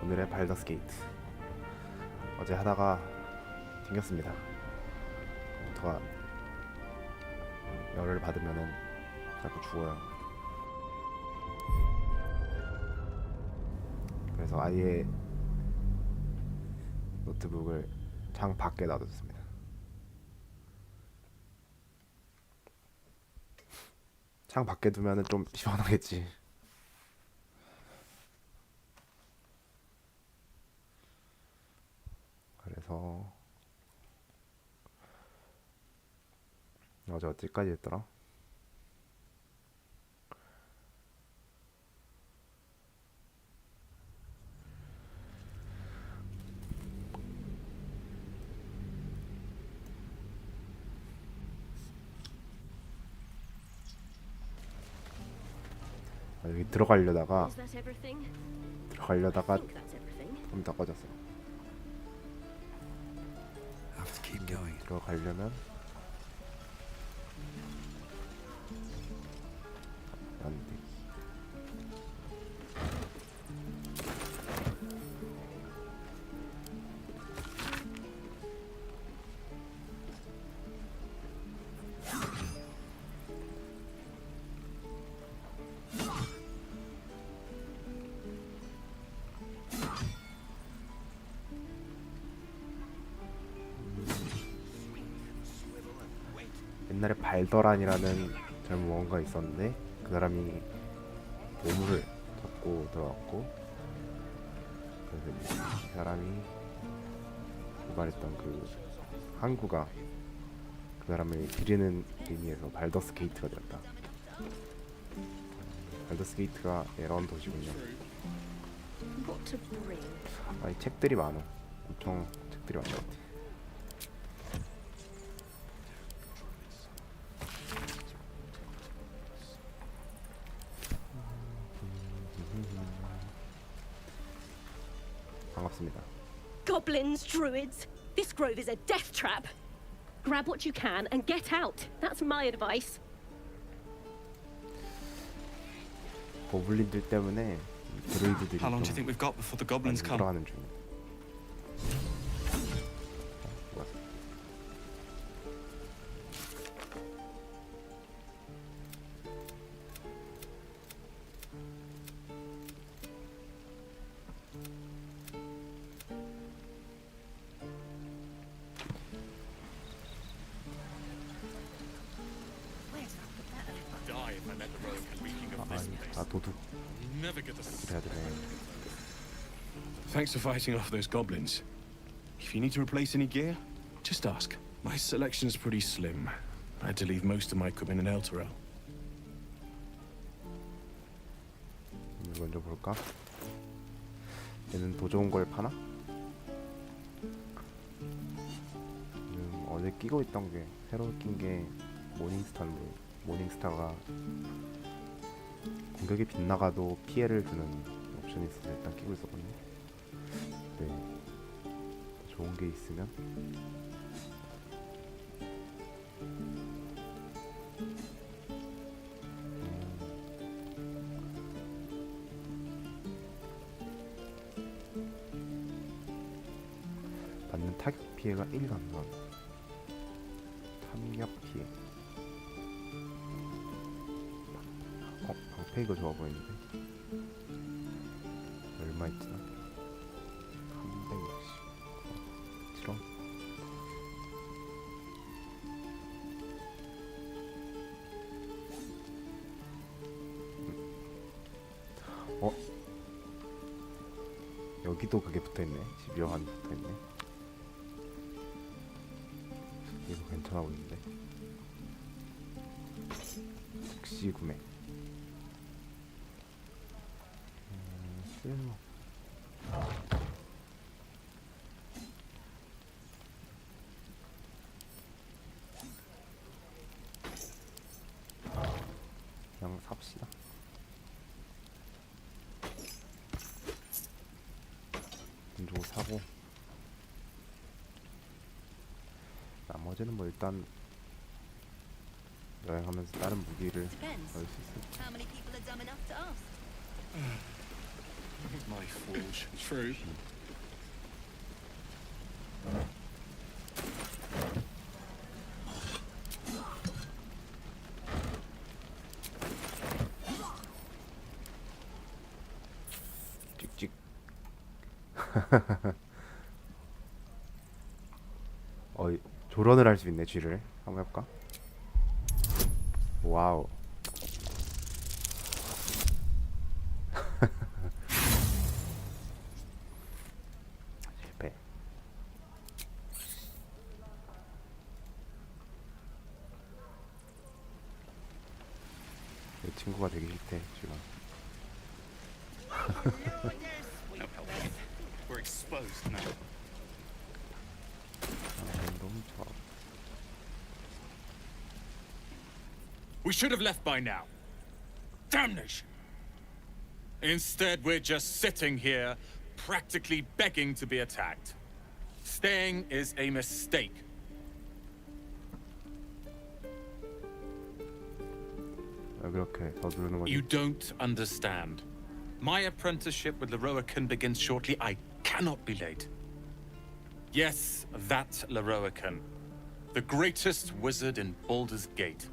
오늘의 발더스 게이트. 어제 하다가 튕겼습니다. 컴퓨터가 열을 받으면은 자꾸 죽어요. 그래서 아예 노트북을 창 밖에 놔뒀습니다. 창 밖에 두면은 좀 시원하겠지. 그래서 어제 어디까지 했더라? 여기 들어가려다가 Is that everything? 들어가려다가 I think that's everything. 컴퓨터 꺼졌어. Have to keep going. 들어가려면 안 돼. 옛날에 발더란이라는 젊은 무언가 있었는데 그 사람이 보물을 잡고 들어왔고, 그래서 이제 이 사람이 고발했던 그 항구가 그 사람을 기리는 의미에서 발더스 게이트가 되었다. 발더스 게이트가 에런 도시군요. What to bring? 아니 책들이 많아. 엄청 책들이 많은 것 같아. 반갑습니다. Goblins, druids. This grove is a death trap. Grab what you can and get out. That's my advice. 고블린들 때문에 드루이드들이 How long do you 좀 think we've got before the 많이 goblins come? 돌아가는 중이야. 뭐야? Die if I met the rogue reeking of this place. 아 도둑 Never get a 해야 되네. Thanks for fighting off those goblins. If you need to replace any gear, just ask. My selection's pretty slim. I had to leave most of my equipment in Elturel. 먼저 볼까? 얘는 더 좋은 걸 파나? 어제 끼고 있던 게 새로 낀 게 모닝스타인데, 모닝스타가 공격이 빗나가도 피해를 주는 옵션이 있어서 일단 끼고 있었거든요. 네, 좋은 게 있으면 받는 타격 피해가 1 감소한 탐력 피해. 방패 이거 좋아 보이는데 얼마 있지나? 360 7원. 여기도 그게 붙어있네. 12호환 붙어있네. 이거 괜찮아 보이는데. 즉시 구매. 실무. 그냥 삽시다. 돈 주고 사고, 나머지는 뭐 일단 여행하면서 다른 무기를 얻을 수 있을. How many people are dumb enough to ask? My forge. True. 찍찍. 조런을 할 수 있네. 쥐를 한번 해볼까? 와우. 실패. 내 친구가 되기 싫대 지금. No help. We're exposed now. 너무 좋아. We should have left by now. Damnation! Instead, we're just sitting here, practically begging to be attacked. Staying is a mistake. 왜 그렇게 서두르는 거지? You don't understand. My apprenticeship with Leroican begins shortly. I cannot be late. Yes, that Leroican. The greatest wizard in Baldur's Gate.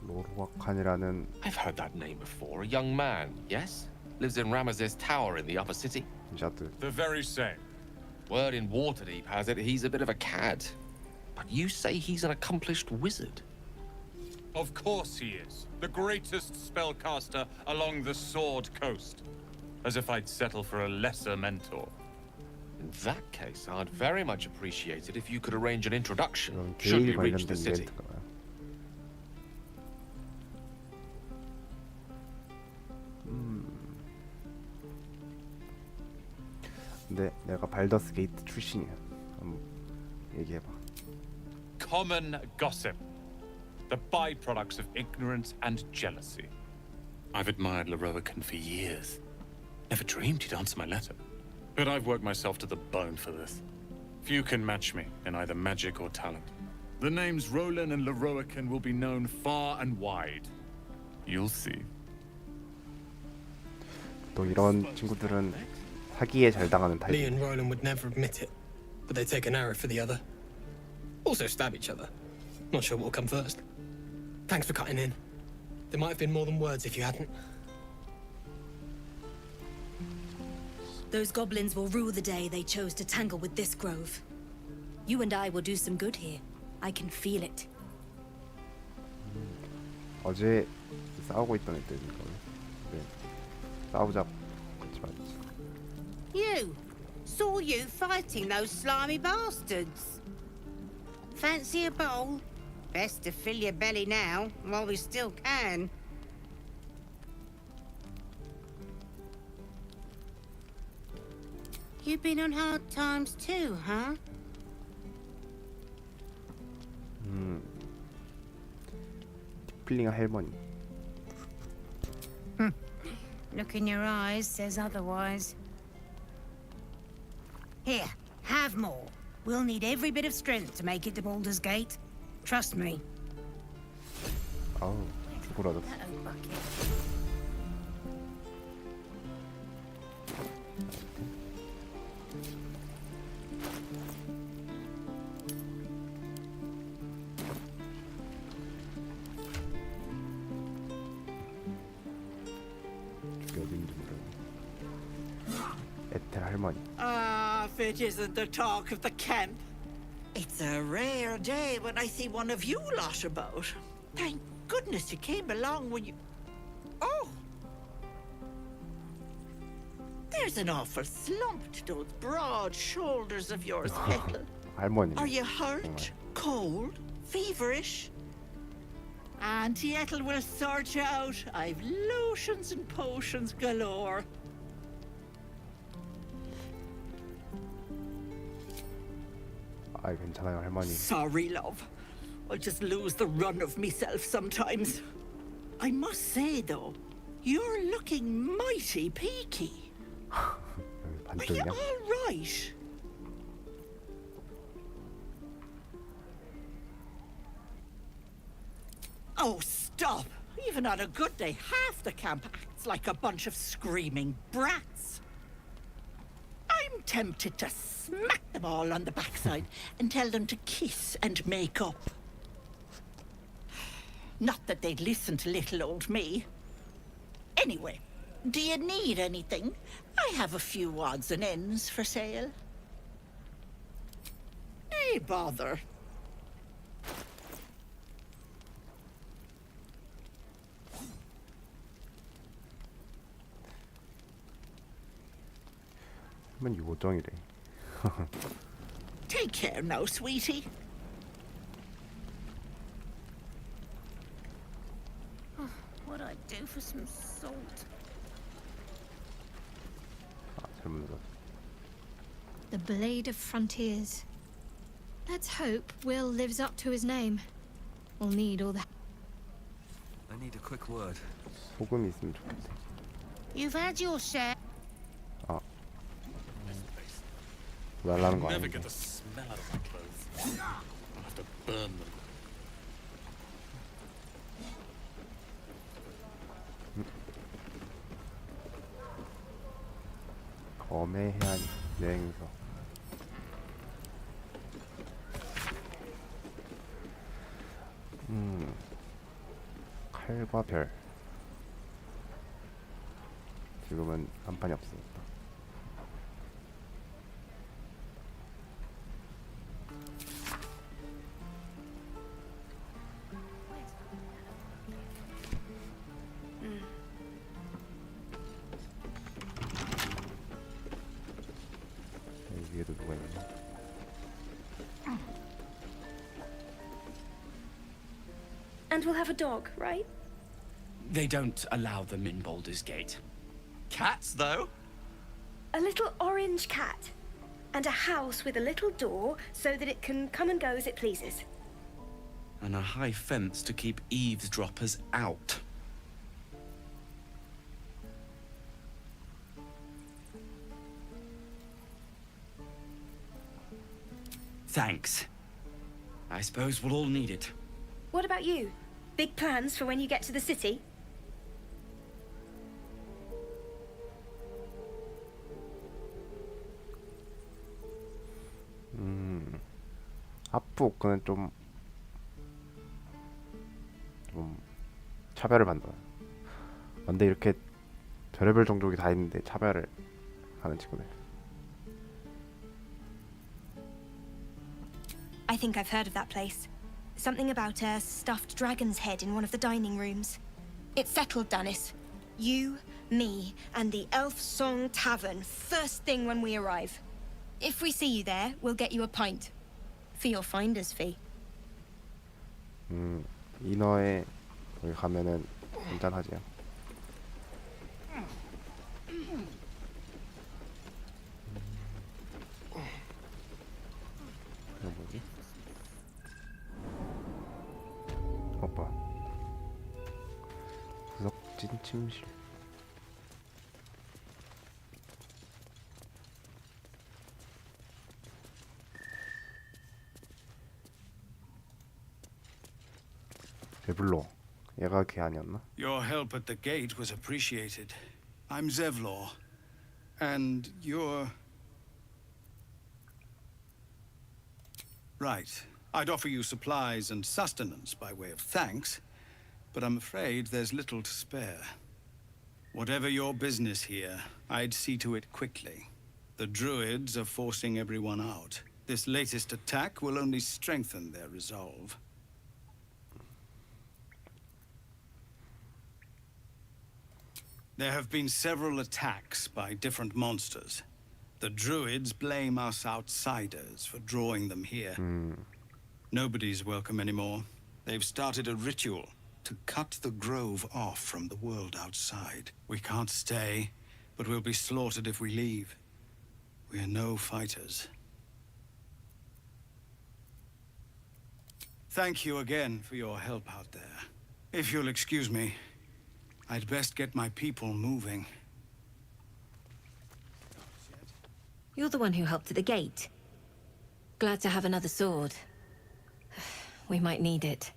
로로아칸이라는 I've heard that name before. A young man, yes? Lives in Ramazes Tower in the upper city. 자드. The very same. Word in Waterdeep has it he's a bit of a cad. But you say he's an accomplished wizard. Of course he is. The greatest spellcaster along the Sword Coast. As if I'd settle for a lesser mentor. In that case, I'd very much appreciate it if you could arrange an introduction 이건 should we 게일 reach the 관련된 city. 이벤트가 봐요. 근데 내가 발더스 게이트 출신이야. 한번 얘기해봐. Common gossip. The byproducts of ignorance and jealousy. I've admired Leroican for years. Never dreamed he'd answer my letter. But I've worked myself to the bone for this. Few can match me in either magic or talent. The names Roland and Leroican will be known far and wide. You'll see. 또 이런 친구들은 사기에 잘 당하는 Lee 타입. and Roland would never admit it, but they take an arrow for the other. Also stab each other. Not sure what will come first. Thanks for cutting in. There might have been more than words if you hadn't. Those goblins will rue the day they chose to tangle with this grove. You and I will do some good here. I can feel it. 어제 싸우고 있던 애들인가 보네. 네. 싸우자고 그렇지 말지. You! Saw you fighting those slimy bastards. Fancy a bowl? Best to fill your belly now, while we still can. You've been on hard times too, huh? 필링 할머니. Look in your eyes says otherwise. Here, have more. We'll need every bit of strength to make it to Baldur's Gate. Trust me. 아우 죽으라졌어. 저기 어딘지 모르겠네. 에텔 할머니. Ah, if it isn't the talk of the camp. It's a rare day when I see one of you lot about. Thank goodness you came along when you... Oh! There's an awful slump to those broad shoulders of yours, Ethel. 할머니. Are you hurt? Cold? Feverish? Auntie Ethel will sort you out. I've lotions and potions galore. 아 괜찮아요 할머니. Sorry, love. I just lose the run of myself sometimes. I must say, though, you're looking mighty peaky. Are you 반쪽이냐? all right? Oh, stop! Even on a good day, half the camp acts like a bunch of screaming brats. I'm tempted to smack them all on the backside and tell them to kiss and make up. Not that they'd listen to little old me. Anyway, do you need anything? I have a few odds and ends for sale. Nay, bother. 한번 요정이래. Take care now, sweetie. What'd I do for some salt? 아, 잘못 눌렀어. The Blade of Frontiers. Let's hope Will lives up to his name. We'll need all the... I need a quick word. 소금이 있으면 좋겠어. You've had your share. 아. 날라는 거 Never 아닌데. get the smell out of my clothes. I'll have to burn them. 검의 해안 여행서. 칼과 별. 지금은 한판이 없으니까. 여기 위에도 누가 있나? And we'll have a dog, right? They don't allow them in Baldur's Gate. Cats, though? A little orange cat. And a house with a little door so that it can come and go as it pleases. And a high fence to keep eavesdroppers out. Thanks. I suppose we'll all need it. What about you? Big plans for when you get to the city? 하프 오크는 좀 차별을 받는. 근데 이렇게 별의별 종족이 다 있는데 차별을 하는 친구들. I think I've heard of that place. Something about a stuffed dragon's head in one of the dining rooms. It's settled, Danis. You, me, and the Elf Song Tavern first thing when we arrive. If we see you there, we'll get you a pint. For your finder's fee. 인어에 거기 가면은 한잔하지요. 이거 뭐지? 오빠. 구석진 침실. 배불러. 얘가 걔 아니었나? Your help at the gate was appreciated. I'm Zevlor. And you're... Right. I'd offer you supplies and sustenance by way of thanks, but I'm afraid there's little to spare. Whatever your business here, I'd see to it quickly. The Druids are forcing everyone out. This latest attack will only strengthen their resolve. There have been several attacks by different monsters. The Druids blame us outsiders for drawing them here. Nobody's welcome anymore. They've started a ritual to cut the grove off from the world outside. We can't stay, but we'll be slaughtered if we leave. We are no fighters. Thank you again for your help out there. If you'll excuse me, I'd best get my people moving. You're the one who helped at the gate. Glad to have another sword. We might need it.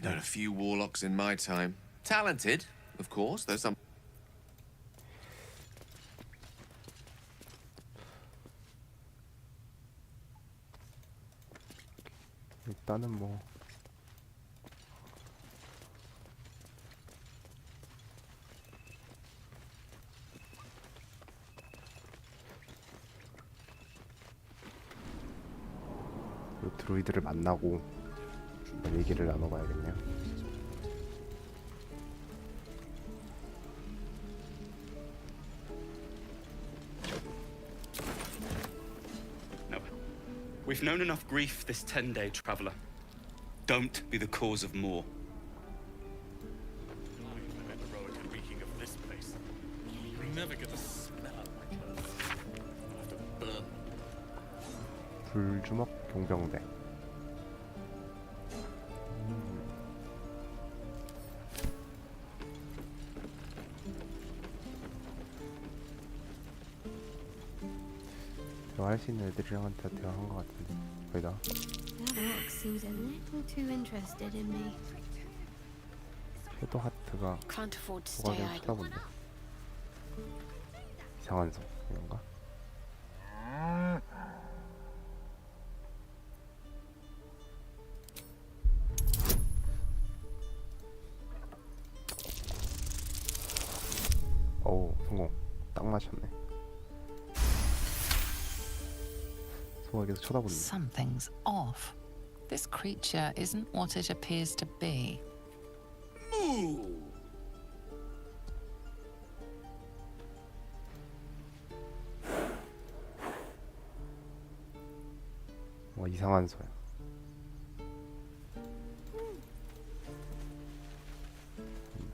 Known a few warlocks in my time. Talented, of course, though some. 일단은 뭐 그 드루이드를 만나고 얘기를 나눠봐야겠네요. No. We've known enough grief this 10-day traveler. Don't be the cause of more. I met the Roican reeking of this place. You'll never get the smell out of my clothes. I'll have to burn them. 불주먹 경병대. 대화할 수 있는 애들이랑은 다 대화한 것 같은데 거의 다. That orc seems a little too interested in me. 섀도 하트가 Can't afford to stay 소가를 idle. 쳐다본대. 이상한 성 이런가? 오 성공. 딱 맞췄네. 소가 계속 쳐다보네. Something's off. This creature isn't what it appears to be. 이상한 소야.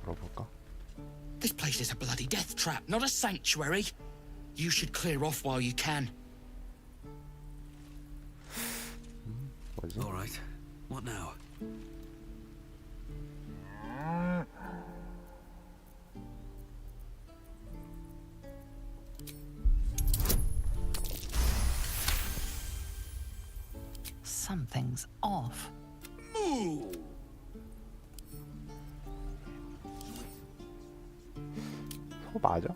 물어볼까? This place is a bloody death trap, not a sanctuary. You should clear off while you can. 뭐지? All right. What now? Something's off. 소 맞아?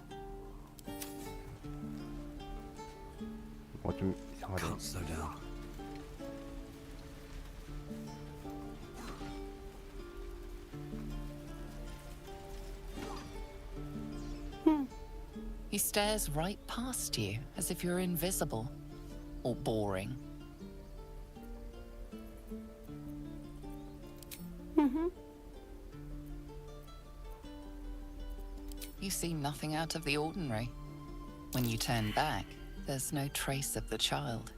좀 이상하네. Can't slow down. He stares right past you, as if you're invisible. Or boring. You see nothing out of the ordinary. When you turn back, there's no trace of the child.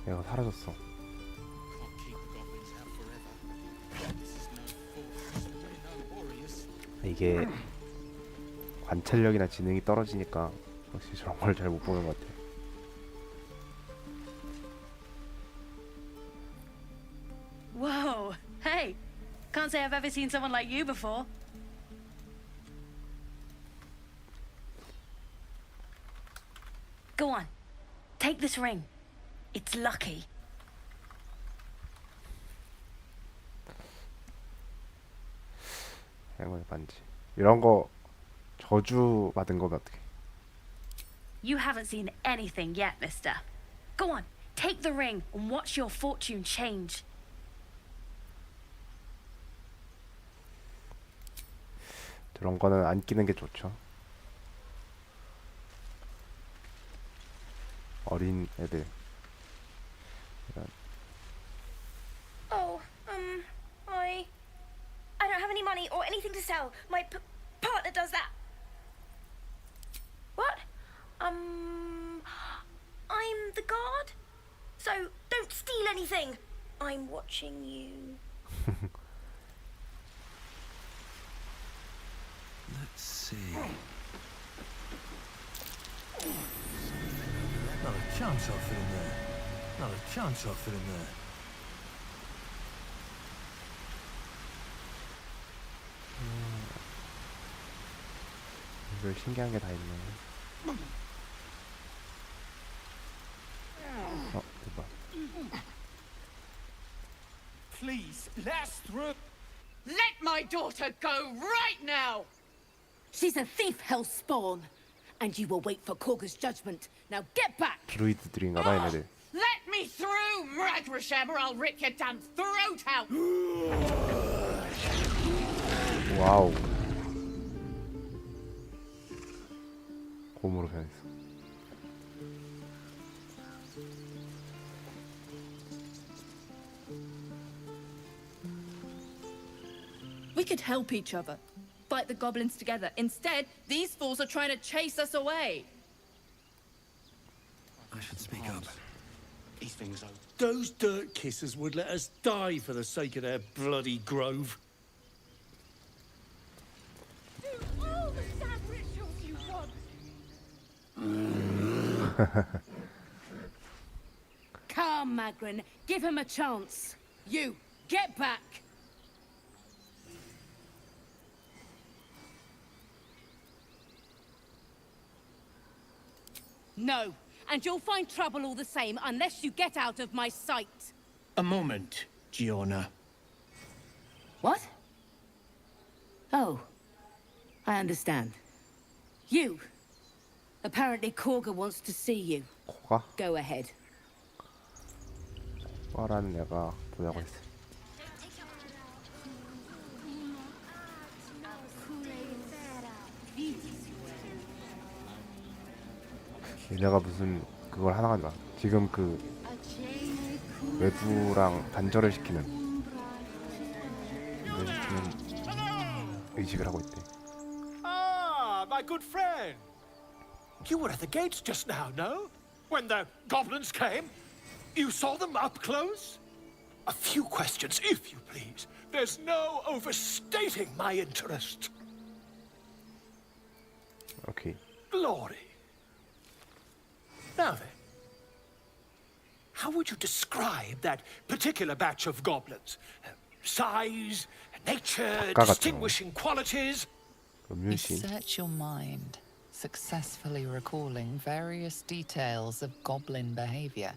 얘가 사라졌어. 이게 관찰력이나 지능이 떨어지니까 역시 저런 걸 잘 못 보는 것 같아. Whoa! Hey! Can't say I've ever seen someone like you before. Go on. Take this ring. It's lucky. 행운의 반지. 이런 거 저주 받은 거면 어떡해? You haven't seen anything yet, mister. Go on. Take the ring and watch your fortune change. 저런 거는 안 끼는 게 좋죠. 어린 애들. 이런. Oh, I don't have any money or anything to sell. My partner does that. What? I'm the guard. So don't steal anything. I'm watching you. Let's see. Not a chance I'll fit in there. Not a chance I'll fit in there. 이걸 신기한 게 다 있네. 대박. Please, let us through. Let my daughter go right now! She's a thief, hellspawn. And you will wait for Korga's judgment. Now get back! 드루이드들인가봐 얘네들. Let me through, Mragrasham, or I'll rip your damn throat out! 와우. 곰으로 변했어. We could help each other. Fight the goblins together. Instead, these fools are trying to chase us away. I should speak up. These things are... Those dirt kissers would let us die for the sake of their bloody grove. Do all the sad rituals you want! Come, Magrin, give him a chance. You, get back! No, and you'll find trouble all the same unless you get out of my sight. A moment, Giona. What? Oh, I understand. You. Apparently Korga wants to see you. 코가? Go ahead. 코가라는 애가 보자고 했어. 얘네가 무슨 그걸 하나 가지고 지금 그 외부랑 단절을 시키는 의식을 하고 있대. Ah, my good friend. You were at the gates just now, no? When the goblins came? You saw them up close? A few questions, if you please. There's no overstating my interest. Okay. Glory. Now then, how would you describe that particular batch of goblins? Size, nature, distinguishing qualities? You search your mind, successfully recalling various details of goblin behavior.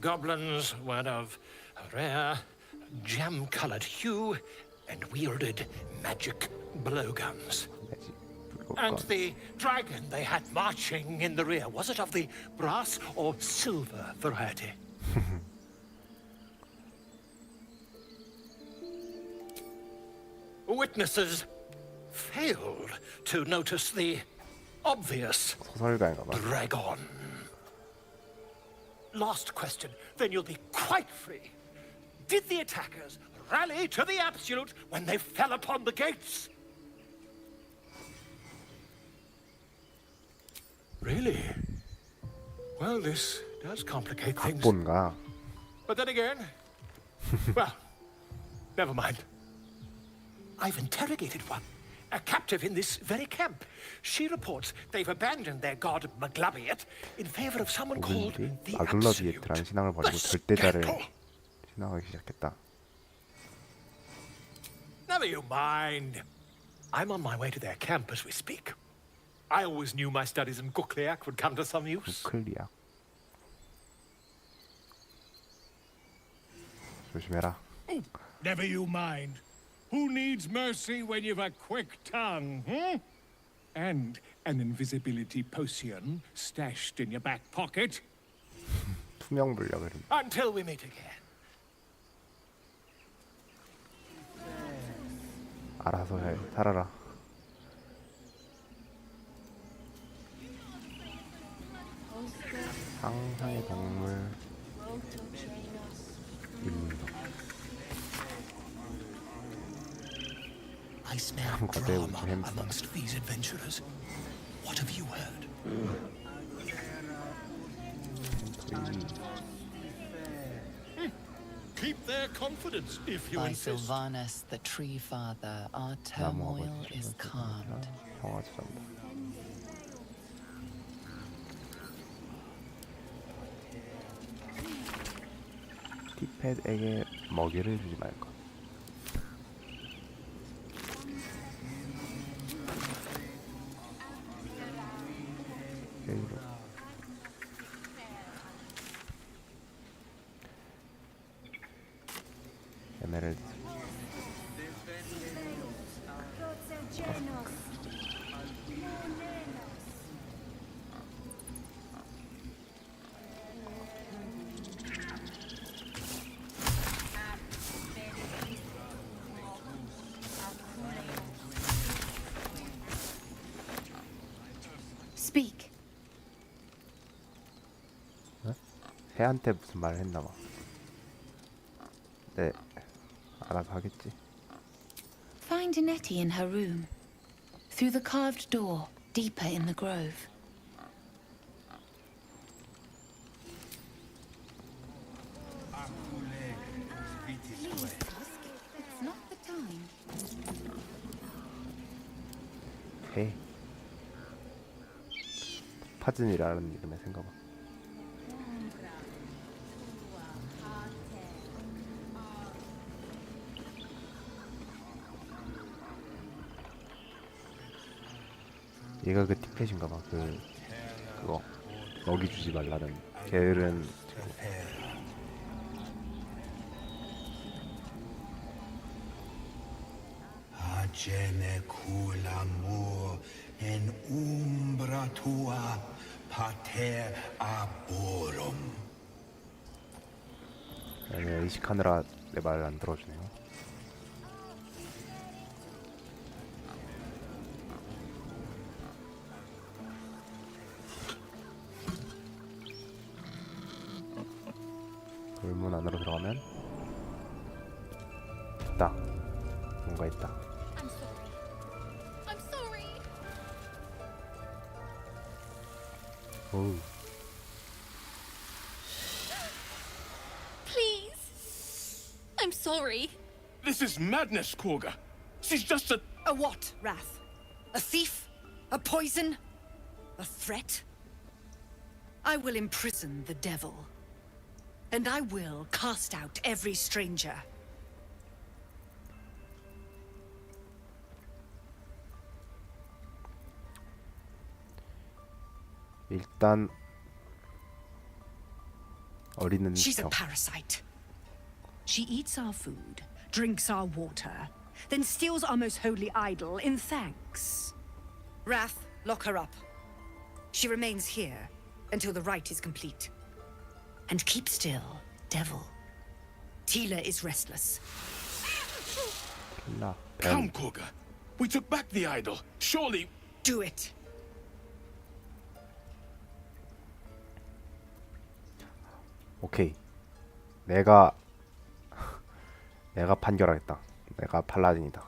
Goblins were of a rare, jam-colored hue and wielded magic blowguns. And the dragon they had marching in the rear, was it of the brass or silver variety? Witnesses failed to notice the obvious dragon. Last question, then you'll be quite free. Did the attackers rally to the absolute when they fell upon the gates? Really? Well, this does complicate things. 뭔가? But then again, well, never mind. I've interrogated one, a captive in this very camp. She reports they've abandoned their god Maglabiet in favor of someone called the Absolute. 마글러비에트라는 신앙을 버리고 절대자를 신앙하기 시작했다. Never you mind. I'm on my way to their camp as we speak. I always knew my studies in Gukliak would come to some use. Gukliak. 조심해라. Never you mind. Who needs mercy when you've a quick tongue, hmm? And an invisibility potion stashed in your back pocket? 투명불력을. Until we meet again. 알아서 해. 살아라. 상상의 동물. I smell drama amongst these adventurers. What have you heard? Keep their confidence if you By insist. Sylvanus, the Tree Father, our turmoil is calmed. 티팻에게 먹이를 주지 말 것. 네. Speak. 새한테 무슨 말을 했나 봐. 네, 알아서 하겠지. Find Nettie in her room. Through the carved door, deeper in the grove. It's not the time. 해. 파진이라는 이름의 생각은. 얘가 그 티켓인가 봐. 그거 먹이 주지 말라는. 게으른 Agene culamur en umbra tua pater aborum. 얘네 의식하느라 내 말을 안 들어주네요. 돌문 안으로 들어가면 있다. 뭔가 있다. I'm sorry. I'm sorry. 오우. Please. I'm sorry. This is madness, Korga. She's just a... A what, Wrath? A thief? A poison? A threat? I will imprison the devil. And I will cast out every stranger. 일단 어리는 She's a 척. parasite. She eats our food, drinks our water, then steals our most holy idol in thanks. Wrath, lock her up. She remains here until the rite is complete. And keep still, devil. Tila is restless. Come, Korga. We took back the idol. Surely... Do it. 오케이. 내가 판결하겠다. 내가 팔라딘이다.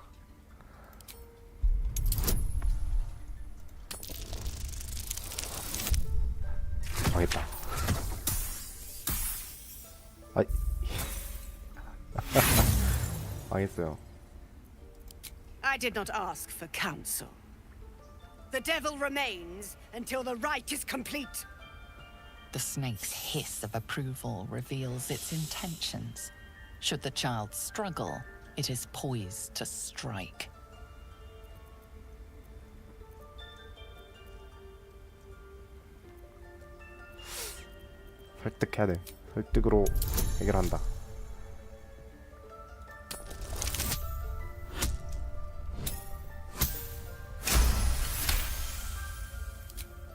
망했다. 아이. 망했어요. I did not ask for counsel. The devil remains until the rite is complete. The snake's hiss of approval reveals its intentions. Should the child struggle, it is poised to strike. 설득해야 돼. 설득으로 해결한다.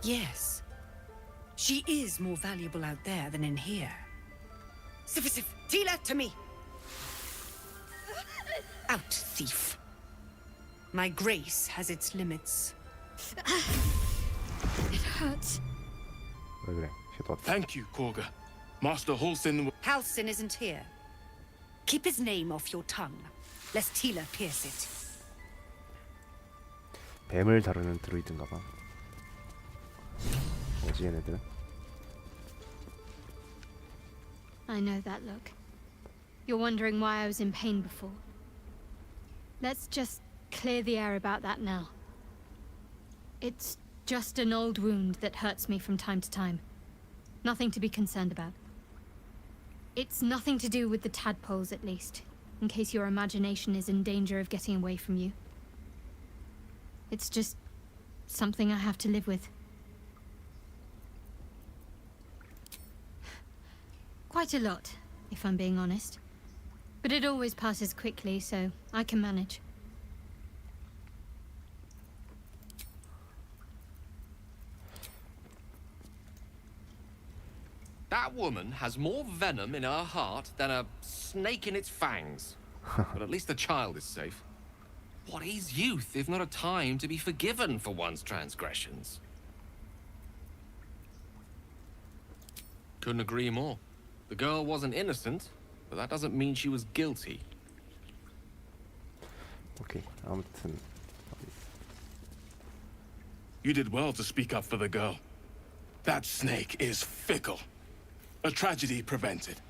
Yes. She is more valuable out there than in here. Sif, Tila, to me! Out, thief. My grace has its limits. It hurts. 왜 그래? 섀도우. Thank you, Korga. Master Halsin... Halsin isn't here. Keep his name off your tongue, lest Tila pierce it. 뱀을 다루는 드루이드인가 봐. 뭐지 얘네들은? I know that look. You're wondering why I was in pain before. Let's just clear the air about that now. It's just an old wound that hurts me from time to time. Nothing to be concerned about. It's nothing to do with the tadpoles, at least, in case your imagination is in danger of getting away from you. It's just something I have to live with. Quite a lot, if I'm being honest. But it always passes quickly, so I can manage. That woman has more venom in her heart than a snake in its fangs. But at least the child is safe. What is youth if not a time to be forgiven for one's transgressions? Couldn't agree more. The girl wasn't innocent, but that doesn't mean she was guilty. 오케이. 아무튼 You did well to speak up for the girl. That snake is fickle. A tragedy prevented.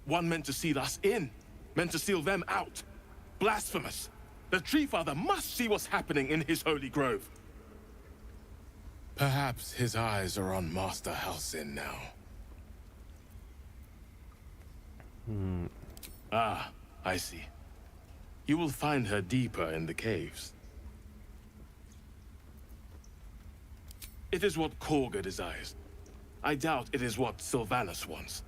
One meant to seal us in, meant to seal them out. Blasphemous. The Tree Father must see what's happening in his holy grove. Perhaps his eyes are on Master Halsin now. Ah, I see. You will find her deeper in the caves. It is what Korga desires. I doubt it is what Sylvanas wants.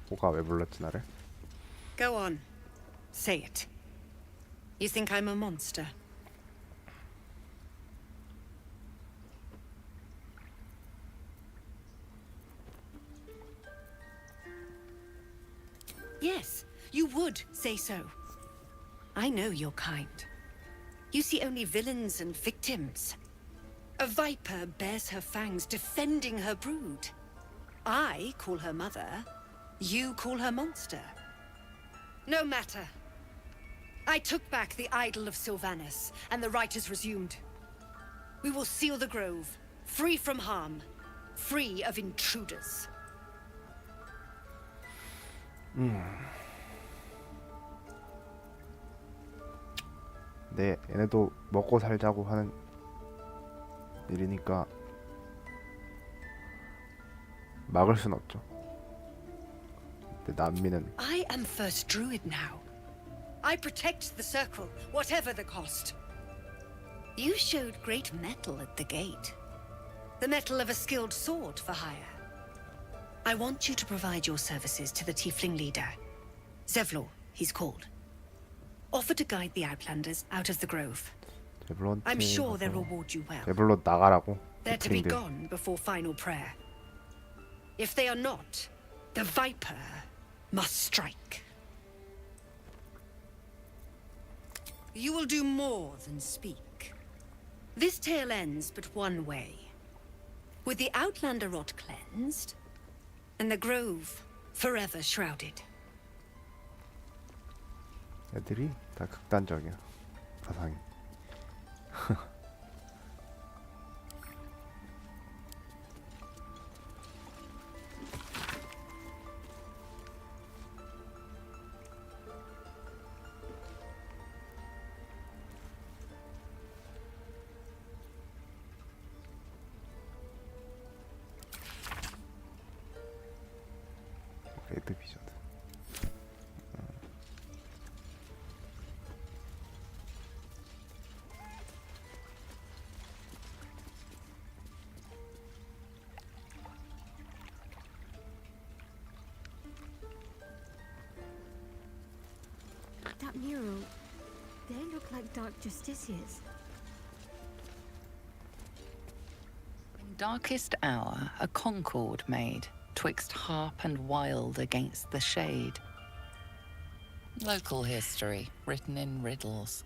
뭐가 왜 불렀지 나를? Go on. Say it. You think I'm a monster? Yes, you would say so. I know your kind. You see only villains and victims. A viper bears her fangs defending her brood. I call her mother. You call her monster. No matter. I took back the idol of Sylvanas, and the rite is resumed. We will seal the grove, free from harm, free of intruders. 네, 얘네도 먹고 살자고 하는 일이니까 막을 순 없죠. 근데 난민은 I am first druid now. I protect the circle, whatever the cost. You showed great mettle at the gate. The mettle of a skilled sword for hire. I want you to provide your services to the tiefling leader. Zevlor, he's called. Offer to guide the outlanders out of the grove. I'm sure they'll reward you well. 제블로 나가라고. They're to be gone before final prayer. If they are not, the Viper must strike. You will do more than speak. This tale ends but one way. With the Outlander rot cleansed, and the grove forever shrouded. 애들이 다 극단적이야. 가상이. 레드 비저드. That mural, they look like Dark Justiciars. In darkest hour, a concord made, twixt harp and wild against the shade. Local history, written in riddles.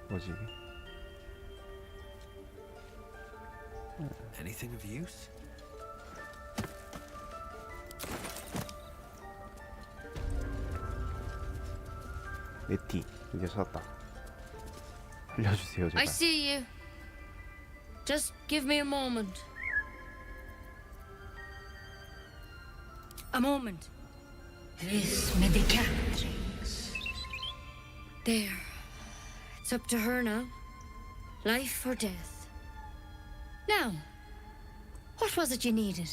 뭐지? Anything of use? 네티 이제 찾았다. 알려주세요 제발. I see you. Just give me a moment. A moment. This medicatrix. There. It's up to her now. Life or death. Now, what was it you needed?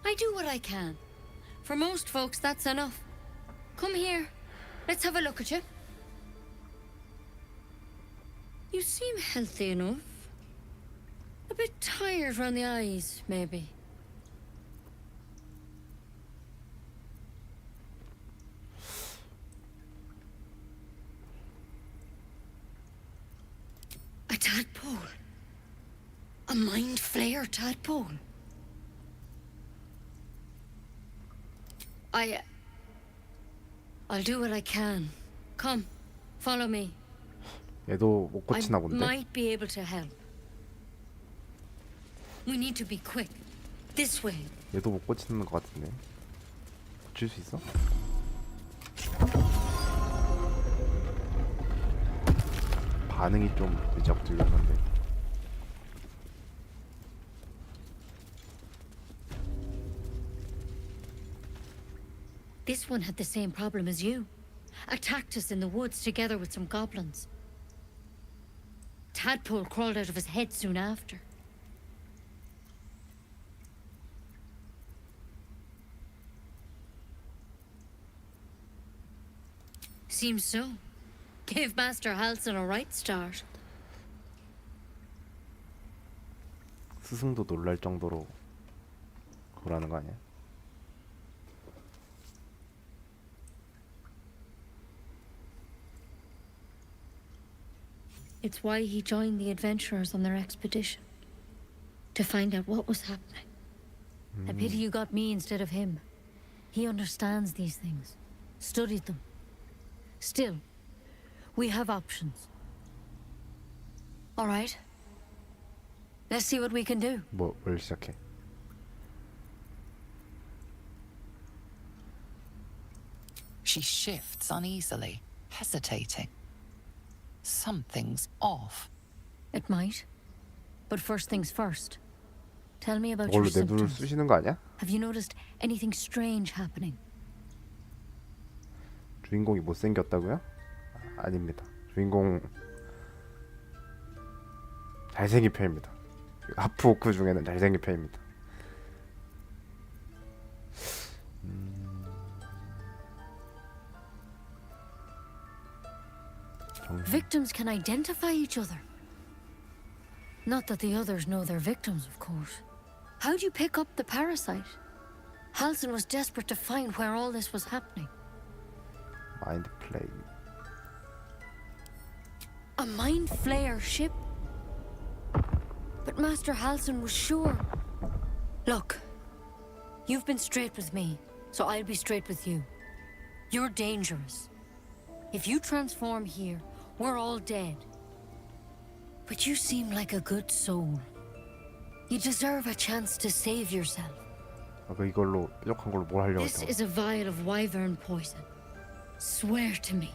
I do what I can. For most folks, that's enough. Come here. Let's have a look at you. You seem healthy enough. A bit tired round the eyes, maybe. A tadpole. A mind flayer tadpole. I'll do what I can. Come, follow me. 얘도 못 I 고치나 본데. might be able to help. We need to be quick. This way. 얘도 못 고치는 것 같은데. 고칠 수 있어? 반응이 좀 미적지근한데. This one had the same problem as you. Attacked us in the woods together with some goblins. Tadpole crawled out of his head soon after. Seems so. Gave Master Halsin a right start. 스승도 놀랄 정도로 그러는 거 아니야? It's why he joined the adventurers on their expedition. To find out what was happening. A pity you got me instead of him. He understands these things. Studied them. Still, we have options. All right. Let's see what we can do. 뭘 시작해? She shifts uneasily, hesitating. Something's off. It might. But first things first. Tell me about 이걸로 your 내부를 symptoms. 쑤시는 거 아니야? Have you noticed anything strange happening? 주인공이 못생겼다고요? 아닙니다. 주인공 잘생긴 편입니다. 하프 오크 중에는 잘생긴 편입니다. Victims can identify each other. Not that the others know they're victims, of course. How'd you pick up the parasite? Halsin was desperate to find where all this was happening. 마인드 플레이. A mind flayer ship? But Master Halsin was sure. Look, you've been straight with me, so I'll be straight with you. You're dangerous. If you transform here, we're all dead. But you seem like a good soul. You deserve a chance to save yourself. 아까 이걸로 뾰족한 걸로 뭘 하려고 This 했다고? is a vial of wyvern poison. Swear to me,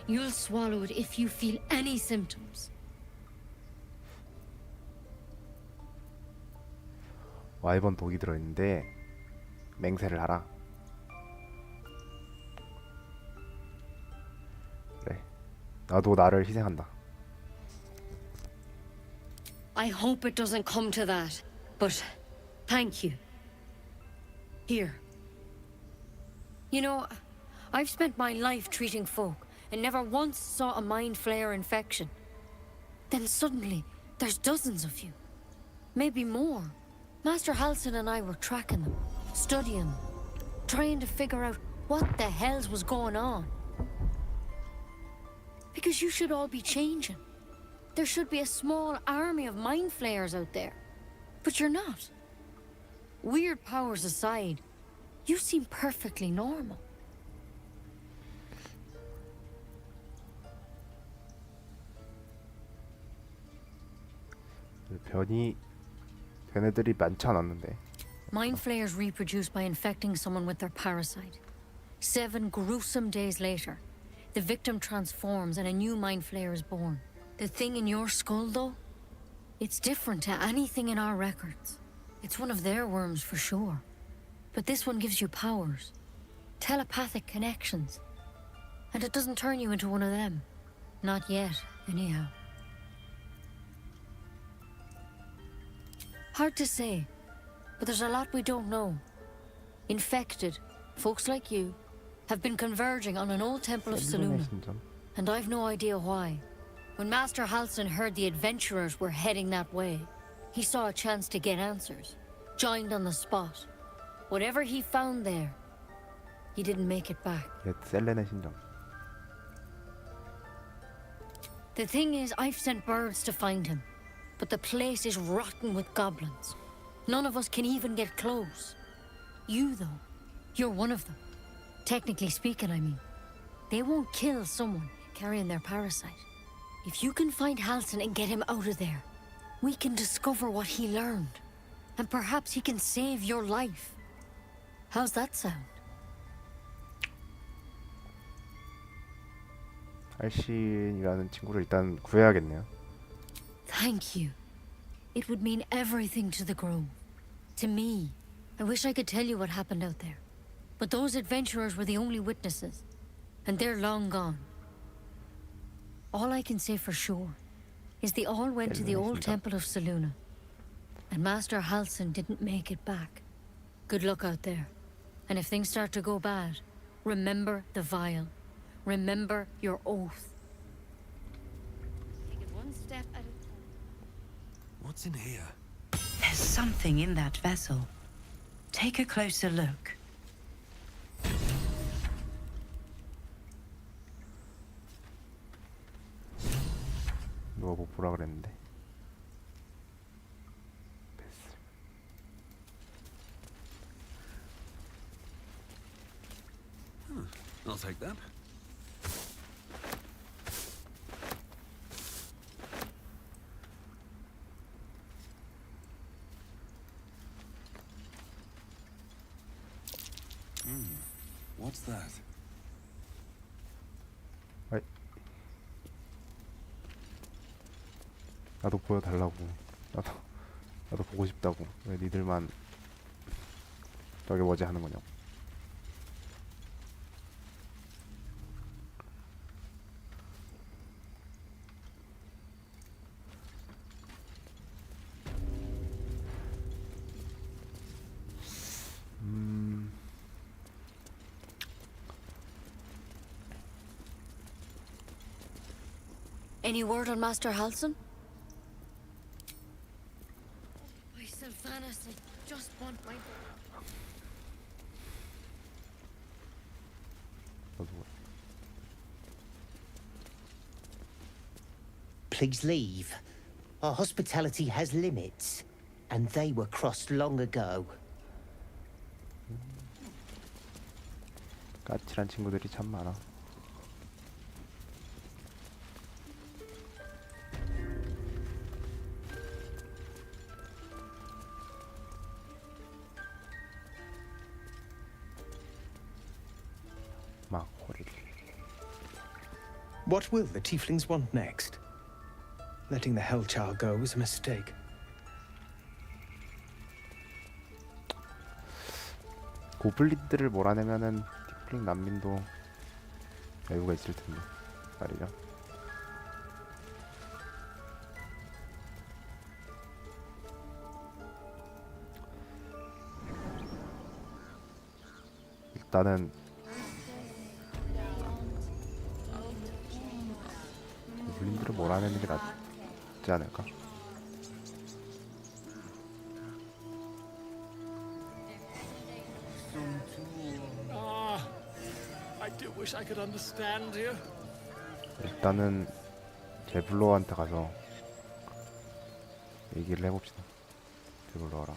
you'll swallow it if you feel any symptoms. 와이번 독이 들어있는데 맹세를 하라. 그래, 나도 나를 희생한다. I hope it doesn't come to that, but thank you. Here. You know, I've spent my life treating folk and never once saw a mind flayer infection. Then suddenly, there's dozens of you. Maybe more. Master Halsin and I were tracking them, studying them, trying to figure out what the hells was going on. Because you should all be changing. There should be a small army of mind flayers out there. But you're not. Weird powers aside, you seem perfectly normal. 변이 된 애들이 많지 않았는데. Mind flayers reproduce by infecting someone with their parasite. 7 gruesome days later, the victim transforms and a new mind flayer is born. The thing in your skull, though, it's different to anything in our records. It's one of their worms for sure. But this one gives you powers. Telepathic connections. And it doesn't turn you into one of them. Not yet, anyhow. Hard to say, but there's a lot we don't know. Infected, folks like you, have been converging on an old temple of Selûne, and I've no idea why. When Master Halsin heard the adventurers were heading that way, he saw a chance to get answers, joined on the spot. Whatever he found there, he didn't make it back. 셀렌의 신정. The thing is, I've sent birds to find him, but the place is rotten with goblins. None of us can even get close. You, though, you're one of them. Technically speaking, I mean. They won't kill someone carrying their parasite. If you can find Halsin and get him out of there, we can discover what he learned. And perhaps he can save your life. How's that sound? 할신이라는 친구를 일단 구해야겠네요. Thank you. It would mean everything to the Grove. To me. I wish I could tell you what happened out there. But those adventurers were the only witnesses. And they're long gone. All I can say for sure is they all went to the old temple of Selûne. And Master Halsin didn't make it back. Good luck out there. And if things start to go bad, remember the vial. Remember your oath. Take it one step at a time. What's in here? There's something in that vessel. Take a closer look. 누가 뭐 보라 그랬는데. I'll take that. What's that? 나도 보여달라고. 나도 보고 싶다고. 왜 니들만 저게 뭐지 하는 거냐고. Any word on Master Halsin? My Sylvanas, I just want my... Please leave. Our hospitality has limits, and they were crossed long ago. 까칠한 친구들이 참 많아. What will the tieflings want next? Letting the Hellchild go was a mistake. 고블린들을 몰아내면은 티플링 난민도 여유가 있을 텐데 말이죠. 일단은 고블린들을 몰아내는 게 낫지 않을까? I do wish I could understand you. 일단은 제블로한테 가서 얘기를 해봅시다. 제블로랑.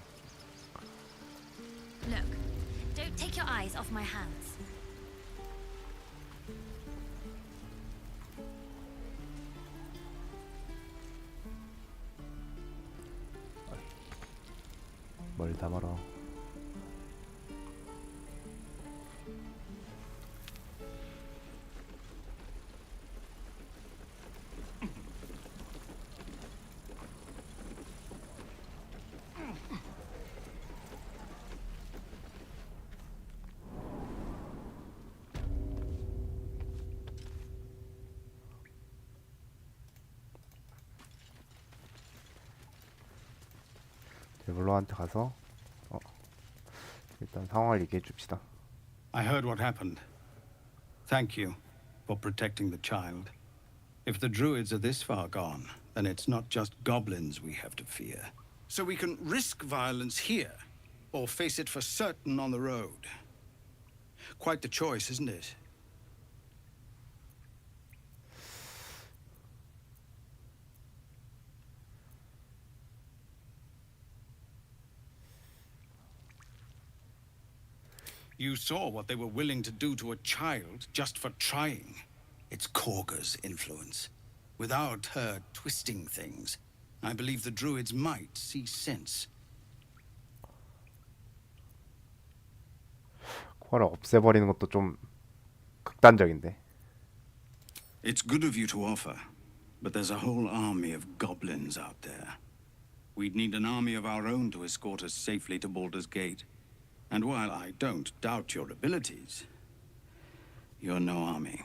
Look, don't take your eyes off my hands. 뭘 담아라. 제블로한테 가서 일단 상황을 얘기해 줍시다. I heard what happened. Thank you for protecting the child. If the druids are this far gone, then it's not just goblins we have to fear. So we can risk violence here, or face it for certain on the road. Quite the choice, isn't it? You saw what they were willing to do to a child just for trying. It's Korga's influence. Without her twisting things, I believe the druids might see sense. 코아를 없애버리는 것도 좀 극단적인데. It's good of you to offer, but there's a whole army of goblins out there. We'd need an army of our own to escort us safely to Baldur's Gate. And while I don't doubt your abilities, you're no army.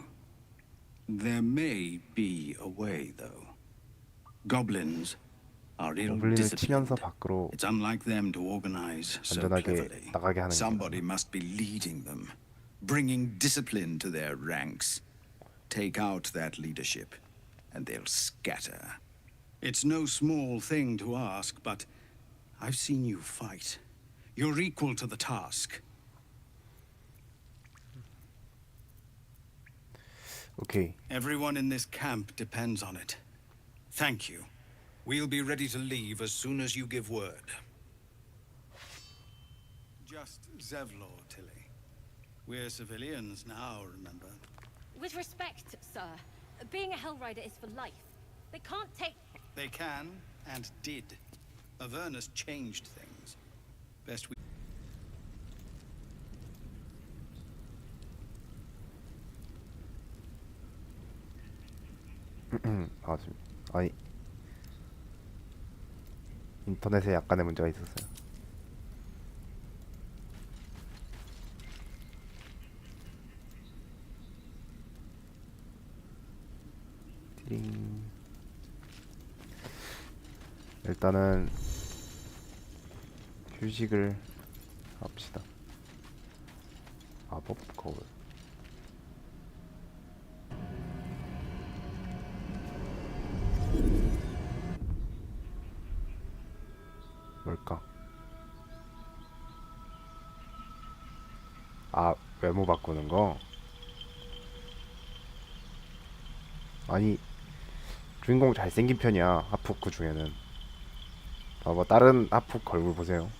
There may be a way, though. Goblins are 고블린을 치면서 ill-disciplined. 밖으로 It's unlike them to organize so 안전하게 cleverly. 나가게 하는 게. Somebody must be leading them, bringing discipline to their ranks. Take out that leadership, and they'll scatter. It's no small thing to ask, but I've seen you fight. You're equal to the task. 오케이. Everyone in this camp depends on it. Thank you. We'll be ready to leave as soon as you give word. Just Zevlor, Tilly. We're civilians now, remember? With respect, sir, being a Hellrider is for life. They can't take... They can, and did. Avernus changed things. Best we... 아, 지금 아니 인터넷에 약간의 문제가 있었어요. 띠링. 일단은 휴식을 합시다. 마법 거울. 뭘까? 아, 외모 바꾸는 거? 아니, 주인공 잘생긴 편이야, 하프 그 중에는. 봐봐, 다른 하프 얼굴 보세요.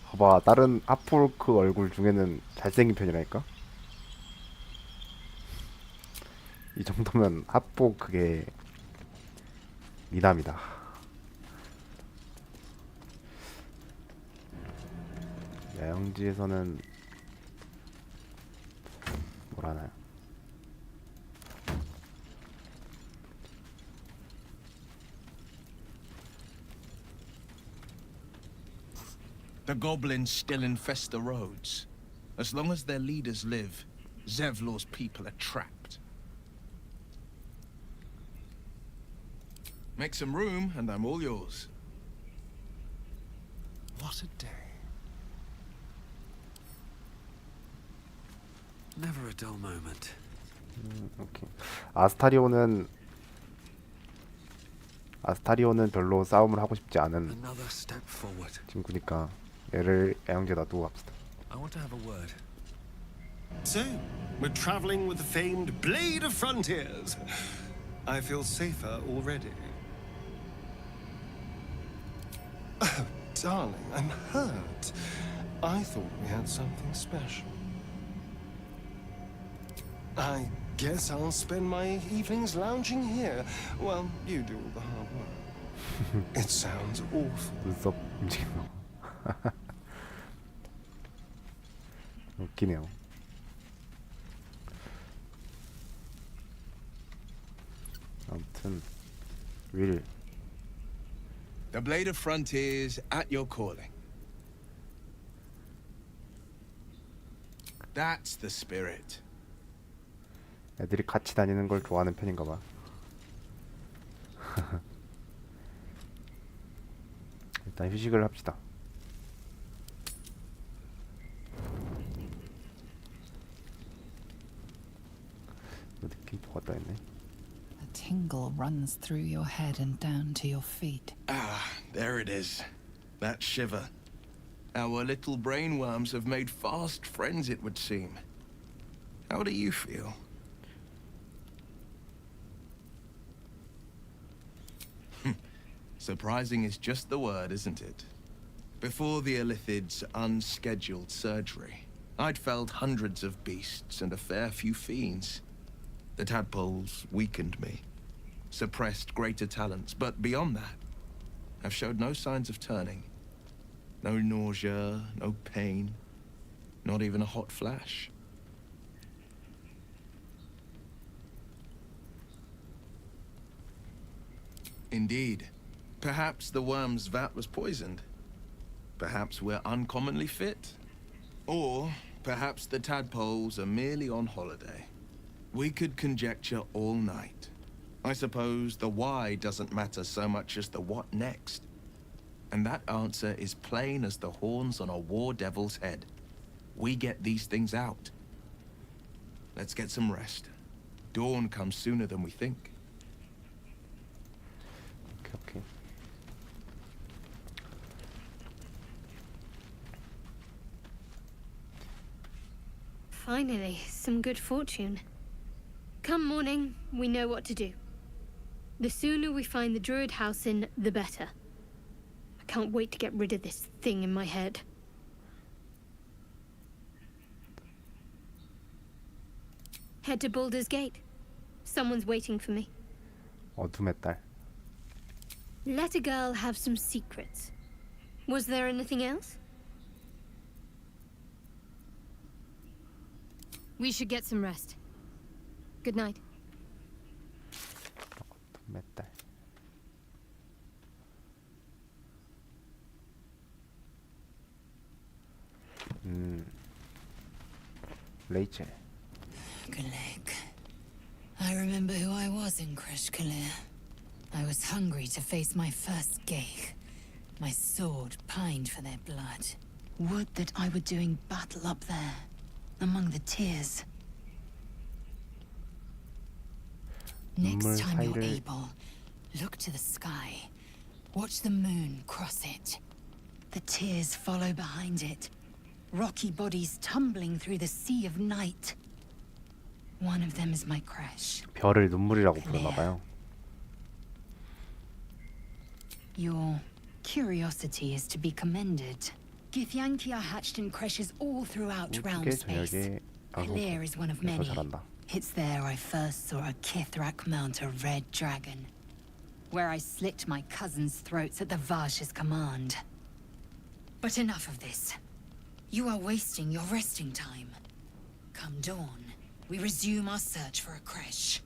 봐봐, 다른 하프올크 얼굴 중에는 잘생긴 편이라니까? 이 정도면 하프 그게 미남이다. 야영지에서는 뭘 하나요? The goblins still infest the roads. As long as their leaders live, Zevlor's people are trapped. Make some room, and I'm all yours. What a day. Never a dull moment. 오케이. 아스타리오는 별로 싸움을 하고 싶지 않은 Another step forward. 친구니까 얘를 애양제 놔두고 갑시다. I want to have a word. So, we're traveling with the famed Blade of Frontiers. I feel safer already. Oh, darling, I'm hurt. I thought we had something special. I guess I'll spend my evenings lounging here while you do all the hard work. It sounds awful. 눈썹 움직이는 거. 웃기네요. 아무튼 윌. The Blade of Frontiers at your calling. That's the spirit. 애들이 같이 다니는 걸 좋아하는 편인가 봐. 일단 휴식을 합시다. 느낌표 갖다 했네. A tingle runs through your head and down to your feet. Ah, there it is. That shiver. Our little brainworms have made fast friends, it would seem. How do you feel? Surprising is just the word, isn't it? Before the Illithid's unscheduled surgery, I'd felled hundreds of beasts and a fair few fiends. The tadpoles weakened me, suppressed greater talents, but beyond that, I've showed no signs of turning. No nausea, no pain, not even a hot flash. Indeed. Perhaps the worm's vat was poisoned. Perhaps we're uncommonly fit. Or perhaps the tadpoles are merely on holiday. We could conjecture all night. I suppose the why doesn't matter so much as the what next. And that answer is plain as the horns on a war devil's head. We get these things out. Let's get some rest. Dawn comes sooner than we think. Okay. Finally, some good fortune. Come morning, we know what to do. The sooner we find the Druid house in, the better. I can't wait to get rid of this thing in my head. Head to Baldur's Gate. Someone's waiting for me. 어둠의 딸. Let a girl have some secrets. Was there anything else? We should get some rest. Good night. 어둠의 딸. 레이첼. Galek. I remember who I was in Kresh Kalir. I was hungry to face my first Geich. My sword pined for their blood. Would that I were doing battle up there, among the tears. Next time you're able, look to the sky. Watch the moon cross it. The tears follow behind it. Rocky bodies tumbling through the sea of night. One of them is my Kresh. 별을 눈물이라고 부르나 봐요. Your curiosity is to be commended. Githyanki are hatched in creches all throughout realm space. Kalir is one of many. It's there I first saw a Kithrak mount a red dragon, where I slit my cousins' throats at the Vash's command. But enough of this. You are wasting your resting time. Come dawn, we resume our search for a creche.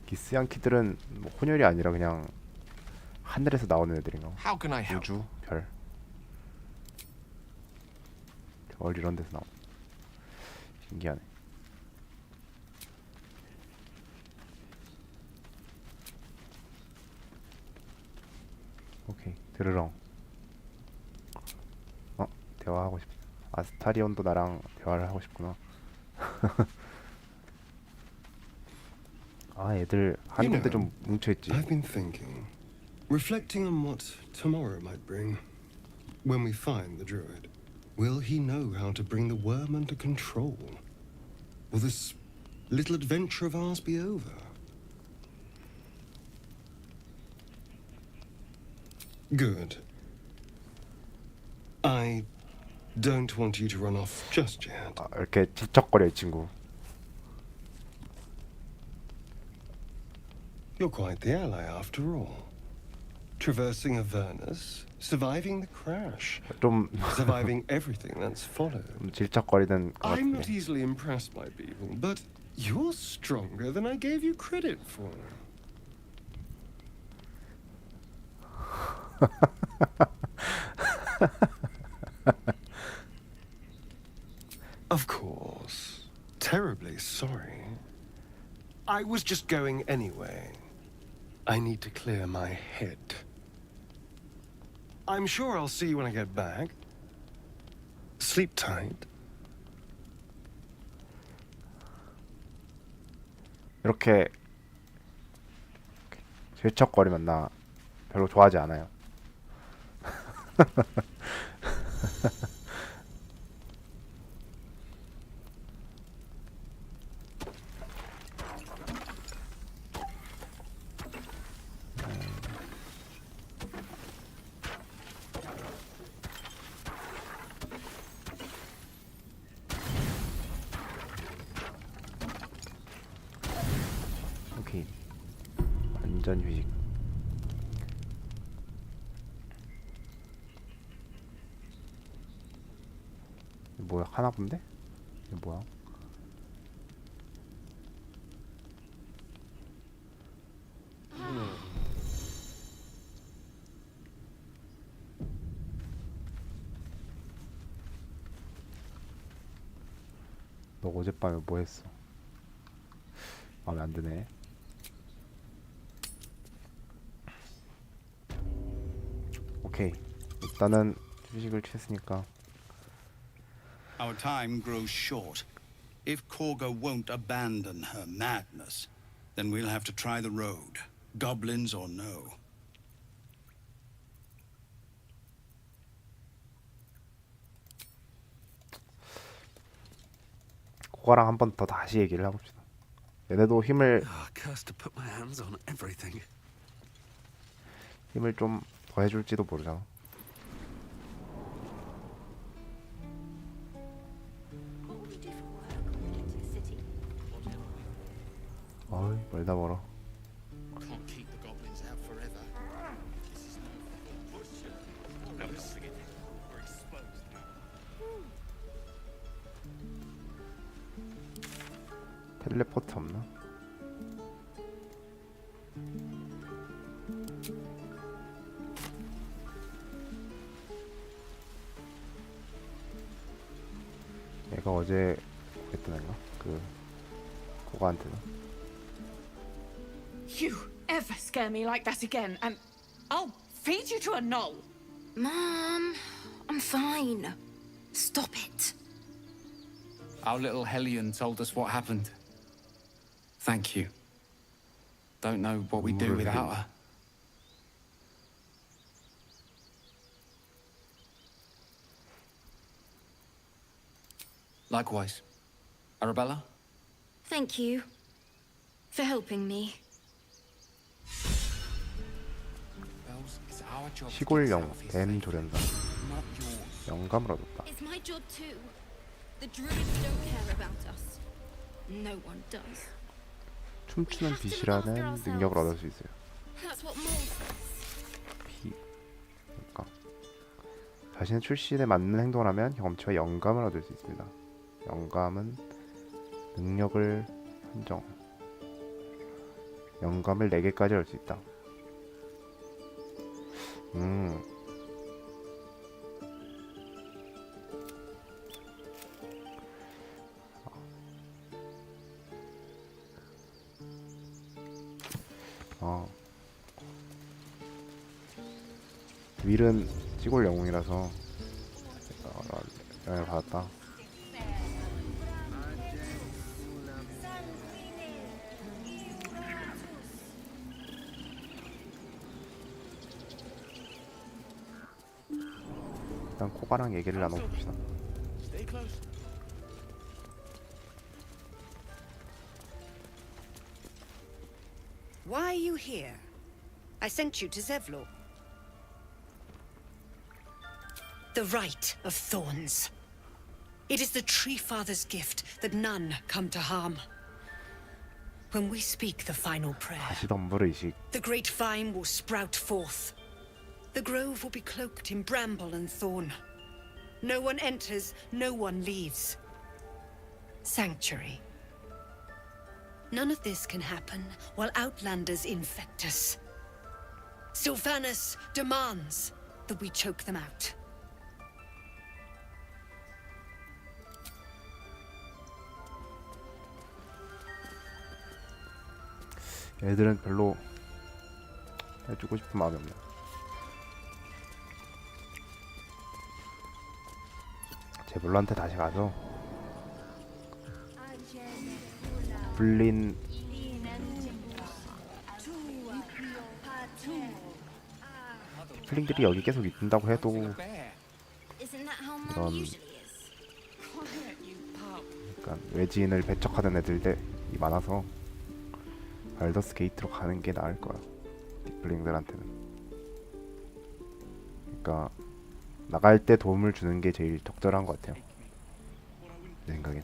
기스양키들은 뭐 혼혈이 아니라 그냥 하늘에서 나오는 애들인가? How can I help? 우주, 별, 별 이런 데서 나오. 신기하네. 오케이, 드르렁. 대화하고 싶. 아스타리온도 나랑 대화를 하고 싶구나. 아, 애들 한 군데 좀 뭉쳐 있지. I've been thinking, reflecting on what tomorrow might bring. When we find the druid, will he know how to bring the worm under control? Will this little adventure of ours be over? Good. I don't want you to run off just yet. 아, 이렇게 질척거려 이 친구. You're quite the ally after all. Traversing Avernus, surviving the crash, surviving everything that's followed. 질척거리는 것 I'm not 같은데. easily impressed by people, but you're stronger than I gave you credit for. Of course. Terribly sorry. I was just going anyway. I need to clear my head. I'm sure I'll see you when I get back. Sleep tight. 이렇게 질척거리면 나 별로 좋아하지 않아요. 오케이. 완전 휴식. 뭐야, 하나 본데? 이게 뭐야? 너 어젯밤에 뭐 했어? 마음에 안 드네. 오케이. 일단은 휴식을 취했으니까. Our time grows short. If Korga won't abandon her madness, then we'll have to try the road, goblins or no. 코가랑 한 번 더 다시 얘기를 해봅시다. 얘네도 힘을 Cursed to put my hands on everything. 힘을 좀 더 해줄지도 모르잖아. 어이, 멀다 멀어. Can't keep the goblins out forever. This is no push. We're exposed now. 텔레포트 없나? 얘가 어제 했던 애인가? 그 코가한테는. You ever scare me like that again, and I'll feed you to a knoll. Mom, I'm fine. Stop it. Our little Hellion told us what happened. Thank you. Don't know what we'd do without her. Likewise. Arabella? Thank you for helping me. 시골령 뱀 조련사. 영감을 얻었다. It's my job too. The druids don't care about us. No one does. 춤추는 빛이라는 능력을 얻을 수 있어요. That's what Maul says. 그러니까 자신의 출신에 맞는 행동을 하면 경험치와 영감을 얻을 수 있습니다. 영감은 능력을 한정. 영감을 4개까지 얻을 수 있다. 윌은 시골 영웅이라서 영향을 받았다. 일단 코가랑 얘기를 나눠봅시다. Why are you here? I sent you to Zevlor. The Rite of Thorns. It is the Tree Father's gift that none come to harm. When we speak the final prayer, 가시덤불의식. the great vine will sprout forth. The grove will be cloaked in bramble and thorn. No one enters, no one leaves. Sanctuary. None of this can happen while outlanders infect us. Sylvanus demands that we choke them out. 애들은 별로 해주고 싶은 마음이 없네. 제블로한테 다시 가서 불린 플링들이 여기 계속 있는다고 해도 이런 약간 외지인을 배척하는 애들이 많아서 발더스 게이트로 가는 게 나을 거야. 디플링들한테는. 그러니까 나갈 때 도움을 주는 게 제일 적절한 것 같아요. 내 생각엔.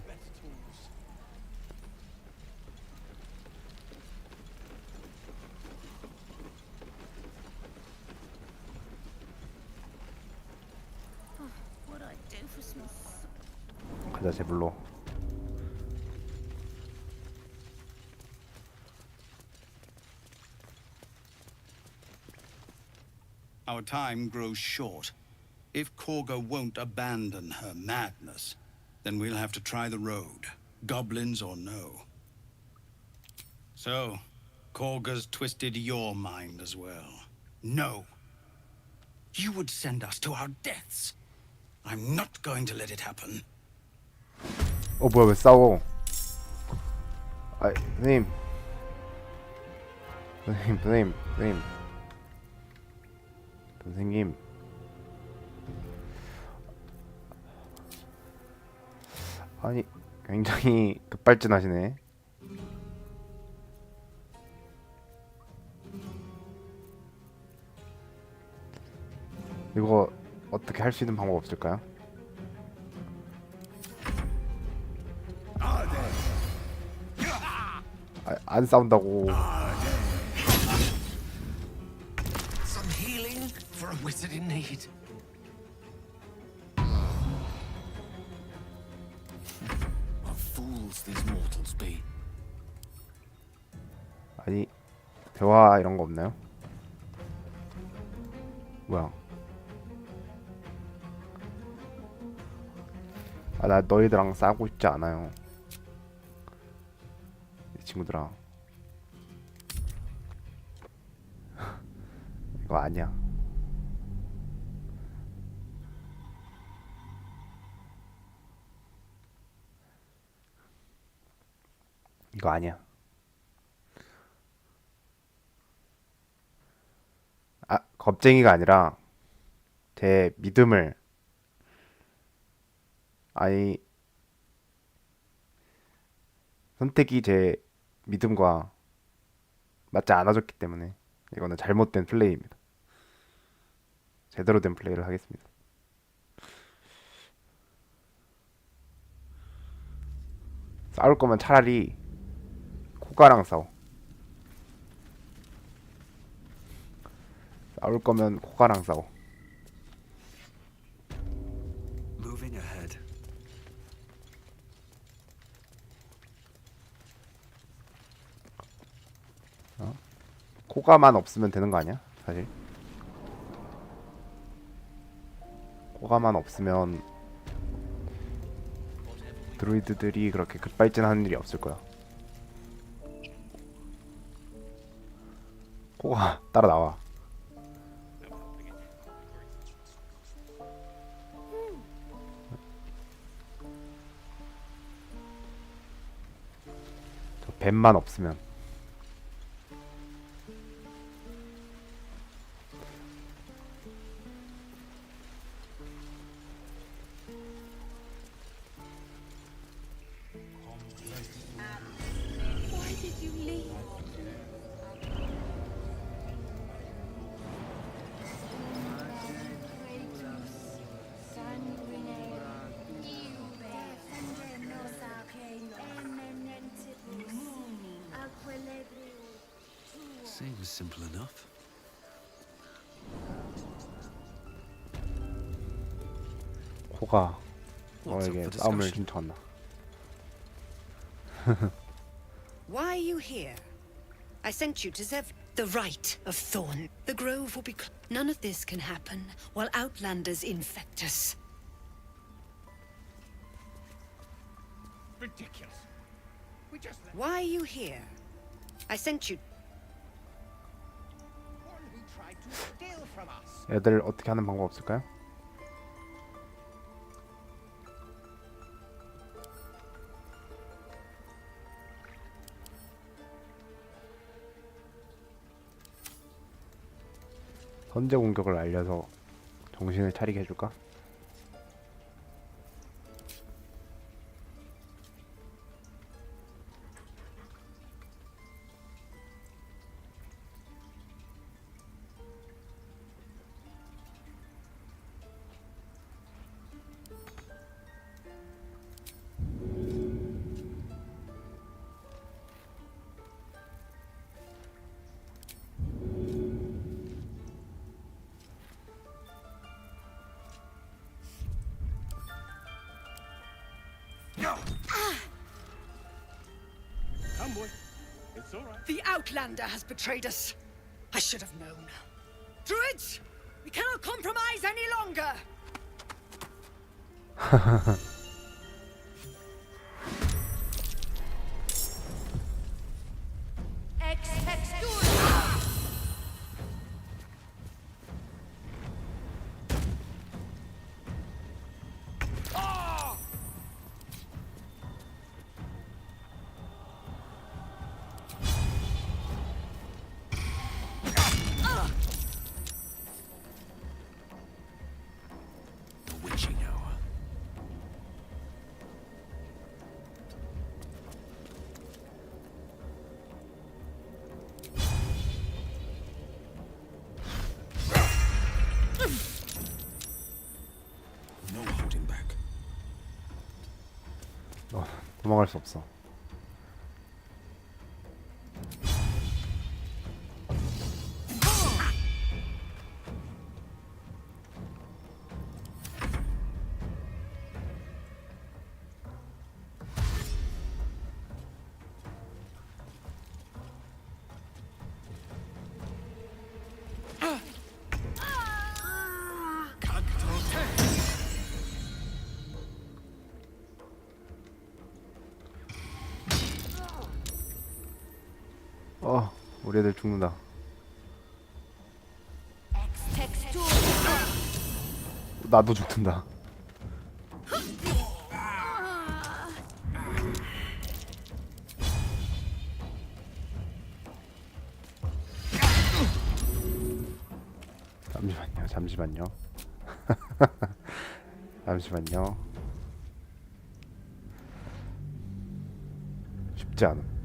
가자 제블로. Our time grows short. If Korga won't abandon her madness, then we'll have to try the road, goblins or no. So, Korga's twisted your mind as well. No. You would send us to our deaths. I'm not going to let it happen. 뭐야 왜 싸워? 아 선생님. 선생님. 아니 굉장히 급발진하시네. 이거 어떻게 할 수 있는 방법 없을까요? 안 싸운다고. Some healing for a wizard in need. What fools these mortals be. 아니 대화 이런 거 없나요? 뭐야? 아 나 너희들랑 싸우고 싶지 않아요. 이 친구들아. 이거 아니야. 이거 아니야. 아, 겁쟁이가 아니라 제 믿음을 아니 선택이 제 믿음과 맞지 않아줬기 때문에 이거는 잘못된 플레이입니다. 제대로 된 플레이를 하겠습니다. 싸울 거면 차라리 코가랑 싸워. 싸울 거면 코가랑 싸워. Moving ahead. 코가만 없으면 되는 거 아니야? 사실 코가만 없으면 드루이드들이 그렇게 급발진하는 일이 없을 거야. 코가 따라 나와. 저 뱀만 없으면. Why did you leave? Seems simple enough. 코가 What's up 너에게 for 싸움을 discussion? 신청한다. Why are you here? I sent you to Zev. The Rite of Thorn. The Grove will be... None of this can happen while Outlanders infect us. Ridiculous. We just... Why are you here? I sent you... One who tried to steal from us. 애들 어떻게 하는 방법 없을까요? 선제 공격을 알려서 정신을 차리게 해줄까? Come, boy. It's all right. The Outlander has betrayed us. I should have known. Druids! We cannot compromise any longer! The witching hour. No holding back. 도망갈 수 없어. 우리 애들 죽는다. 나도 죽는다. 잠시만요. 잠시만요. 쉽지 않아.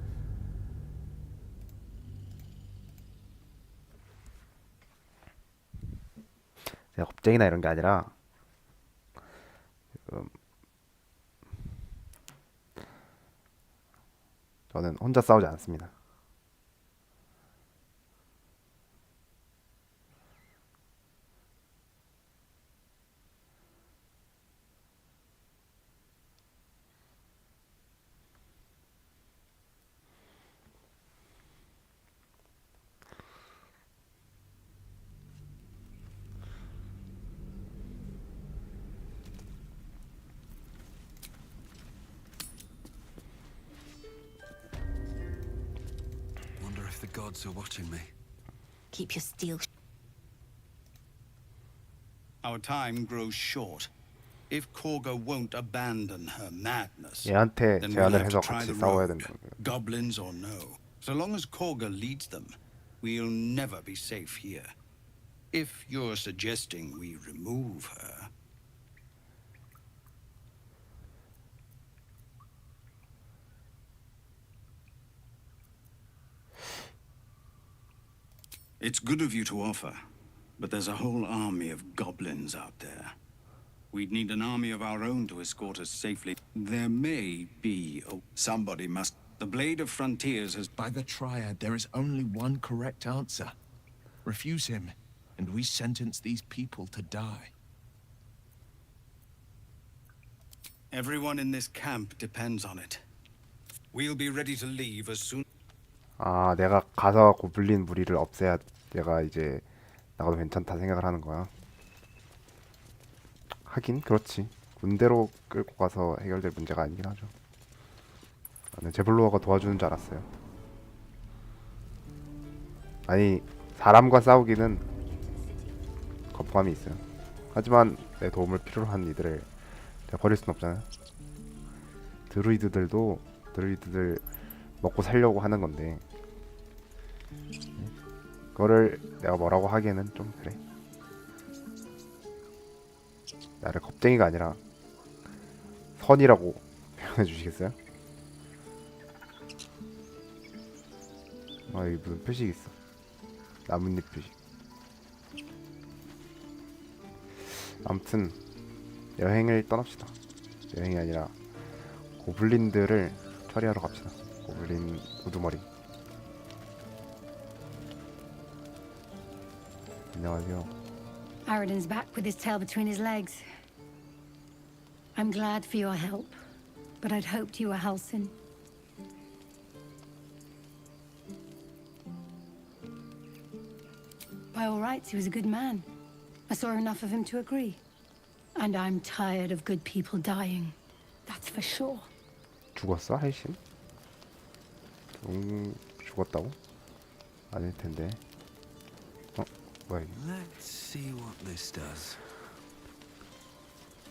제가 겁쟁이나 이런 게 아니라 지금 저는 혼자 싸우지 않습니다. Wonder if the gods are watching me. Keep your steel. Our time grows short. If Korga won't abandon her madness, 얘한테 then we'll 제안을 have 해서 to try 같이 the 싸워야 road. 된다. Goblins or no. So long as Korga leads them, we'll never be safe here. If you're suggesting we remove her... It's good of you to offer, but there's a whole army of goblins out there. We'd need an army of our own to escort us safely. There may be... somebody must... The Blade of Frontiers has... By the Triad, there is only one correct answer. Refuse him, and we sentence these people to die. Everyone in this camp depends on it. We'll be ready to leave as soon... 아, 내가 가서 고블린 무리를 없애야 얘가 이제 나가도 괜찮다 생각을 하는 거야. 하긴 그렇지. 군대로 끌고 가서 해결될 문제가 아니긴 하죠. 나는 제블로어가 도와주는 줄 알았어요. 아니, 사람과 싸우기는 거부감이 있어요. 하지만 내 도움을 필요로 하는 이들을 제가 버릴 순 없잖아요. 드루이드들 먹고 살려고 하는 건데 그거를 내가 뭐라고 하기에는 좀 그래. 나를 겁쟁이가 아니라 선이라고 표현해 주시겠어요? 아, 여기 무슨 표식이 있어. 나뭇잎 표식. 아무튼 여행을 떠납시다. 여행이 아니라 고블린들을 처리하러 갑시다. 고블린 우두머리. 안녕하세요. Aradin's back with his tail between his legs. I'm glad for your help, but I'd hoped you were Halsin. By all rights, he was a good man. I saw enough of him to agree. And I'm tired of good people dying. That's for sure. 죽었어, 할신? 죽었다고? 아닐 텐데. 뭐야 이게? Let's see what this does.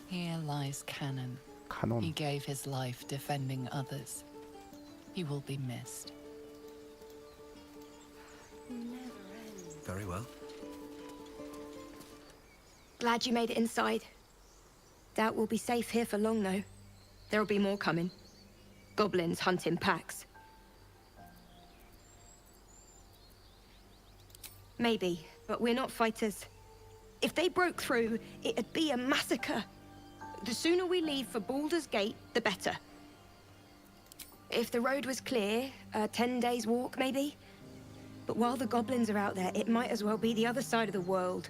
Here lies Canon. Canon. He gave his life defending others. He will be missed. Very well. Glad you made it inside. Doubt we'll be safe here for long, though. There'll be more coming. Goblins hunt in packs. Maybe, but we're not fighters. If they broke through, it'd be a massacre. The sooner we leave for Baldur's Gate, the better. If the road was clear, 10 days walk, maybe? But while the goblins are out there, it might as well be the other side of the world.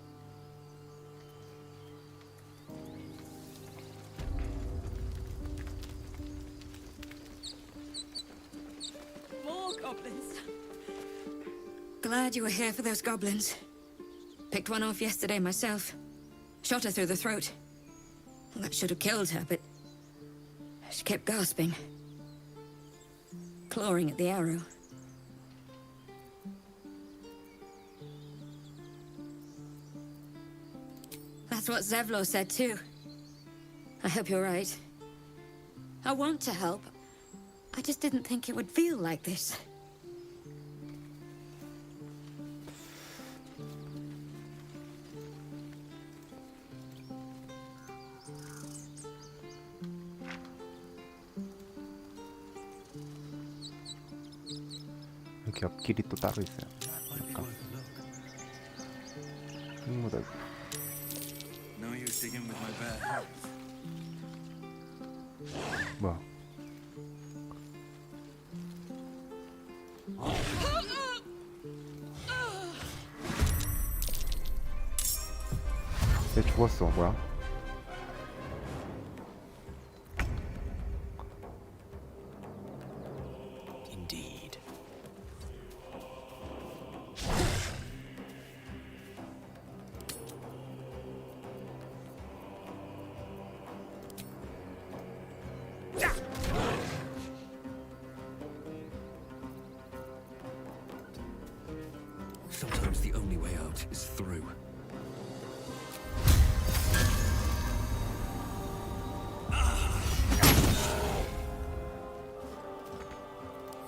More goblins. Glad you were here for those goblins. Picked one off yesterday myself. Shot her through the throat. Well, that should have killed her, but she kept gasping. Clawing at the arrow. That's what Zevlor said too. I hope you're right. I want to help. I just didn't think it would feel like this. 여기 옆길이 또 따로 있어요. 잠깐. 흙무더기. No use digging with my bare hands. 뭐야? 얘 죽었어. 뭐야? Indeed. Sometimes the only way out is through.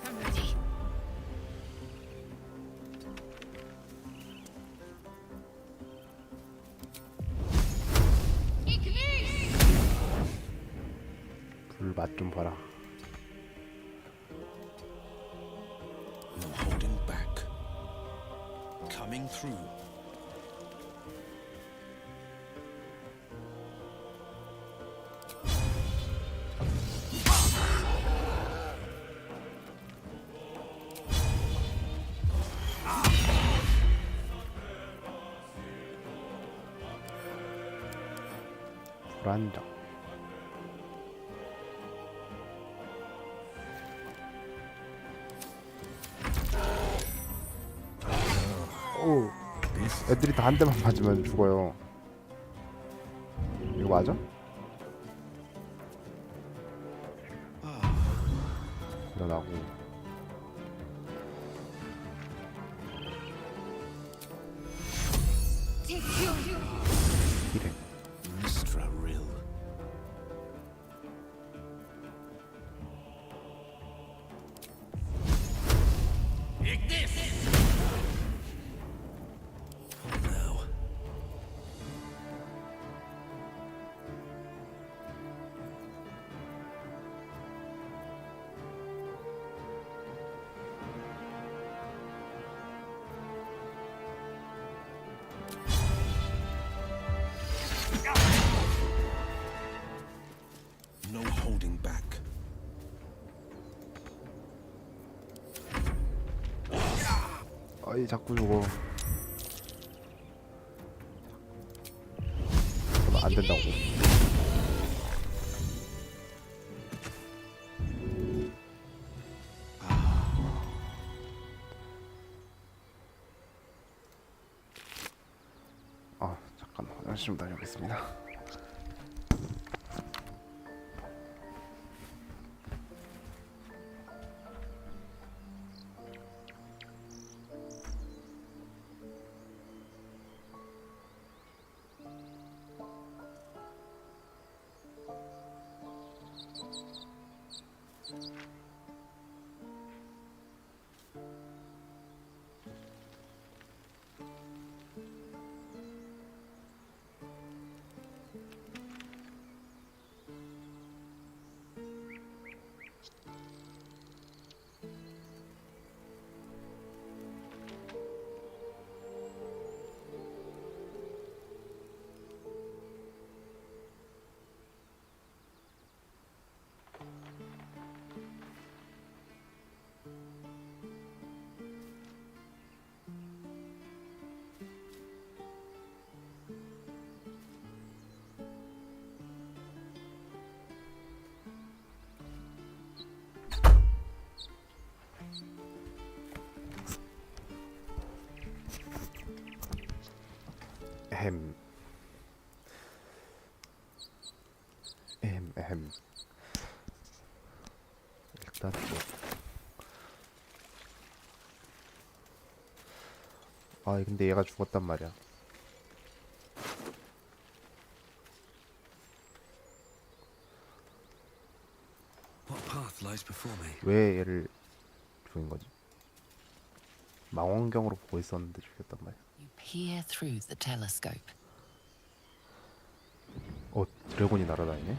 I'm ready. 불 맛 좀 봐라. No holding back. Coming through. 불안정. 애들이 다 한 대만 맞으면 죽어요. 이거 맞아? 일어나고. 이래. Mistra Rill. No holding back. 아이 자꾸 죽어. 그러면 안 된다고. 아 잠깐 화장실 좀 다녀오겠습니다. 일단 아 근데 얘가 죽었단 말이야. 왜 얘를 죽인 거지? 망원경으로 보고 있었는데 죽였단 말이야. Peer through the telescope. 드래곤이 날아다니네.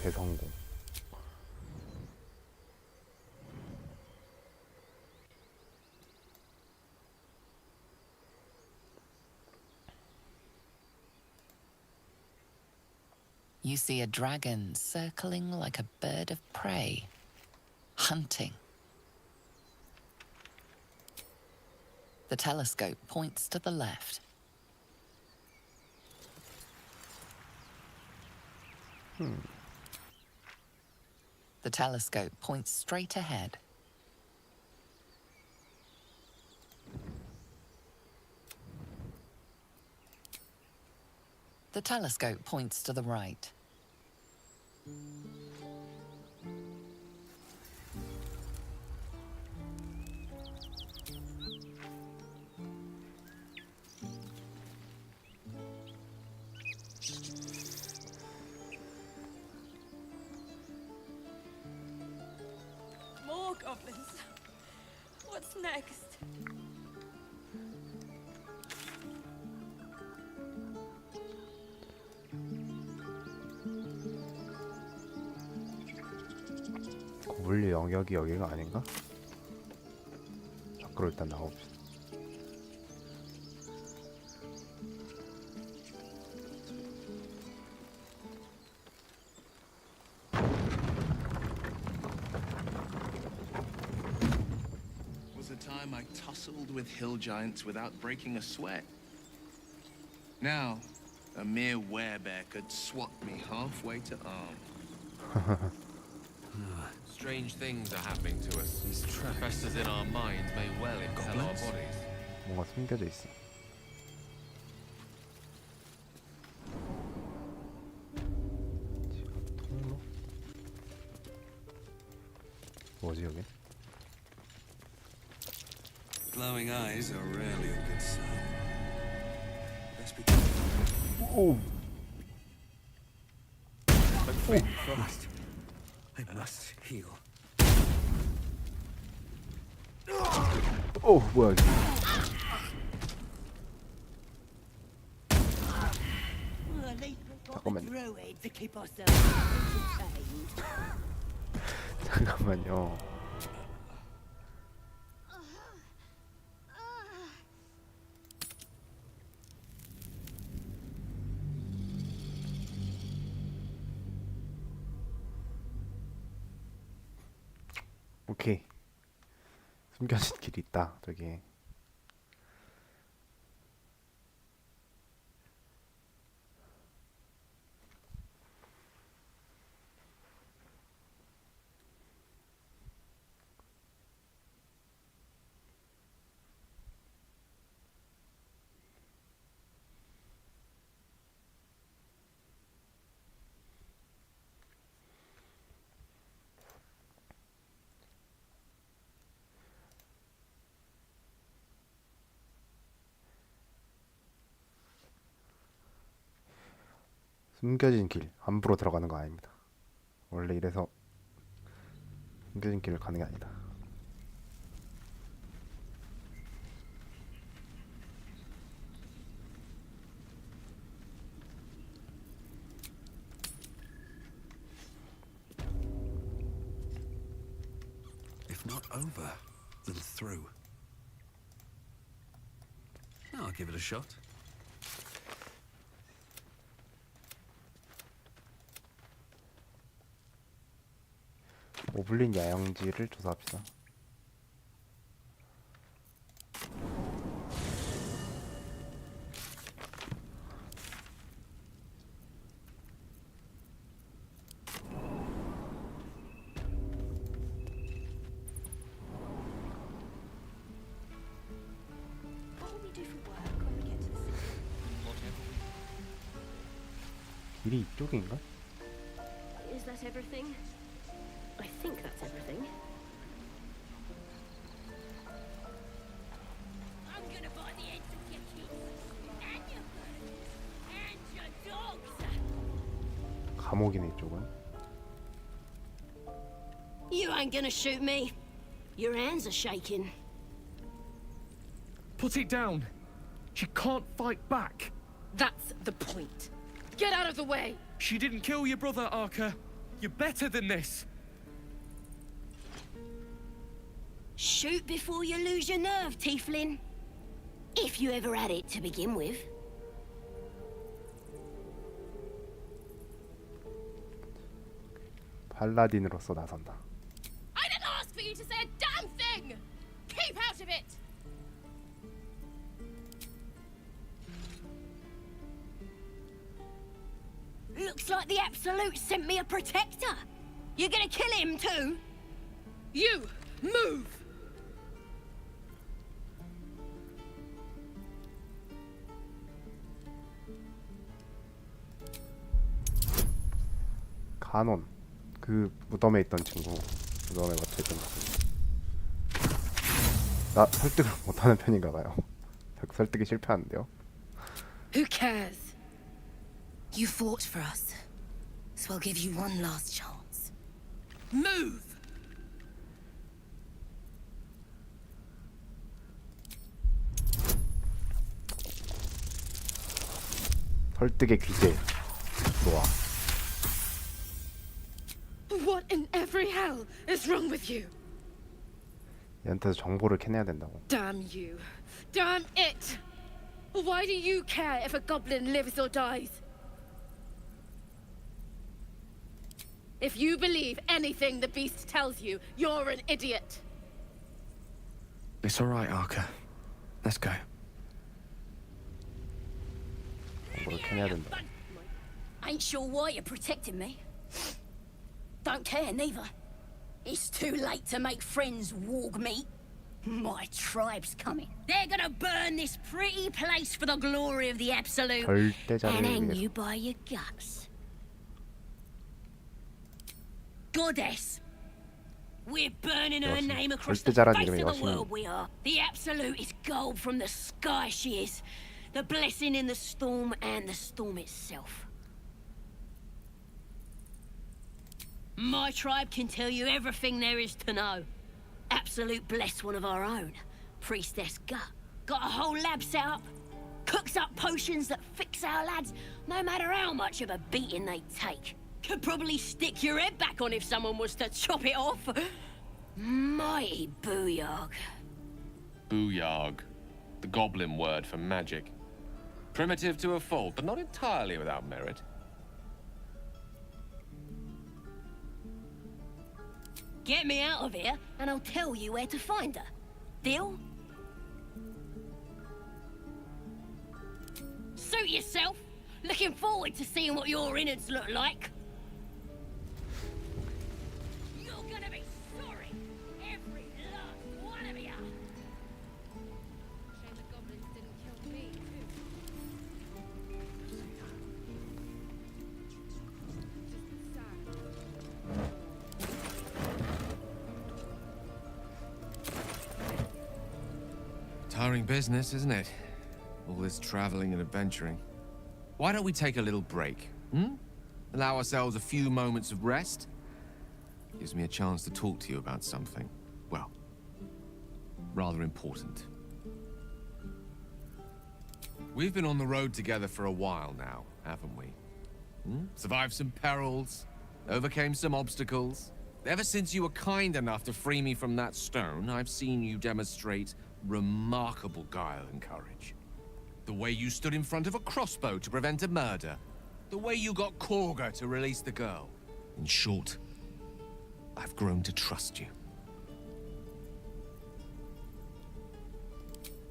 대성공. You see a dragon circling like a bird of prey, hunting. The telescope points to the left. The telescope points straight ahead. The telescope points to the right. More goblins. What's next? 고블린 영역이 여기가 아닌가? 밖으로 일단 나가봅시다. time I tussled with hill giants without breaking a sweat. Now, a mere werebear could swat me halfway to arm. Strange things are happening to us. These festers in our minds may well impel our bodies. 뭔가 숨겨져 있어. 통로? 뭐지 여기? Glowing eyes are rarely a good sign. Best be 오. frost. I must heal. 오 뭐야 이게? 잠깐만요. 잠깐만요. 오케이. 숨겨진 길이 있다 저기. 숨겨진 길 함부로 들어가는 거 아닙니다. 원래 이래서 숨겨진 길을 가는 게 아니다. If not over, then through. I'll give it a shot. 오블린 야영지를 조사합시다. 길이 이쪽인가? Is that everything? I think that's everything. I'm gonna buy the eggs of your kids and your birds and your dogs. 감옥이네 이쪽은. You ain't gonna shoot me. Your hands are shaking. Put it down. She can't fight back. That's the point. Get out of the way. She didn't kill your brother, Arca. You're better than this. Shoot before you lose your nerve, Tiefling. If you ever had it to begin with. 팔라딘으로서 나선다. I didn't ask for you to say a damn thing. Keep out of it. Looks like the Absolute sent me a protector. You're gonna kill him too? You move. 가논 그 무덤에 있던 친구 무덤에 갇혀있던 나 설득을 못하는 편인가봐요. 설득이 실패하는데요. Who cares? You fought for us, so I'll give you one last chance. Move. 설득의 귀재 노아. What in every hell is wrong with you? 얘한테서 정보를 캐내야 된다고. Damn you. Damn it. Why do you care if a goblin lives or dies? If you believe anything the beast tells you, you're an idiot. It's all right, Arca. Let's go. 뭐를 캐내야 된다. Ain't sure why you're protecting me. Don't care neither. It's too late to make friends, warg meat. My tribe's coming. They're gonna burn this pretty place for the glory of the Absolute and hang you by your guts. Goddess, we're burning her name across the face of the world, we are. The Absolute is gold from the sky, she is. The blessing in the storm and the storm itself. My tribe can tell you everything there is to know. Absolute bless one of our own. Priestess Gut. Got a whole lab set up. Cooks up potions that fix our lads, no matter how much of a beating they take. Could probably stick your head back on if someone was to chop it off. Mighty Booyarg. Booyarg. The goblin word for magic. Primitive to a fault, but not entirely without merit. Get me out of here, and I'll tell you where to find her. Deal? Suit yourself. Looking forward to seeing what your innards look like. You're gonna be sorry, every last one of you. Shame the goblins didn't kill me, too. Tiring business, isn't it? All this traveling and adventuring. Why don't we take a little break, hmm? Allow ourselves a few moments of rest? Gives me a chance to talk to you about something, well, rather important. We've been on the road together for a while now, haven't we? Hmm? Survived some perils, overcame some obstacles. Ever since you were kind enough to free me from that stone, I've seen you demonstrate remarkable guile and courage. The way you stood in front of a crossbow to prevent a murder. The way you got Korga to release the girl. In short, I've grown to trust you.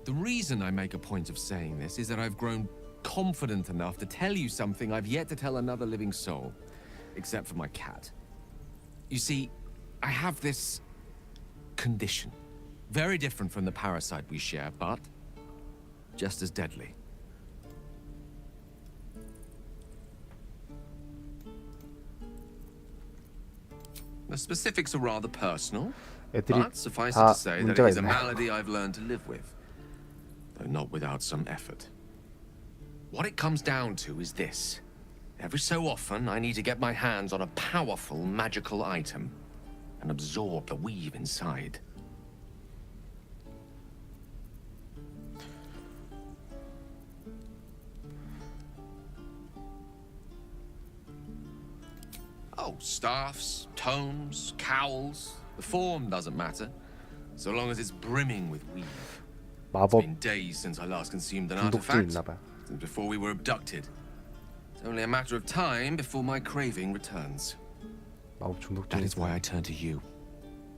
The reason I make a point of saying this is that I've grown confident enough to tell you something I've yet to tell another living soul, except for my cat. You see, I have this condition. Very different from the parasite we share, but just as deadly. The specifics are rather personal, but suffice it to say that it is a malady I've learned to live with, though not without some effort. What it comes down to is this. Every so often, I need to get my hands on a powerful magical item and absorb the weave inside. Oh, staffs, tomes, cowls. The form doesn't matter, so long as it's brimming with weave. It's been days since I last consumed an artifact, since before we were abducted. It's only a matter of time before my craving returns. That is why I turn to you.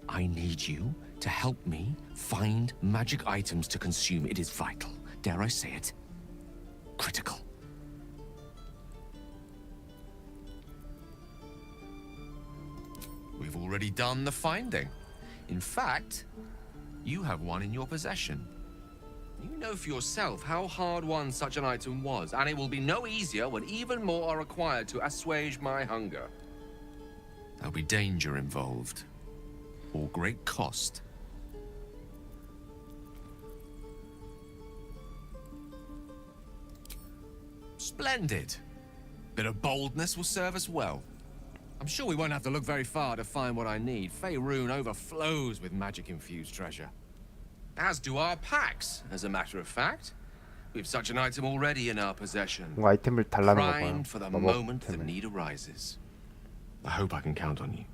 I need you to help me find magic items to consume. It is vital. Dare I say it? Critical. We've already done the finding. In fact, you have one in your possession. You know for yourself how hard won such an item was, and it will be no easier when even more are required to assuage my hunger. There'll be danger involved, or great cost. Splendid. Bit of boldness will serve us well. I'm sure we won't have to look very far to find what I need. Faerun overflows with magic-infused treasure. As do our packs, as a matter of fact. We've such an item already in our possession. Primed for the moment the need arises. I hope I can count on you.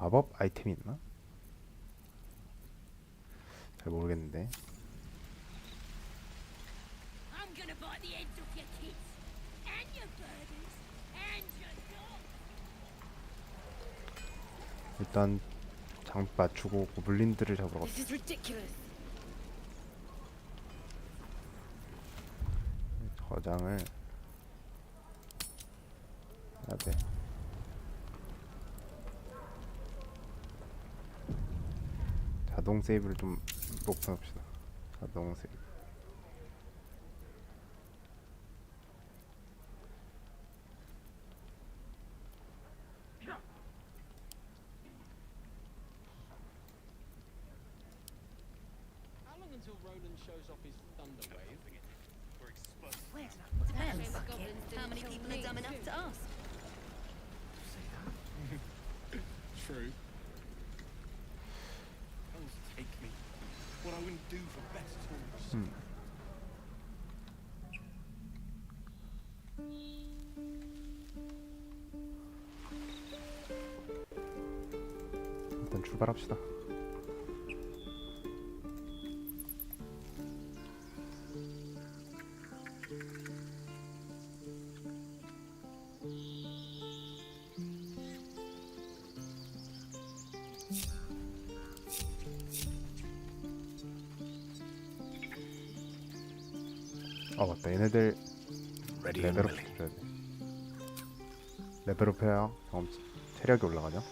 마법 아이템이 있나? 잘 모르겠는데. 일단 장 맞추고 고블린들을 잡으러 갔다. This is ridiculous. 저장을 해야 돼. 자동 세이브를 좀 높여놓읍시다. 자동 세이브. How long until Roland shows off his thunder wave? Depends. How many people are dumb enough to ask? True. Elves take me. What I wouldn't do for best tools. 일단 출발합시다. 맞다. 얘네들 레벨업 해줘야 돼. 레벨업 해야 경험 체력이 올라가죠.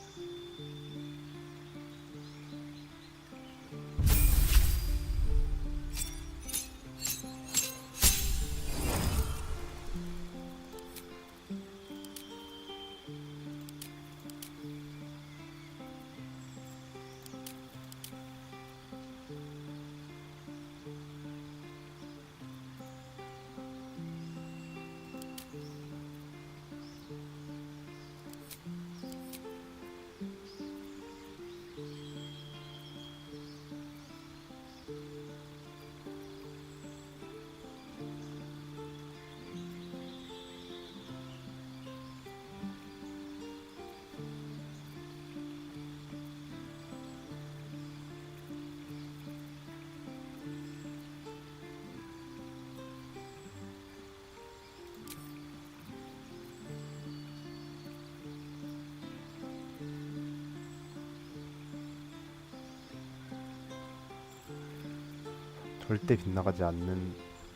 절대 빗나가지 않는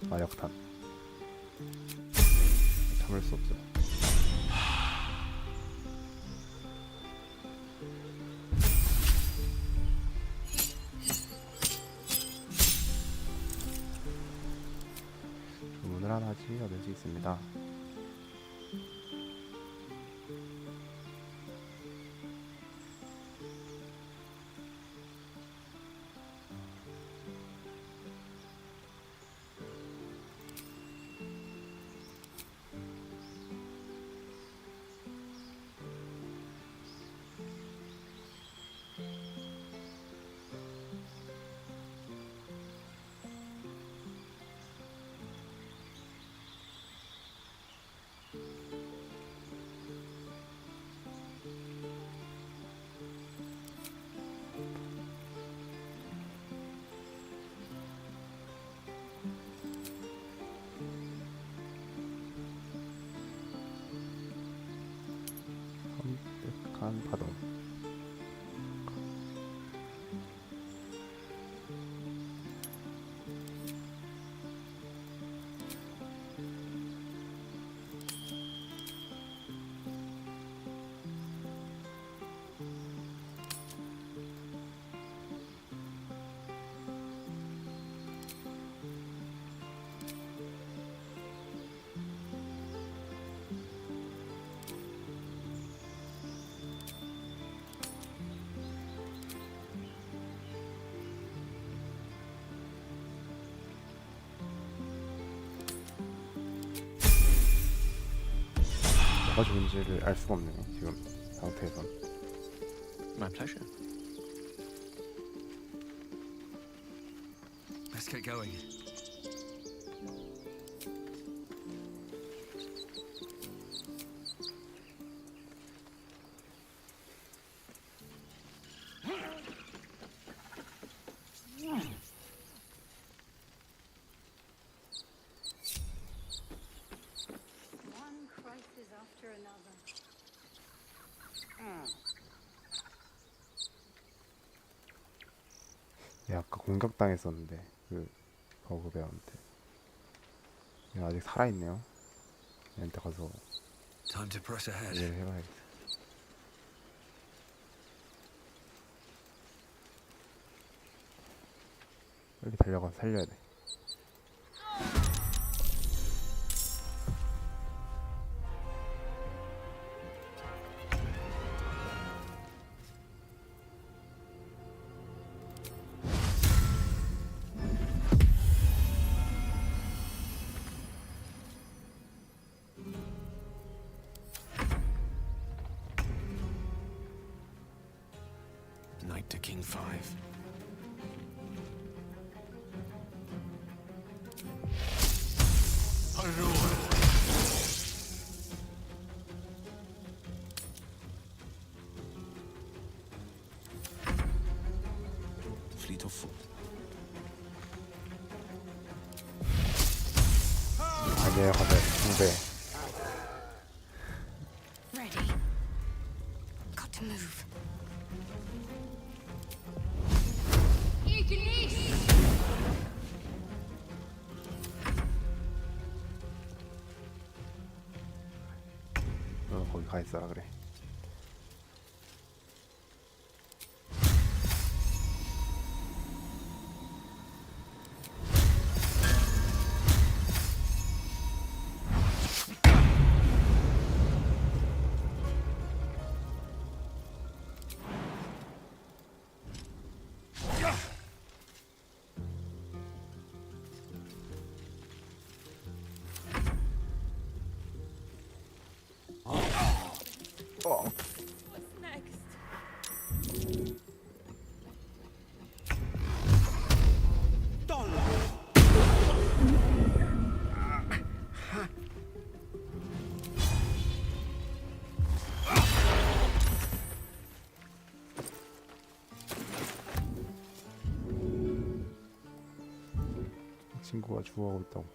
마력탄. 참을 수 없죠. 주문을 하나씩 얻을 수 있습니다. 완벽한 파동. 뭐가 좋은지를 알 수가 없네 지금 상태에선. My pleasure. Let's get going. One crisis after another. 내가 아까 공격당했었는데 그 버그베어한테. 얘 아직 살아있네요. 얘한테 가서 Time to press ahead. 이해를 해봐야겠어. 빨리 달려가서 살려야 돼. Knight to King 5. Fleet of foot. 아니에요, 가면 2배. Ready. Got to move. 너 거기 가 있어라 그래. What's next? 친구가 죽어가고 있다고.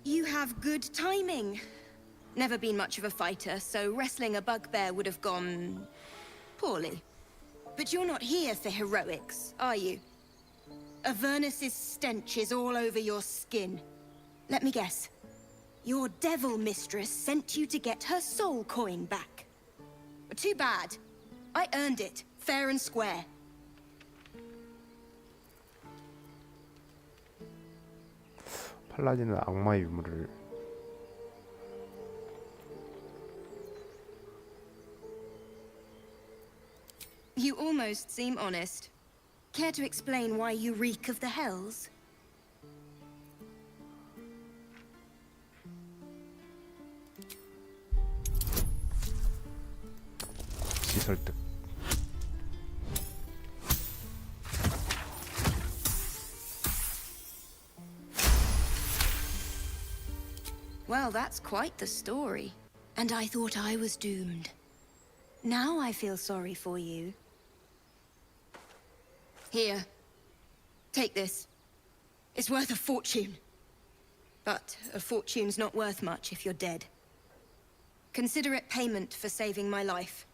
You have good timing. Never been much of a fighter, so wrestling a bugbear would have gone poorly. But you're not here for heroics, are you? Avernus's stench is all over your skin. Let me guess. Your devil mistress sent you to get her soul coin back. Too bad. I earned it, fair and square. 팔라딘은 악마의 유물을 You almost seem honest. Care to explain why you reek of the hells? 설득. Well, that's quite the story. And I thought I was doomed. Now I feel sorry for you. Here. Take this. It's worth a fortune. But a fortune's not worth much if you're dead. Consider it payment for saving my life.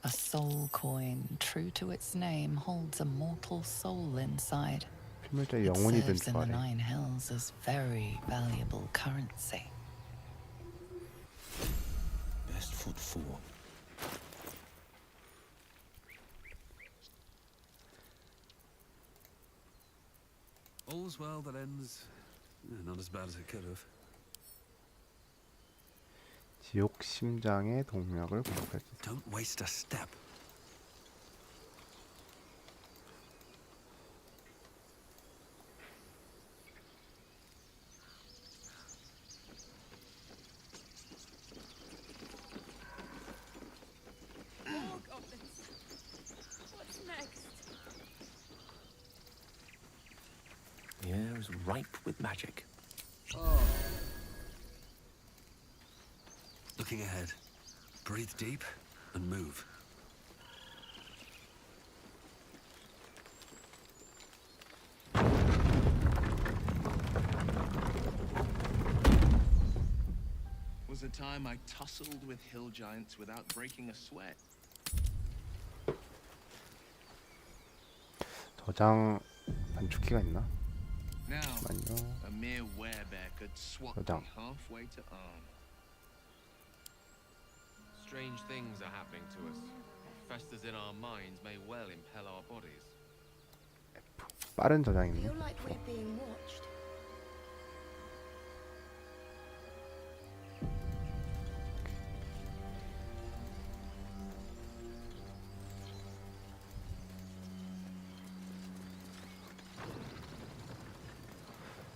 A soul coin, true to its name, holds a mortal soul inside. 필물자의 It 영혼이 든 serves in the 주발에. Nine Hells as very valuable currency. Best foot forward. All's well that ends. Not as bad as it could have. 지옥 심장의 동脈을 공격할 수 있어. Don't waste a step. More goblins. What's next? The air is ripe with magic. Looking ahead. Breathe deep and move. a time I tussled with hill giants without breaking a sweat. 저장 단축키가 있나? Now, 잠깐만요. a mere werebear could swat me 저장. halfway to arm. Strange things are happening to us. What festers in our minds may well impel our bodies. 빠른 저장이네. Feel like we're being watched.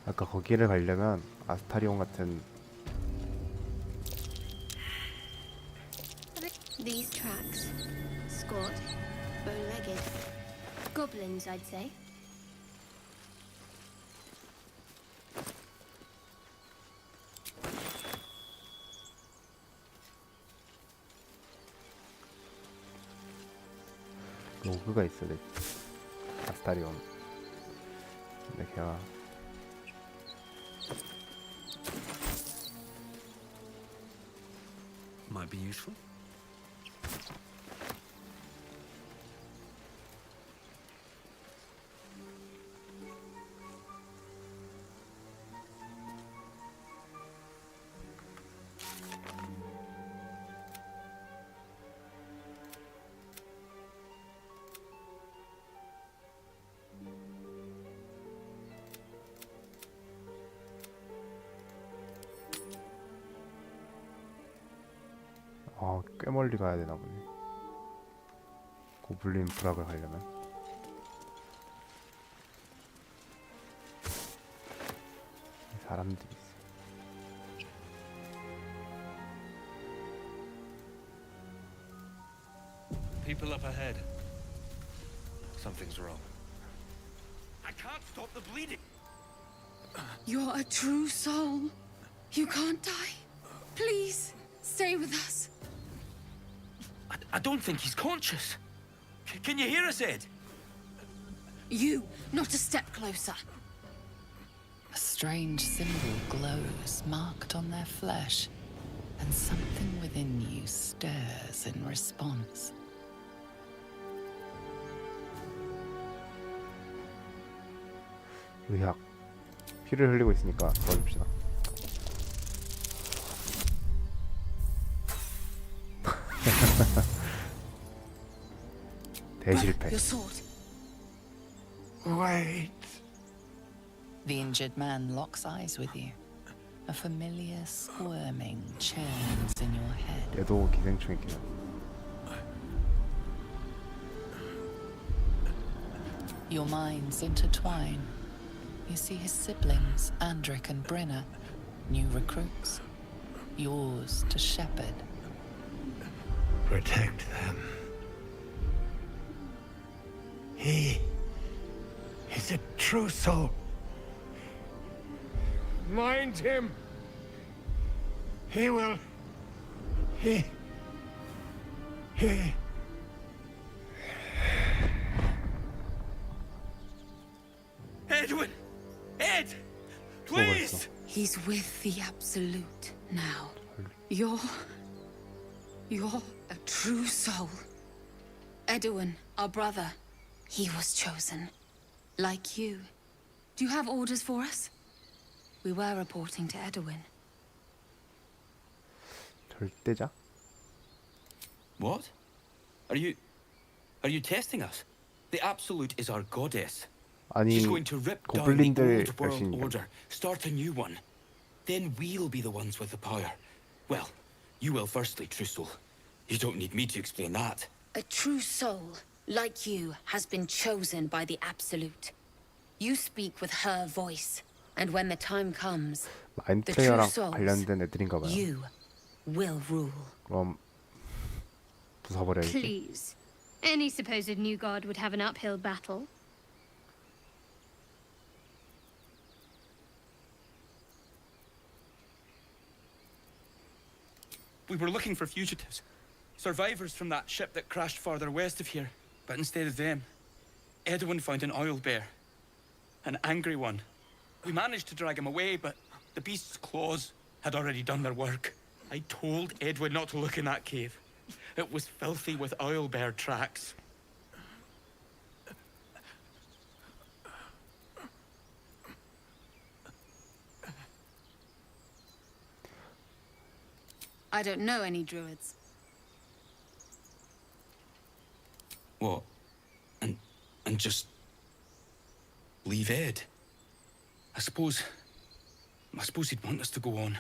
아까 거기를 가려면 아스타리온 같은 These tracks. Squat, bow-legged. Goblins, I'd say. 로그가 있어야 돼. 아스타리온. 근데 걔가 Might be useful. 꽤 멀리 가야 되나 보네. 고블린 부락을 가려면. 사람들이 있어. People up ahead. Something's wrong. I can't stop the bleeding. You're a true soul. You can't die. Please, stay with us. I don't think he's conscious. Can you hear us, Ed? You, not a step closer. A strange symbol glows, marked on their flesh, and something within you stirs in response. 의학. 피를 흘리고 있으니까 도와줍시다. 대실패. Your sword. Wait. The injured man locks eyes with you. A familiar squirming churns in your head. 얘도 기생충이긴 해. Your minds intertwine. You see his siblings, Andric and Brenna, new recruits. Yours to shepherd. Protect them. He is a true soul. Mind him. He will. He. Edwin! Ed! Please! He's with the Absolute now. You're a true soul. Edwin, our brother, he was chosen. Like you. Do you have orders for us? We were reporting to Edwin. 절대자? What? Are you testing us? The Absolute is our goddess. 아니, She's going to rip down the 고블린들 old world 열심히. order, start a new one. Then we'll be the ones with the power. Well, you will firstly, True Soul. You don't need me to explain that. A true soul, like you, has been chosen by the Absolute. You speak with her voice, and when the time comes, the true 마인드플레이어랑 souls, 관련된 애들인가 봐요. you will rule. 그럼 부숴버려야지. Please. Any supposed new god would have an uphill battle. We were looking for fugitives. Survivors from that ship that crashed farther west of here. But instead of them, Edwin found an oil bear. An angry one. We managed to drag him away, but the beast's claws had already done their work. I told Edwin not to look in that cave. It was filthy with owlbear tracks. I don't know any druids. What? And just leave Ed? I suppose he'd want us to go on.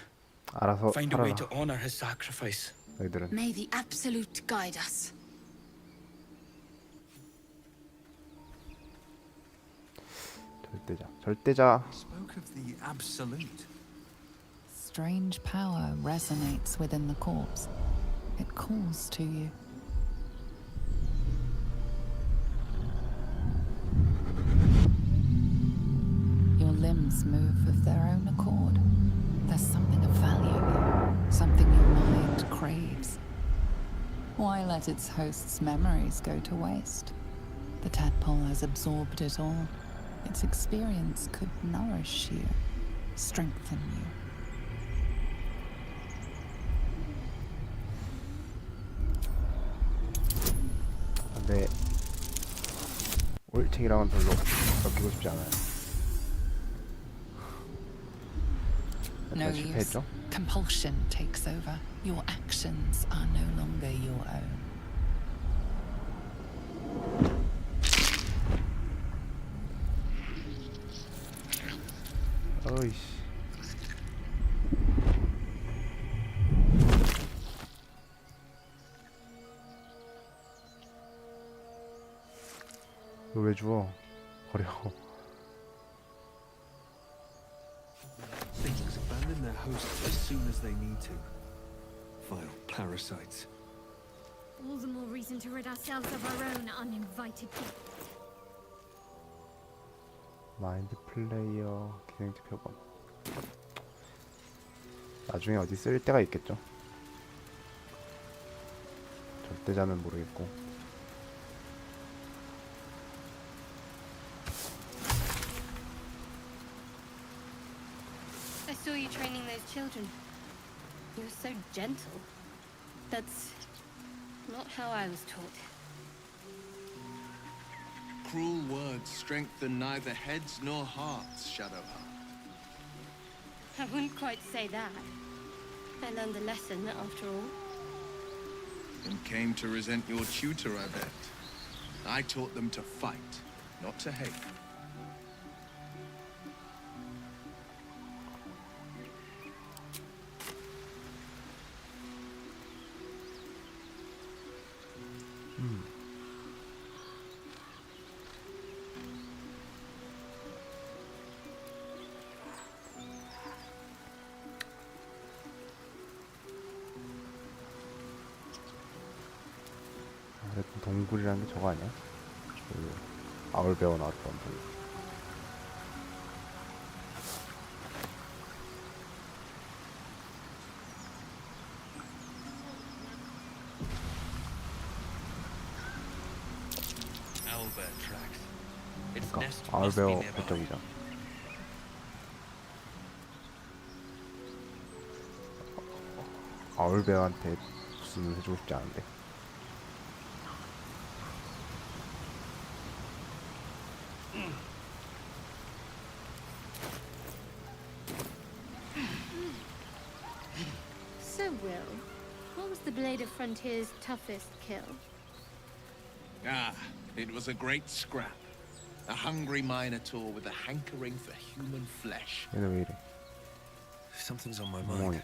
알아서 Find a way 살아라. to honor his sacrifice. 너희들은 May the Absolute guide us. 절대자. Spoke of the Absolute. Strange power resonates within the corpse. It calls to you. Your limbs move of their own accord. There's something of value, something your mind craves. Why let its host's memories go to waste? The tadpole has absorbed it all. Its experience could nourish you, strengthen you. 근데 올책이랑은 별로 엮이고 싶지 않아요. No 일단 use. 실패했죠? Compulsion takes over. Your actions are no longer your own. 어이씨. 이거 왜 주워? 버려. Things abandon their hosts as soon as they need to. Vile parasites. All the more reason to rid ourselves of our own uninvited guests. 마인드 플레이어 기생지 표본. 나중에 어디 쓸 때가 있겠죠. 절대자는 모르겠고. I saw you training those children. You were so gentle. That's not how I was taught. Cruel words strengthen neither heads nor hearts, Shadowheart. I wouldn't quite say that. I learned a lesson after all. And came to resent your tutor, I bet. I taught them to fight, not to hate. 동굴이라는 게 저거 아니야? 그 아울베어 나왔던 동굴. Owlbear tracks. Its 그러니까 nest must be 아울베어 nearby. 배쪽이죠. 아울베어한테 무슨 해주고 싶지 않은데. So, Will, what was the Blade of Frontier's toughest kill? Ah, it was a great scrap. A hungry minotaur with a hankering for human flesh. 얘는 왜 이래? Something's on my 엉덩이. mind.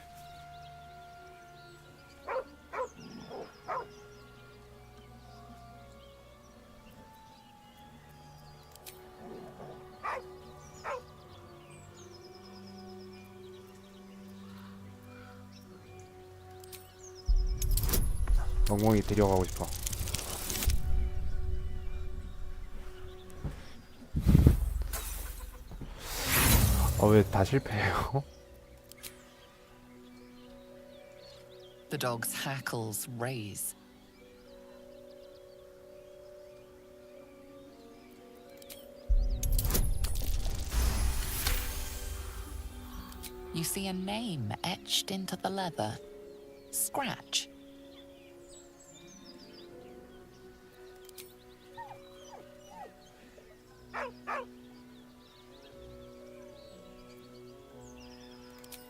엉덩이 데려가고 싶어. 왜 다 실패해요? The dog's hackles raise. You see a name etched into the leather. scratch.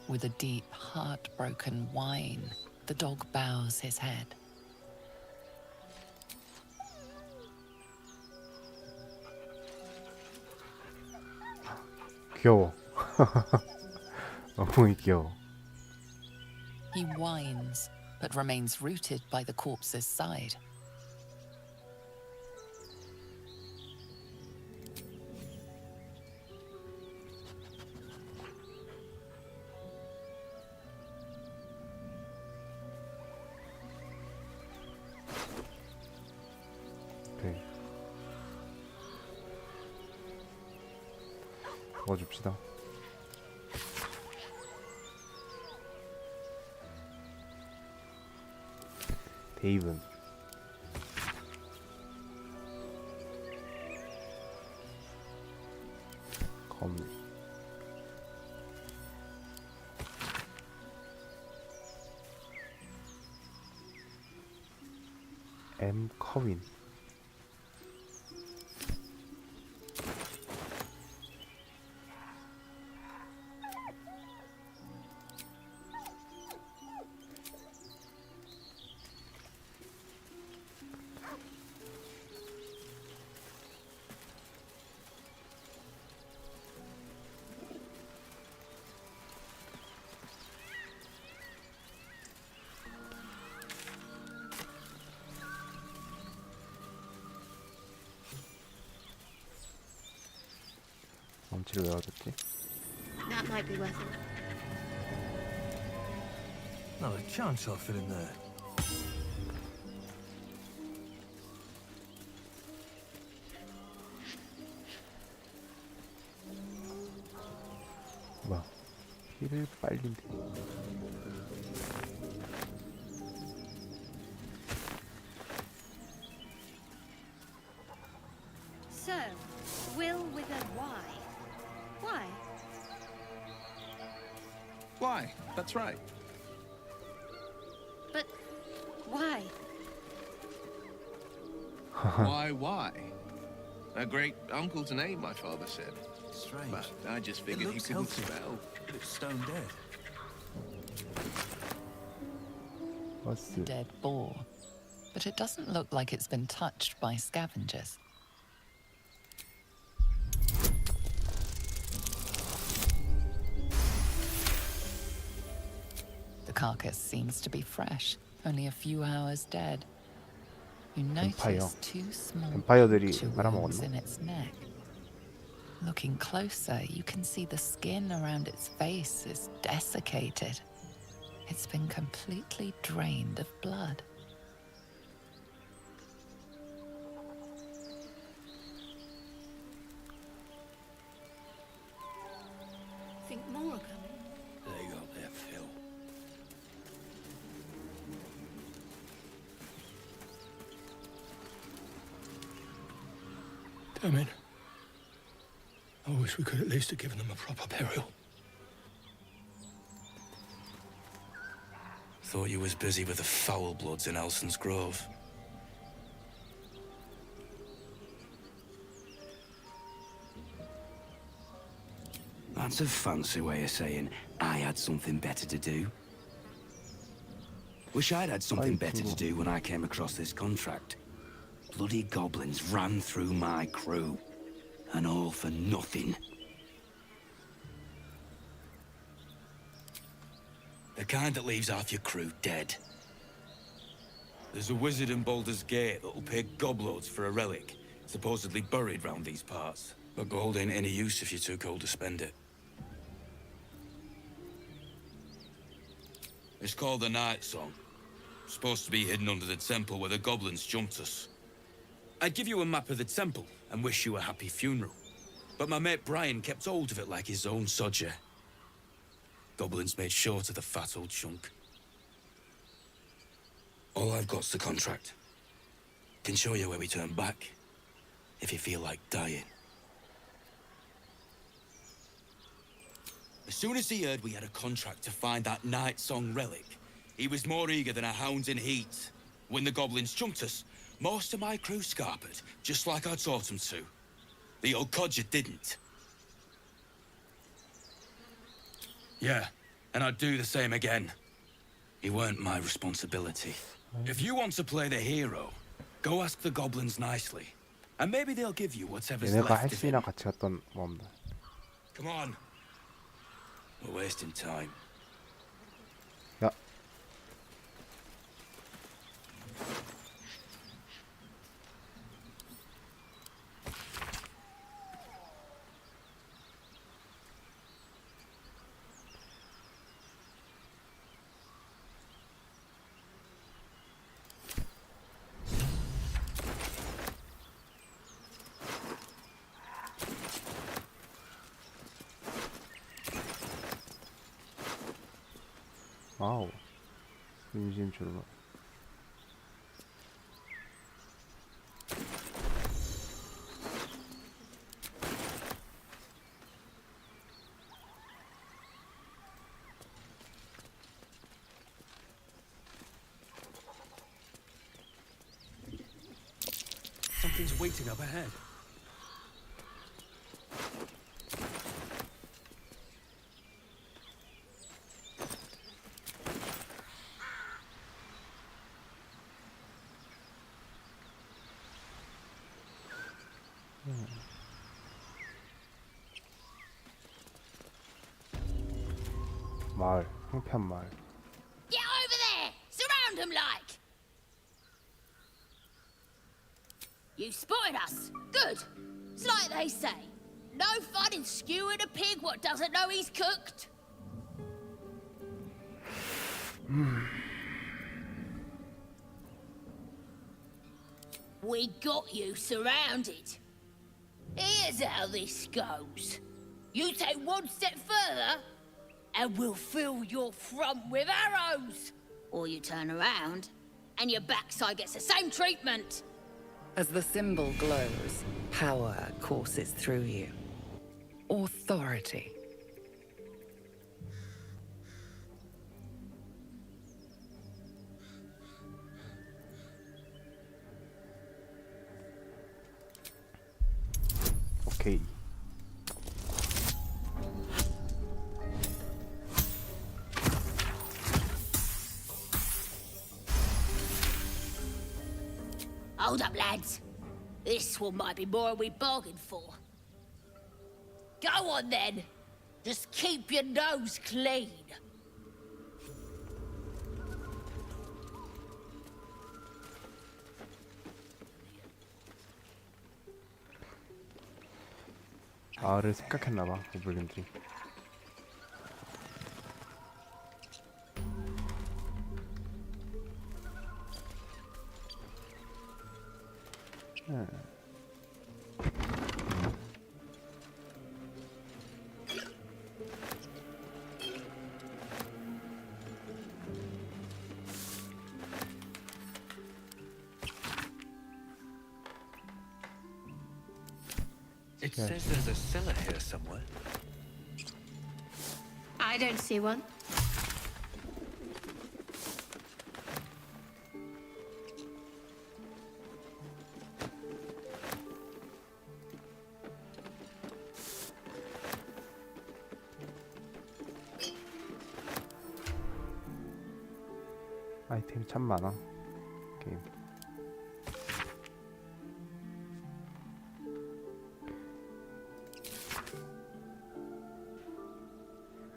With a deep, heartbroken whine, the dog bows his head. 귀여워. 너무 귀여워. He whines, but remains rooted by the corpse's side. 오케이. 먹어줍시다. 데이븐. 검. M 커윈. 망치를 왜 얻었지? That might be worth it. Not a chance I'll fit in there. 뭐야? 힐을 빨린대. So, Will with a Y. Why? Why? That's right. But why? Why? A great uncle's name, my father said. Strange. But I just It figured he looks couldn't healthy. spell. It looks stone dead. 버스. Dead boar. But it doesn't look like it's been touched by scavengers. The carcass seems to be fresh, only a few hours dead. You 뱀파이어. notice two small 뱀파이어들이 puncture wounds 말아먹었나? in its neck. Looking closer, you can see the skin around its face is desiccated. It's been completely drained of blood. Think more are coming. They got their fill. Damn it. I wish we could at least have given them a proper burial. Thought you was busy with the foul bloods in Elson's Grove. That's a fancy way of saying I had something better to do. Wish I'd had something better to do when I came across this contract. Bloody goblins ran through my crew. And all for nothing. The kind that leaves half your crew dead. There's a wizard in Baldur's Gate that'll pay gobloads for a relic, supposedly buried round these parts. But gold ain't any use if you're too cold to spend it. It's called the Night Song. Supposed to be hidden under the temple where the goblins jumped us. I'd give you a map of the temple and wish you a happy funeral. But my mate Brian kept hold of it like his own sodger. Goblins made short of the fat old chunk. All I've got's the contract. Can show you where we turn back, if you feel like dying. As soon as he heard we had a contract to find that Night Song relic, He was more eager than a hound in heat. When the goblins jumped us, most of my crew scarpered, just like I taught them to. The old codger didn't. Yeah, and I'd do the same again. He weren't my responsibility. If you want to play the hero, go ask the goblins nicely. And maybe they'll give you whatever's 얘네가 left of 헬스이랑 him. 같이 갔던 모험들. Come on. We're wasting time. 야. 와우. 인심 줄마. Something's waiting up ahead. 마을, 황폐한 마을. Get over there! Surround them like! You spotted us. Good. It's like they say. No fun in skewing a pig what doesn't know he's cooked. We got you surrounded. Here's how this goes. You take one step further, and we'll fill your front with arrows. Or you turn around, and your backside gets the same treatment. As the symbol glows, power courses through you. Authority. 오케이. Hold up, lads. This one might be more than we bargained for. Go on, then. Just keep your nose clean. 마을을 생각했나봐, 고블린들이. It says there's a cellar here somewhere. I don't see one. 아이템이 참 많아, 게임.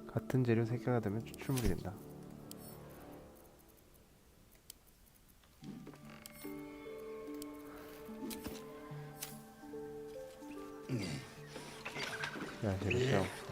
같은 재료 3개가 되면 추출물이 된다. 야, 재료 필요 없어.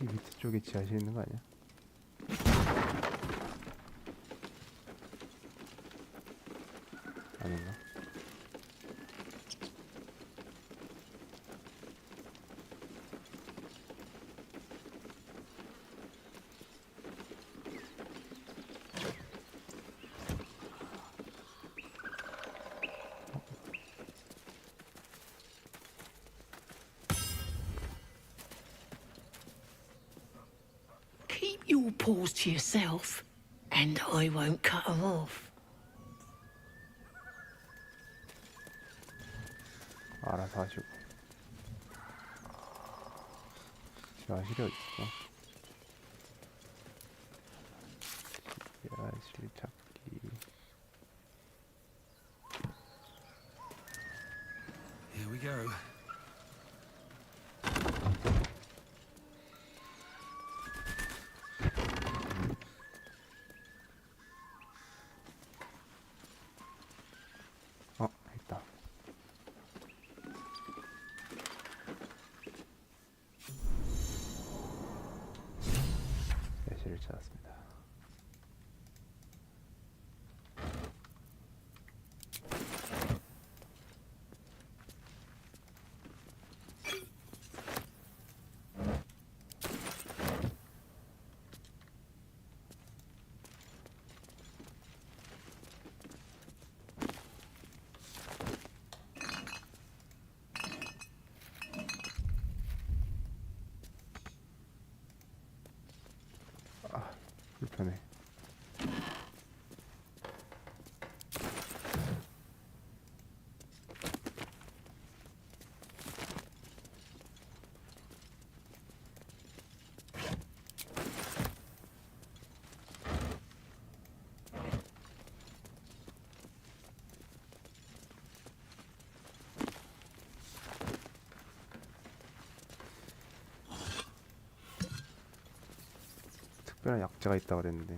이 밑에 쪽에 지하실 있는 거 아니야? your paws to yourself, and I won't cut them off. 알아서 하시고. 지하실이 어딨어? 지하실 찾기. Here we go. 있다. 야실을 찾았습니다. 불편해. 특별한 약재가 있다고 그랬는데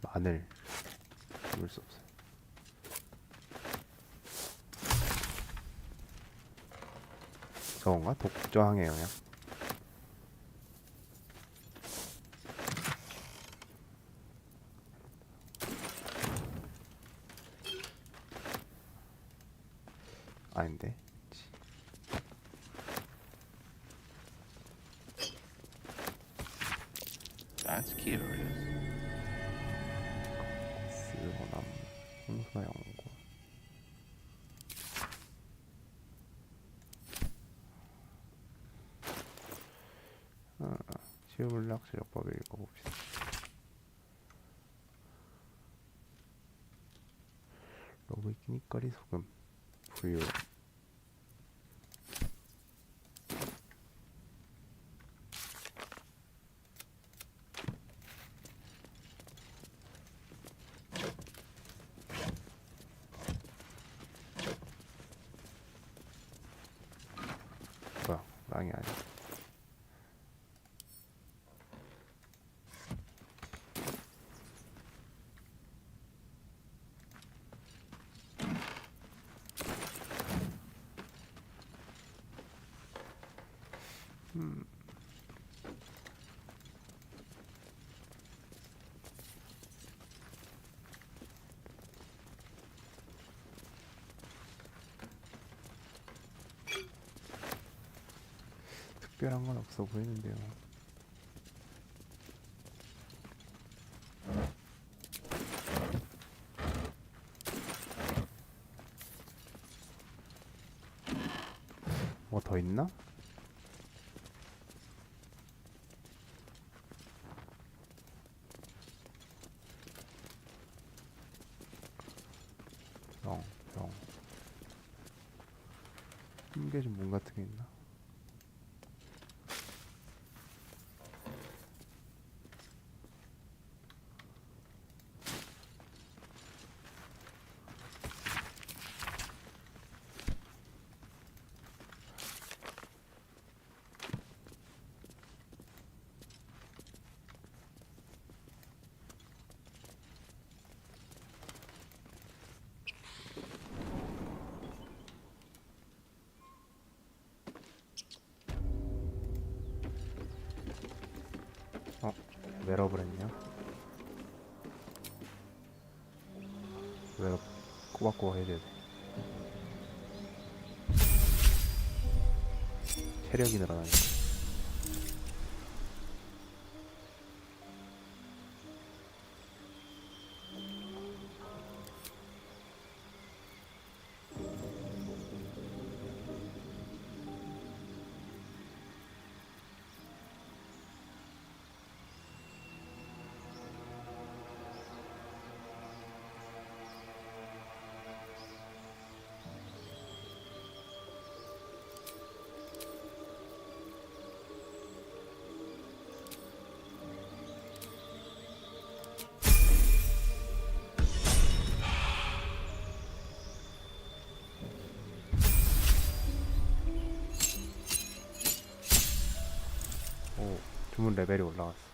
마늘 입을 수 없어요. 저건가? 독저항의 영향. 아닌데. That's curious. sil버나무, 홍수나 연고. 치유물약 제조법을 읽어봅시다. 로브 끼니거리 소금, 부유. 뭐야, 랑이 아니야. 특별한 건 없어 보이는데요. 뭐 더 있나? 병. 숨겨진 문 같은 게 있나? 웰업을 했냐? 웰업 꼬박꼬박 해줘야 돼. 체력이 늘어나니까. 오, 주문 레벨이 올라갔어.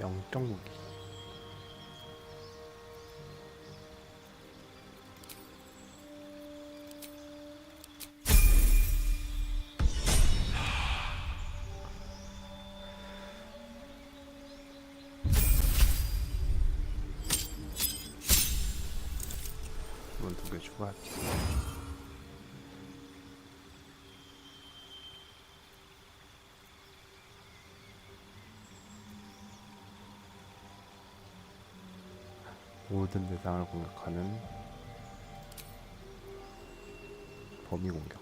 영적 무기. 이건 2개 추가할게. 모든 대상을 공격하는 범위 공격.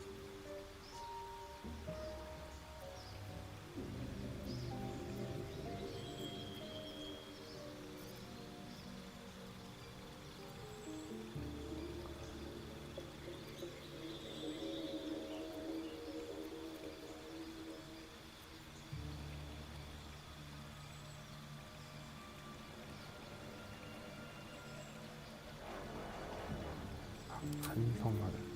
한성마을.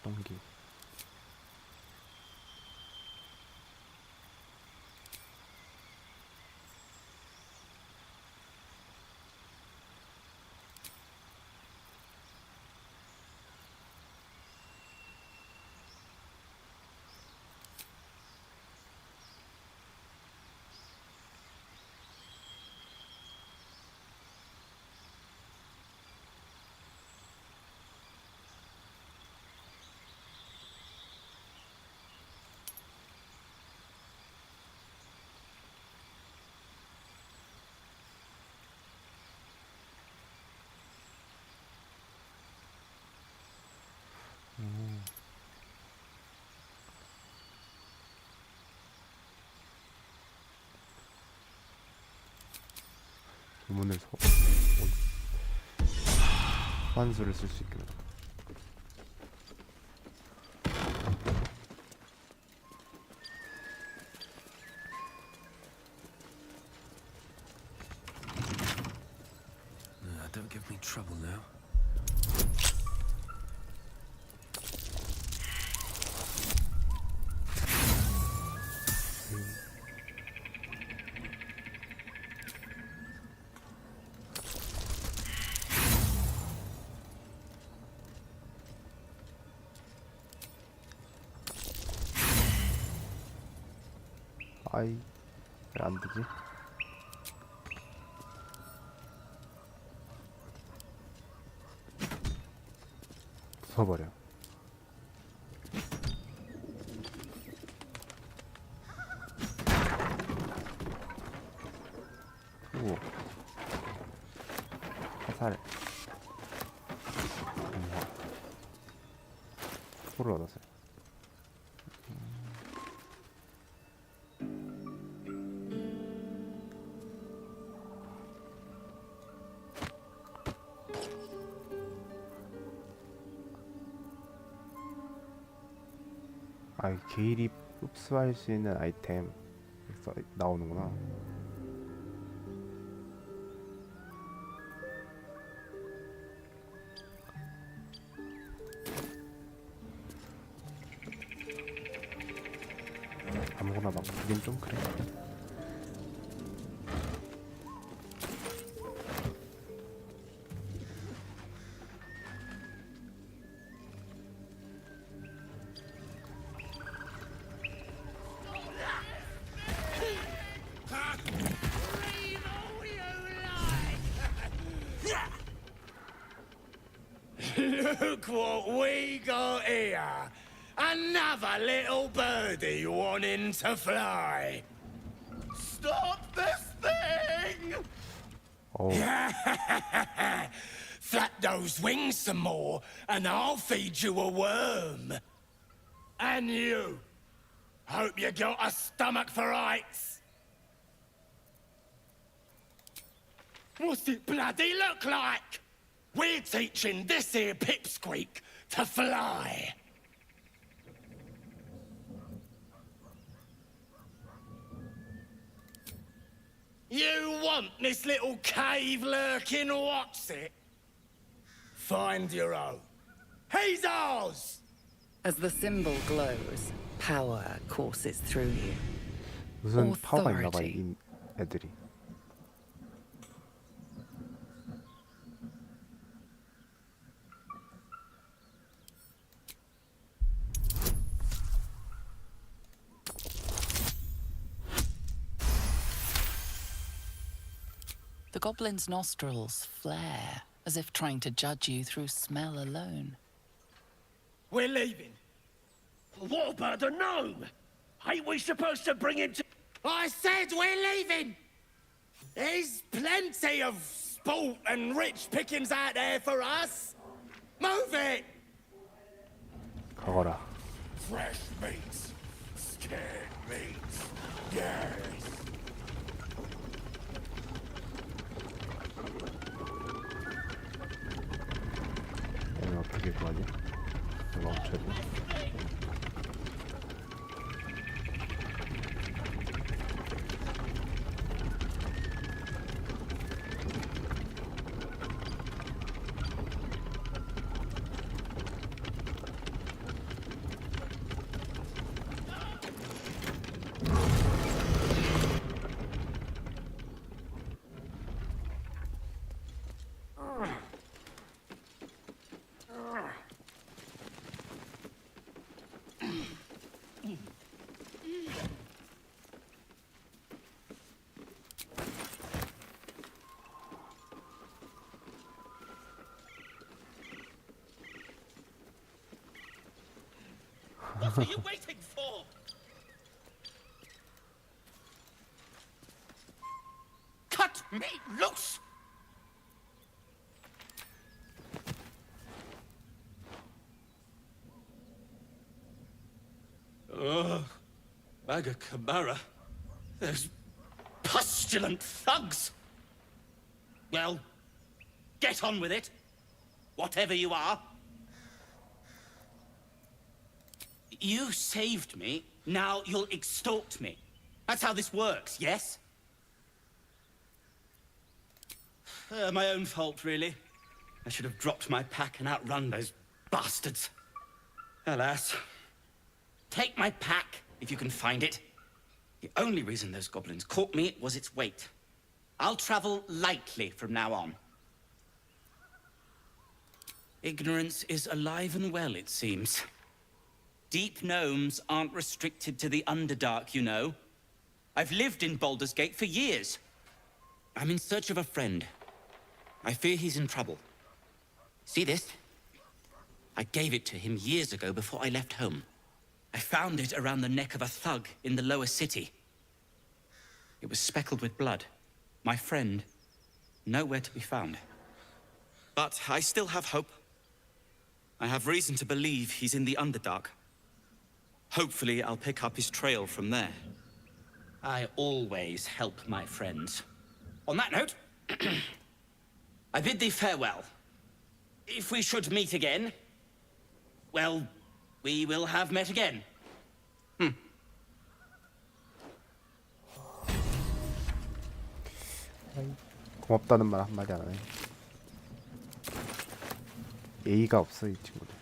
똥기. 주문을 소환수를 쓸 수 있게. Don't give me trouble now. 아이, 왜 안 되지? 부숴버려. 오, 화살. 소를 얻었어요. 아, 게일이 흡수할 수 있는 아이템 나오는구나. 아무거나 막 보긴 좀 그래. Look what we got here! Another little birdie wanting to fly. Stop this thing! Oh. Flap those wings some more, and I'll feed you a worm. And you. Hope you got a stomach for heights. What's it bloody look like? We're teaching this here pipsqueak to fly. You want this little cave lurking, what's it? Find your own. He's ours! As the symbol glows, power courses through you. 무슨 파워가 있나 봐, 이 애들이. The goblin's nostrils flare, as if trying to judge you through smell alone. We're leaving. What about the gnome? Ain't we supposed to bring him to... I said we're leaving! There's plenty of sport and rich pickings out there for us. Move it! 가거라. Fresh meats. Scared meats. Yes. 얘는 어떻게 구하지? 멈춰야 돼. What are you waiting for? Cut me loose! Maga Kamara. Those pustulant thugs! Well, get on with it. Whatever you are. You saved me, now you'll extort me. That's how this works, yes? My own fault, really. I should have dropped my pack and outrun those bastards. Alas. Take my pack, if you can find it. The only reason those goblins caught me was its weight. I'll travel lightly from now on. Ignorance is alive and well, it seems. Deep gnomes aren't restricted to the Underdark, you know. I've lived in Baldur's Gate for years. I'm in search of a friend. I fear he's in trouble. See this? I gave it to him years ago before I left home. I found it around the neck of a thug in the lower city. It was speckled with blood. My friend, nowhere to be found. But I still have hope. I have reason to believe he's in the Underdark. Hopefully, I'll pick up his trail from there. I always help my friends. On that note, I bid thee farewell. If we should meet again, well, we will have met again. 고맙다는 말 한마디 안 하네. 예의가 없어, 이 친구들.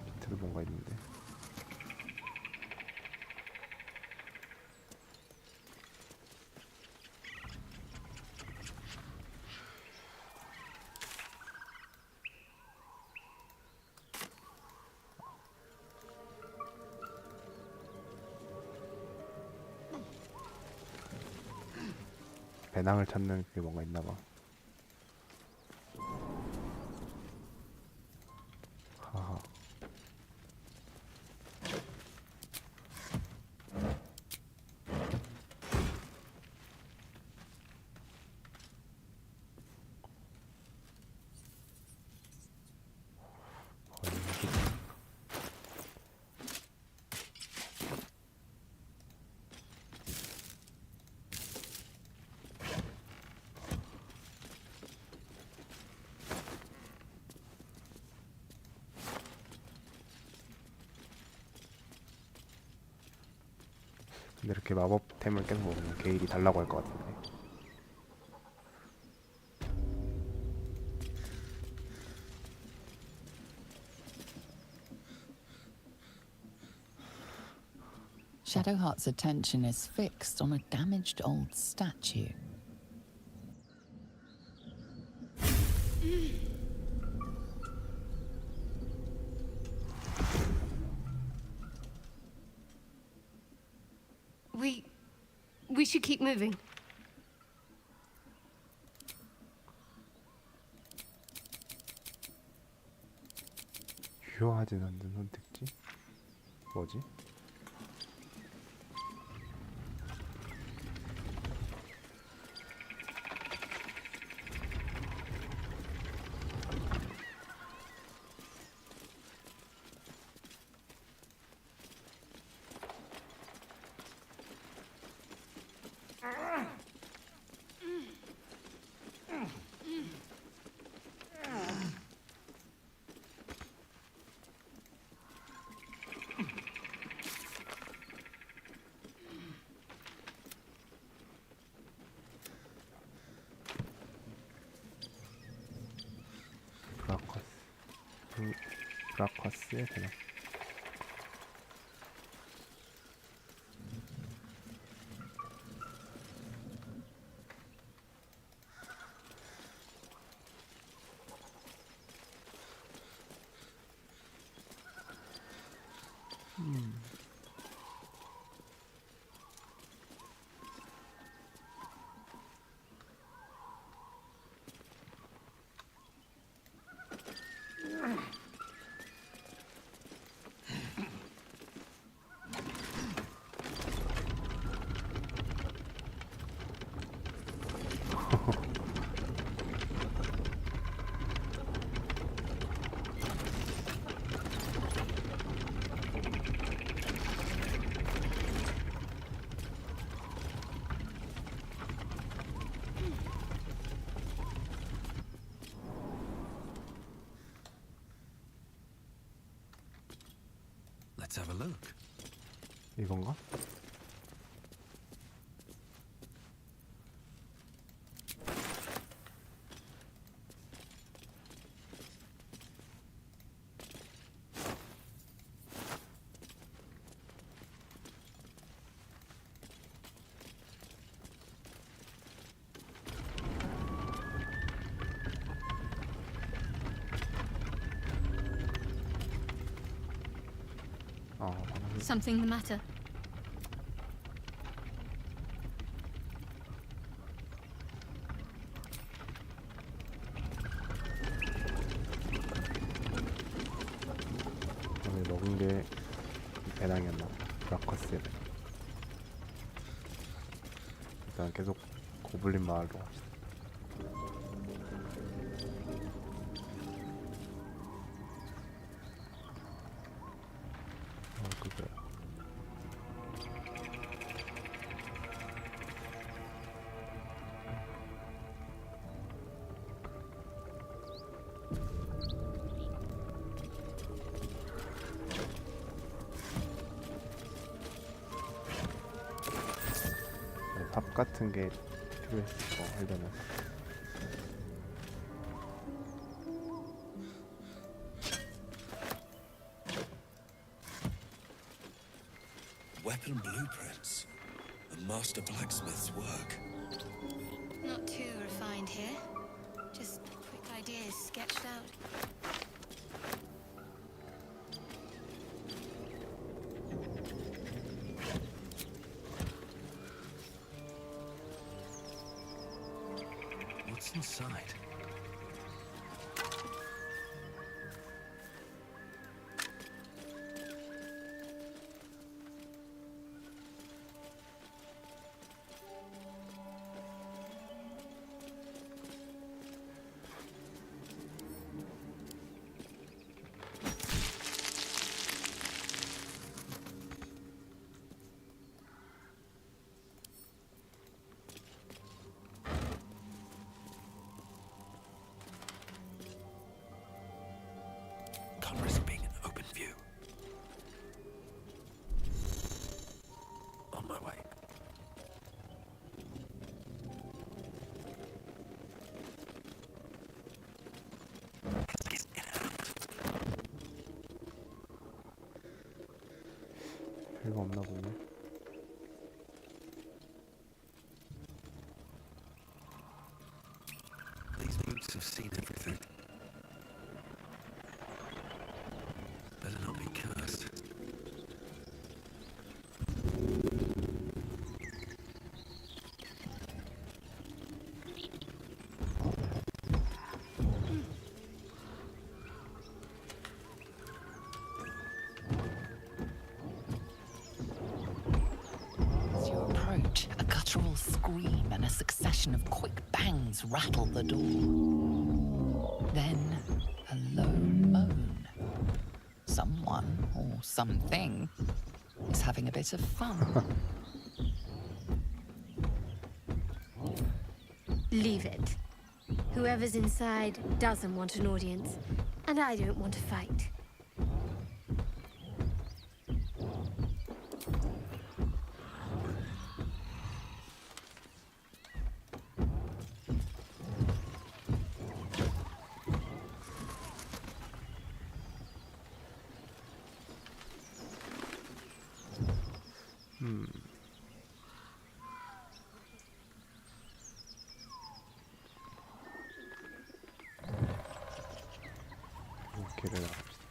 밑에도 뭔가 있는데. 배낭을 찾는 게 뭔가 있나봐. 하하. 근데 이렇게 마법템을 계속 먹으면 게일이 달라고 할 것 같은데. Shadowheart's attention is fixed on a damaged old statue. We should keep moving. 유효하진 않는 선택지? 뭐지? 브라커스의 배낭. Let's have a look. 이건가? Something the matter? 오늘 먹은 게 배낭이었나? 브라커스의 배낭. 일단 계속 고블린 마을로 갑시다. 그거야. 삽 같은 게 필요했을 거 하려면. Weapon blueprints. A master blacksmith's work. Not too refined here. Just quick ideas sketched out. inside? Can't risk being in open view. On my way. 별거 없나 보네. These boots have seen everything. Better not be cursed. As you approach, a guttural scream and a succession of quick bangs rattle the door. Then, a low moan. Someone, or something, is having a bit of fun. Leave it. Whoever's inside doesn't want an audience, and I don't want to fight. 길을 나갑시다.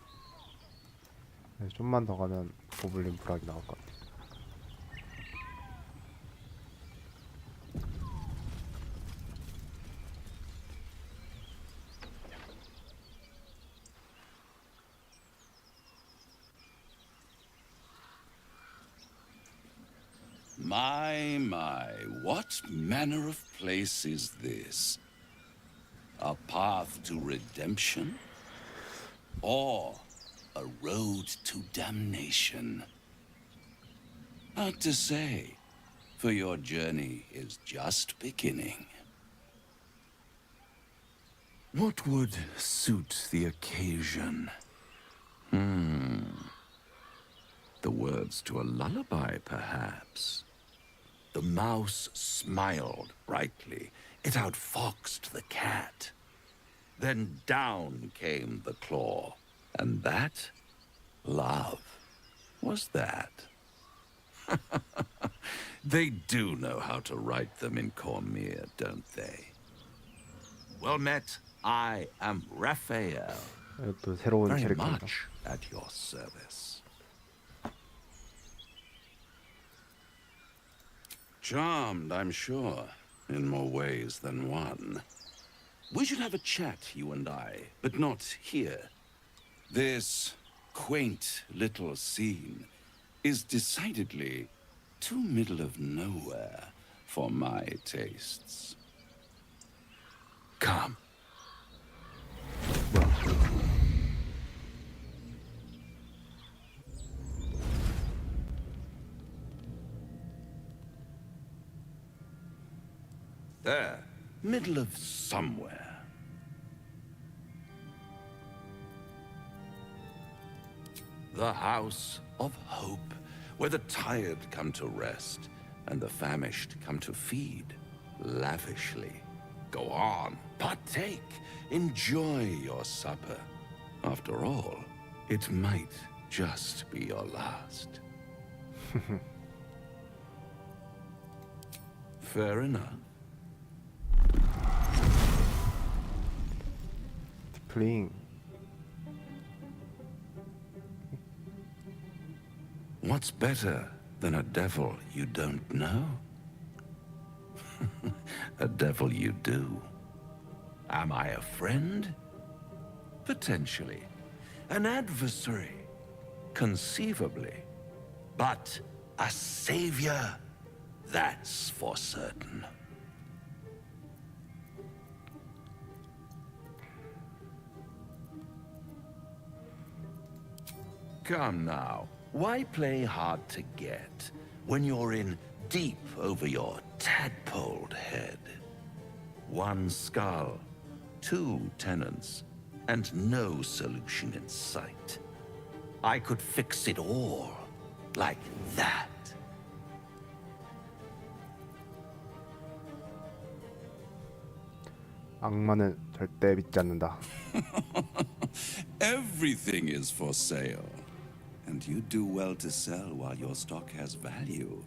네, 좀만 더 가면 고블린 불락이 나올 것 같아. My, what manner of place is this? A path to redemption? Or a road to damnation? Hard to say, for your journey is just beginning. What would suit the occasion? The words to a lullaby, perhaps. The mouse smiled brightly. It outfoxed the cat. Then down came the claw. And that? Love. Was that? They do know how to write them in Cormyr, don't they? Well met. I am Raphael. 또 새로운 Very 캐릭터입니다. much at your service. Charmed, I'm sure, in more ways than one. We should have a chat, you and I, but not here. This quaint little scene is decidedly too middle of nowhere for my tastes. Come. There, middle of somewhere. The House of Hope, where the tired come to rest and the famished come to feed lavishly. Go on, partake, enjoy your supper. After all, it might just be your last. Fair enough. Playing. What's better than a devil you don't know? A devil you do. Am I a friend? Potentially. An adversary? Conceivably. But a savior? That's for certain. Come now, why play hard to get when you're in deep over your tadpoled head? One skull, 2 tenants, and no solution in sight. I could fix it all, like that. 악마는 절대 믿지 않는다. Everything is for sale. And you do well to sell while your stock has value.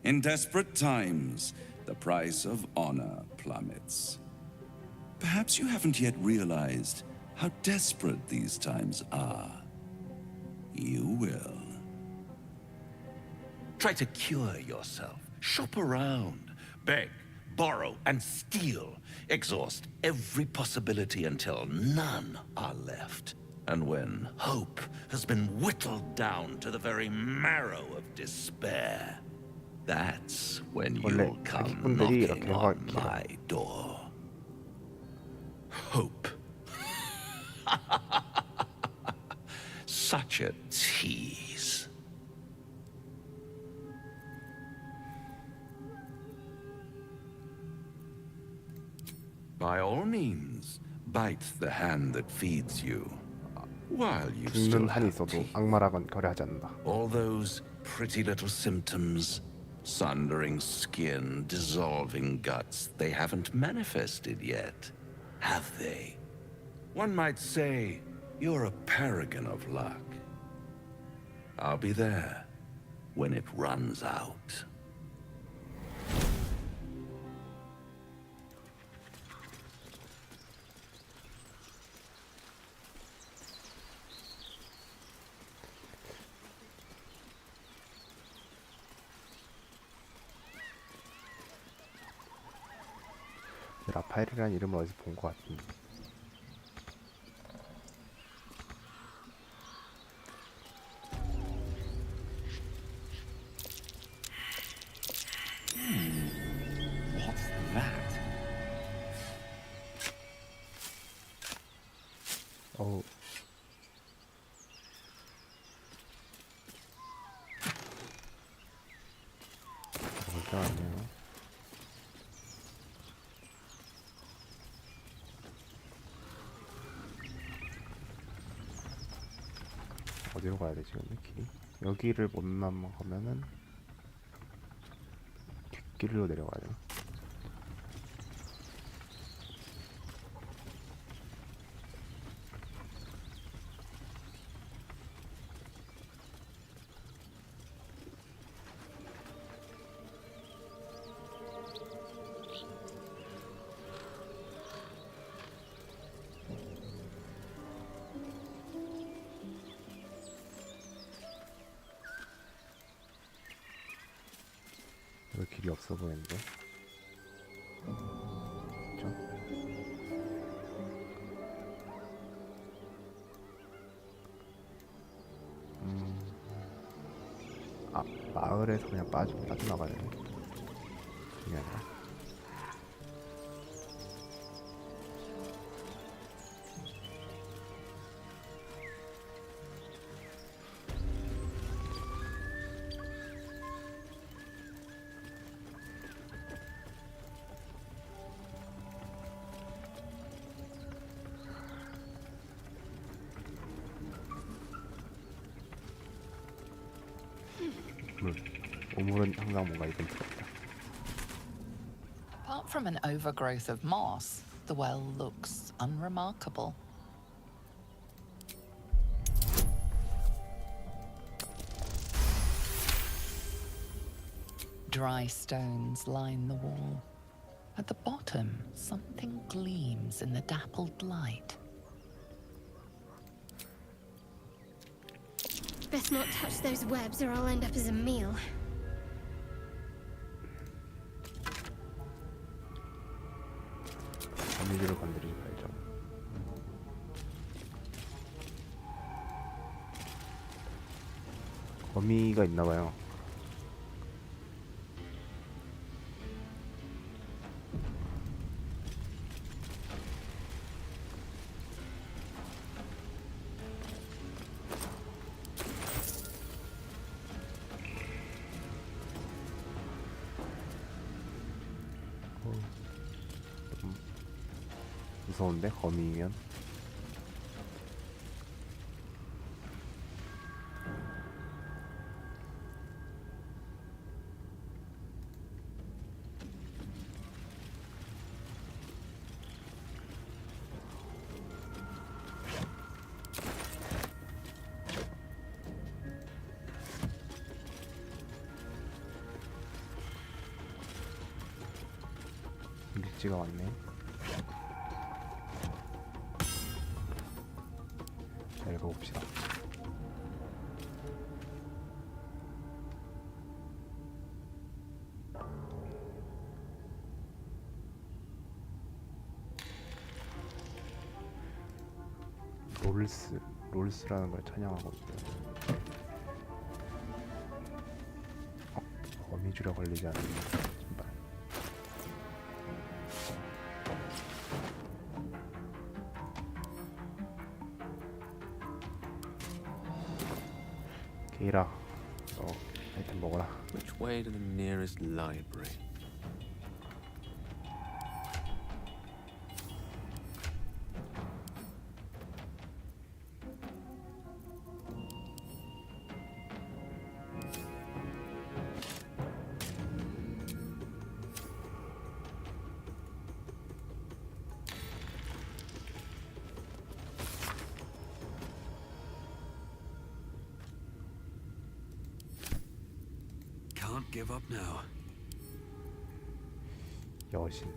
In desperate times, the price of honor plummets. Perhaps you haven't yet realized how desperate these times are. You will. Try to cure yourself. Shop around. Beg, borrow, and steal. Exhaust every possibility until none are left. And when hope has been whittled down to the very marrow of despair, that's when you'll come knocking on my door. Hope. Such a tease. By all means, bite the hand that feeds you. While you still 죽는 한이 있어도 악마랑은 거래하지 않는다. all those pretty little symptoms, sundering skin, dissolving guts, they haven't manifested yet, have they? One might say you're a paragon of luck. I'll be there when it runs out. 라파엘이라는 이름을 어디서 본 것 같은데. What's that? 어우. 멀쩡하네요. 어디로 가야 되지 오늘 길이? 여기를 못 넘어가면은 뒷길로 내려가야 되나? 여기 길이 없어 보이는데. 그쵸? 아, 마을에서 그냥 빠져나가야 되네. 그게 아니라. 오물은 항상 뭔가 이벤트가 있다. Apart from an overgrowth of moss, the well looks unremarkable. Dry stones line the wall. At the bottom, something gleams in the dappled light. Best not touch those webs or I'll end up as a meal. 거미줄을 건드리지 말고. 거미가 있나봐요. 좀 무서운데 거미면. 일지가 왔네. 자, 읽어봅시다. 롤스라는 걸 찬양하고 있대요. 거미줄에 걸리지 않는 신발. 게이라, 너 아이템 먹어라. Which way to the nearest library? Can't give up now. 여신.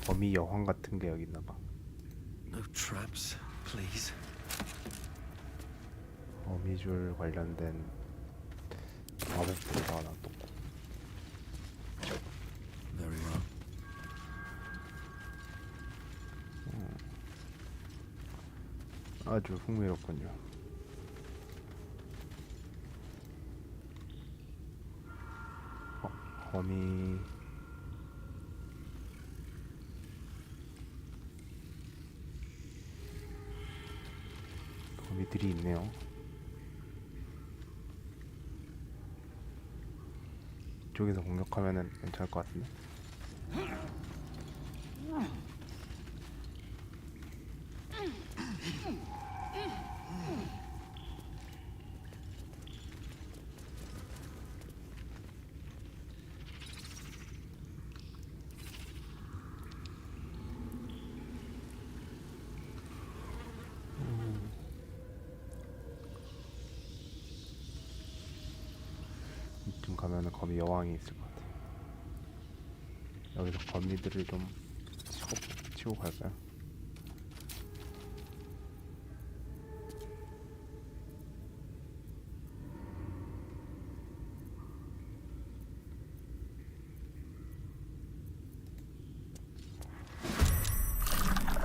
거미 여왕 같은 게 여기 있나봐. No traps, please. 거미줄 관련된 마법부가 하나 또. Very well. 아주 흥미롭군요. 거미들이 있네요. 이쪽에서 공격하면은 괜찮을 것 같은데. 이쯤 가면은 거미 여왕이 있을 것 같아요. 여기서 거미들을 좀 치고 갈까요?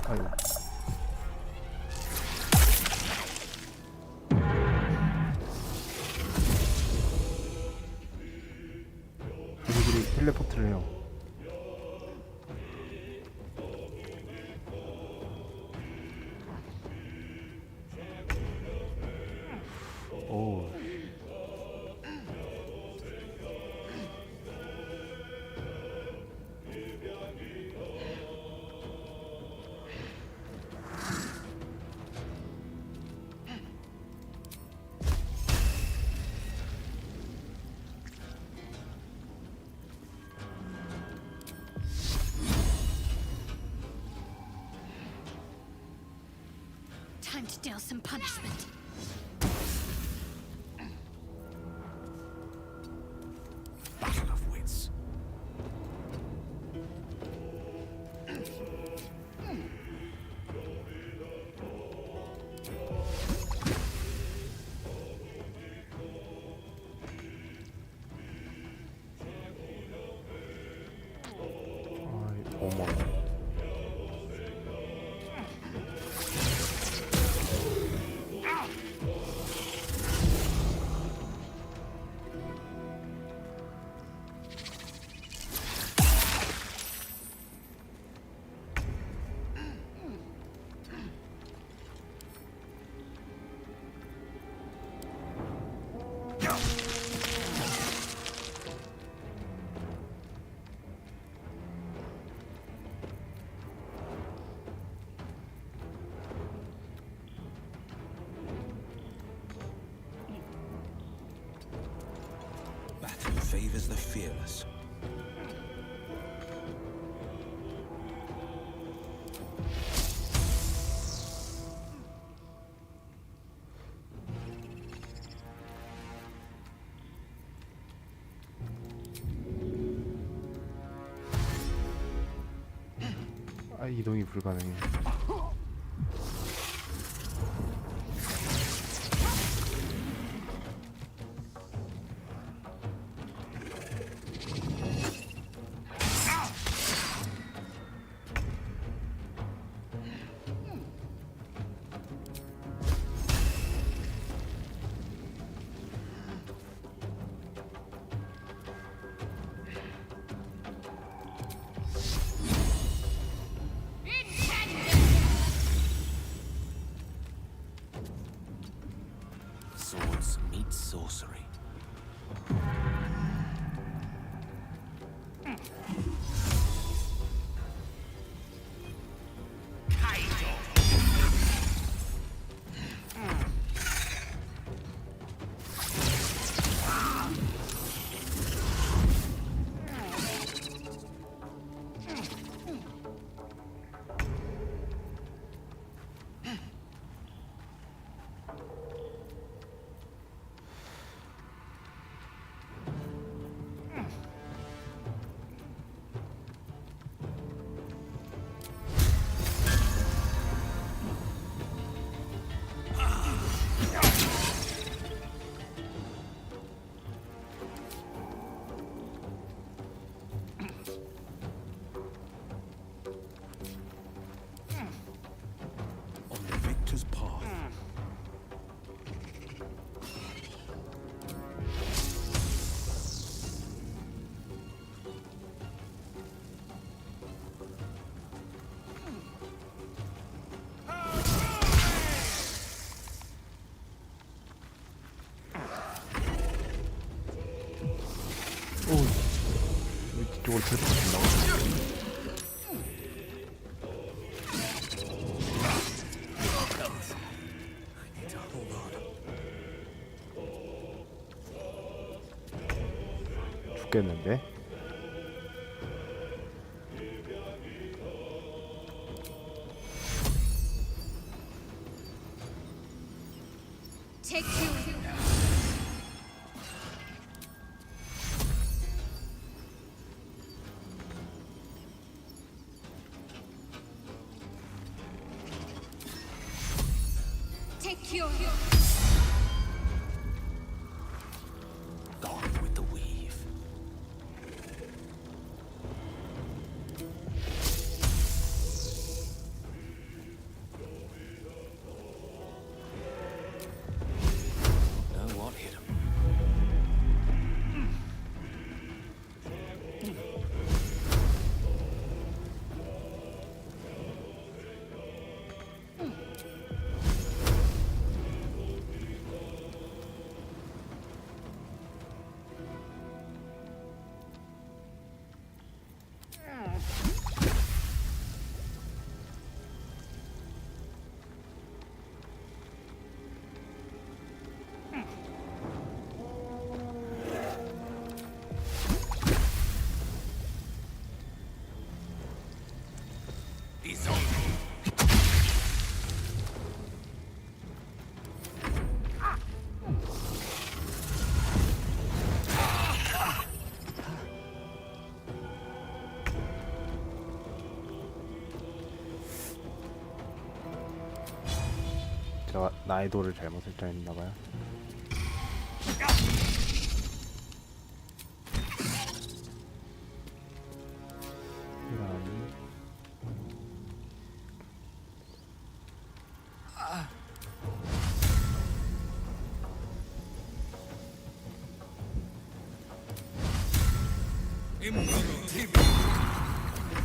아이고. 거미들이 텔레포트를 해요. 오. Time to deal some punishment. Battle of wits. 어머. fearless. 아, 이동이 불가능해. Swords meet sorcery. On the victor's path. 오, 이쪽으로 텔포가 된다고? 죽겠는데? Take you. Take you. Gone with the weave. Know what hit him? He's on. 제가 난이도를 잘못 설정했나봐요.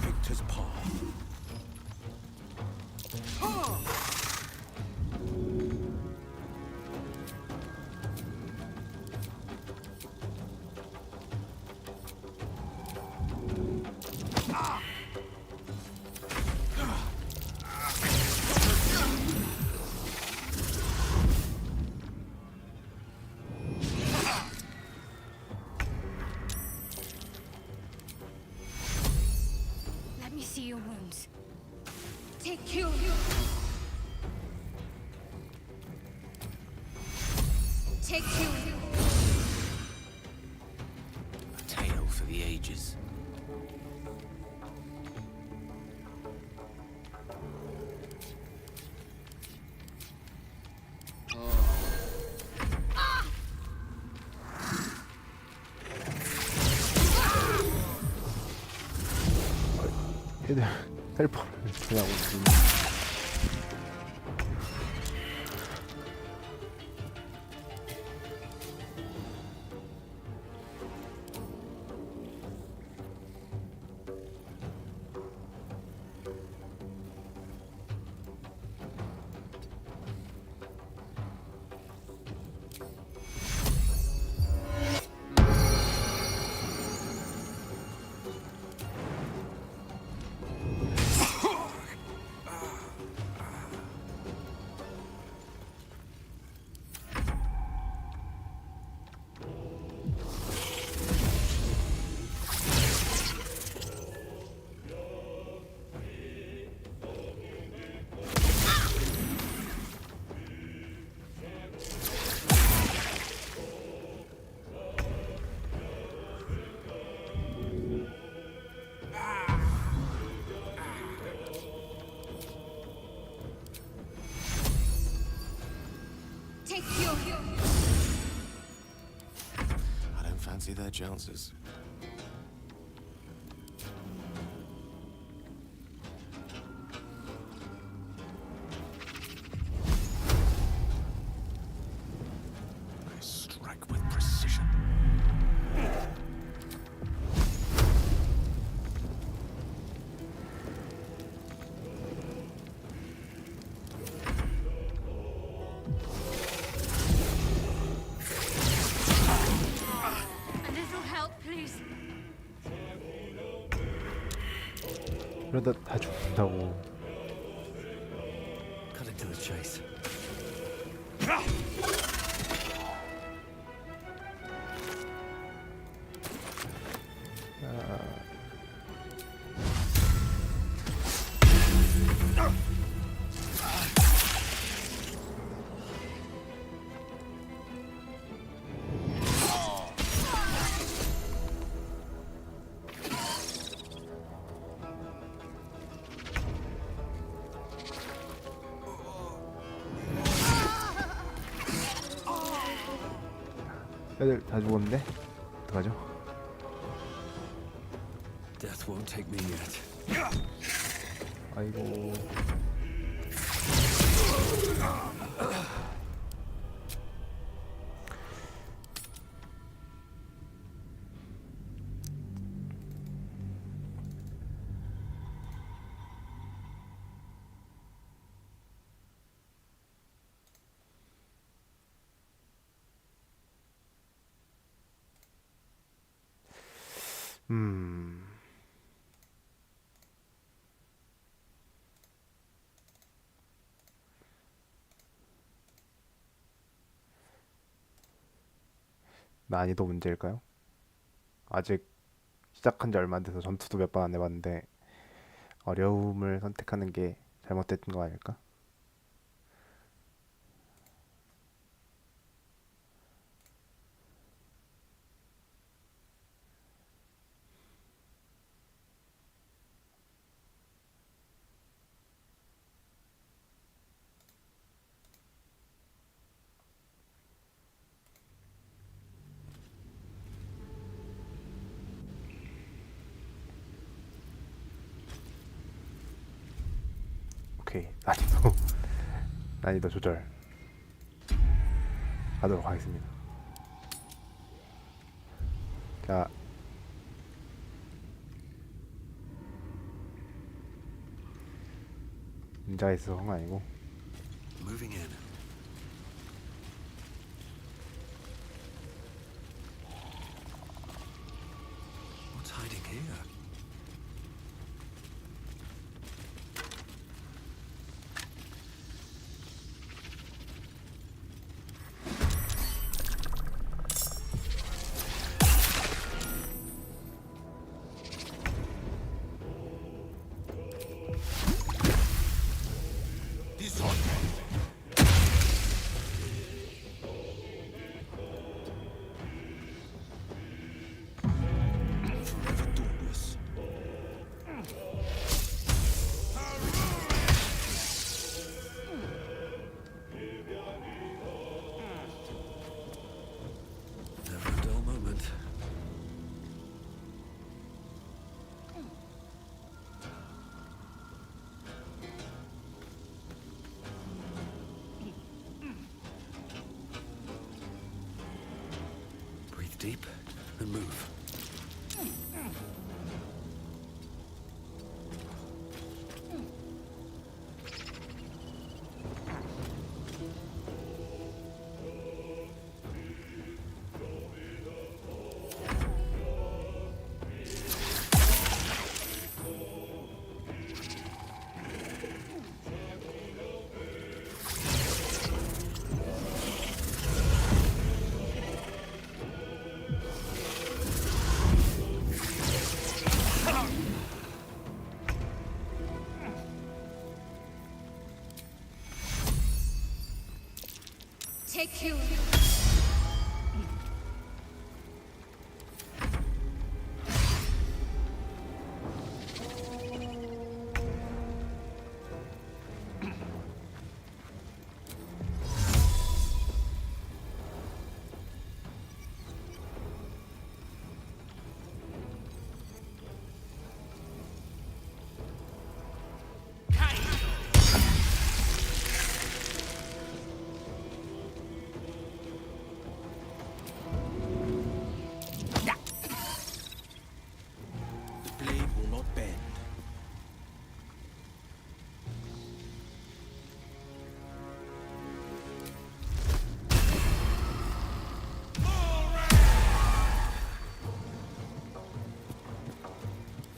Victor's path. Take you. Take you. A tale for the ages. 얘들 헬퍼를 그냥 오지. Take you. I don't fancy their chances. I strike with precision. A little help, please. 이러다 다 죽는다고. Cut it to the chase. 애들 다 죽었는데? 어떡하죠? Death won't take me yet. 아이고. 난이도 문제일까요? 아직 시작한 지 얼마 안 돼서 전투도 몇 번 안 해봤는데 어려움을 선택하는 게 잘못됐던 거 아닐까? 오케이, 난이도 조절 하도록 하겠습니다. 자, 닌자가 있어서 그런 거 아니고. Moving in. What's hiding here? Forever dauntless. Never a dull moment. Breathe deep and move. Take you. The blade will not bend.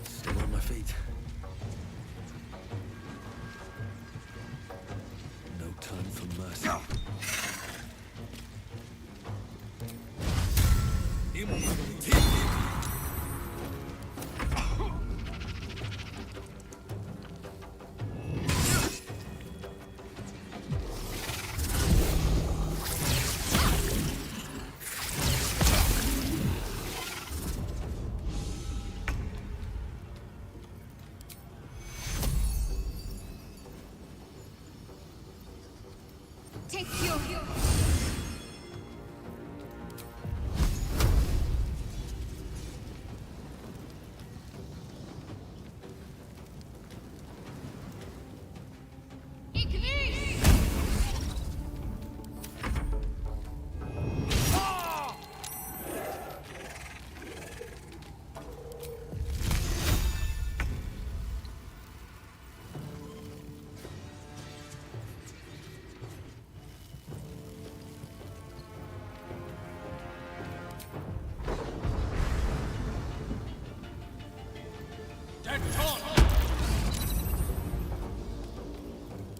Still on my feet. No time for mercy. Take you.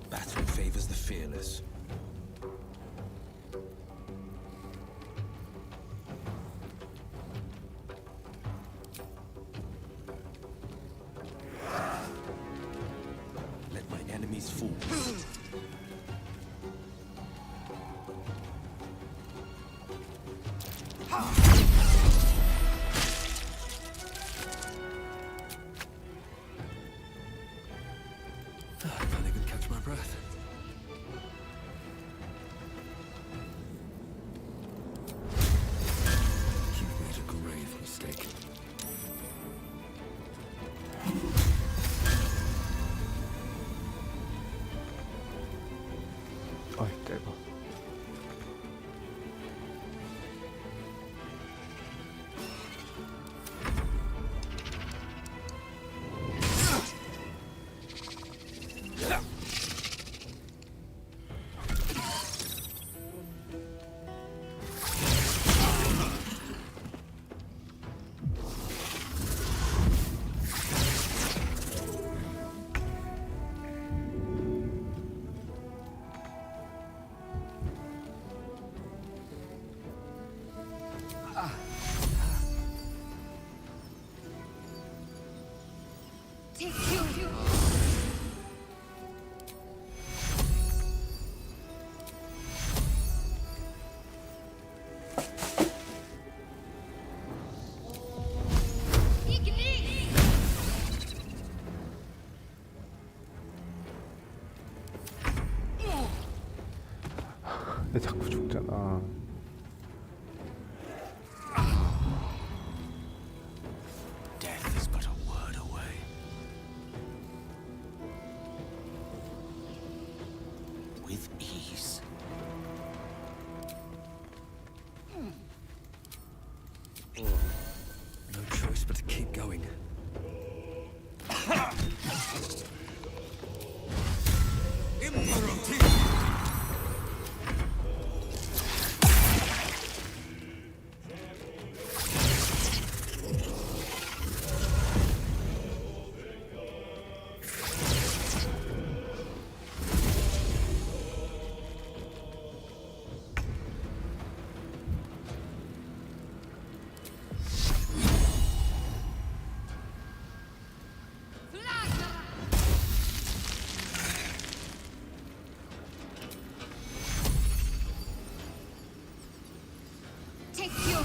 Battle favors the fearless. Let my enemies fall. I can't even catch my breath. You've made a grave mistake. 어이 짧아. 왜 자꾸 죽잖아. Death is but a word away. With ease. No choice but to keep going. Take your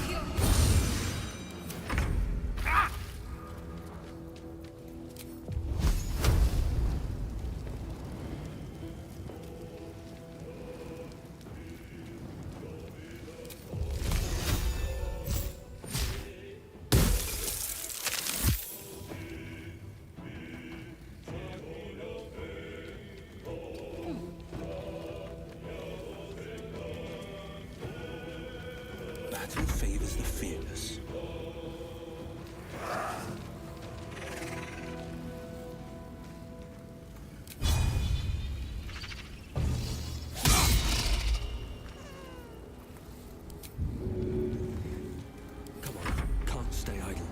Battle favors the fearless. Come on, can't stay idle.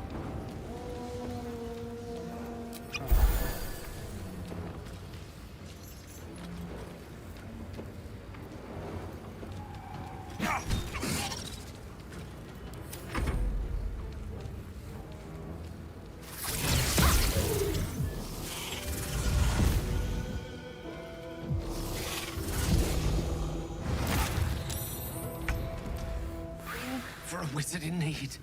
For a wizard in need.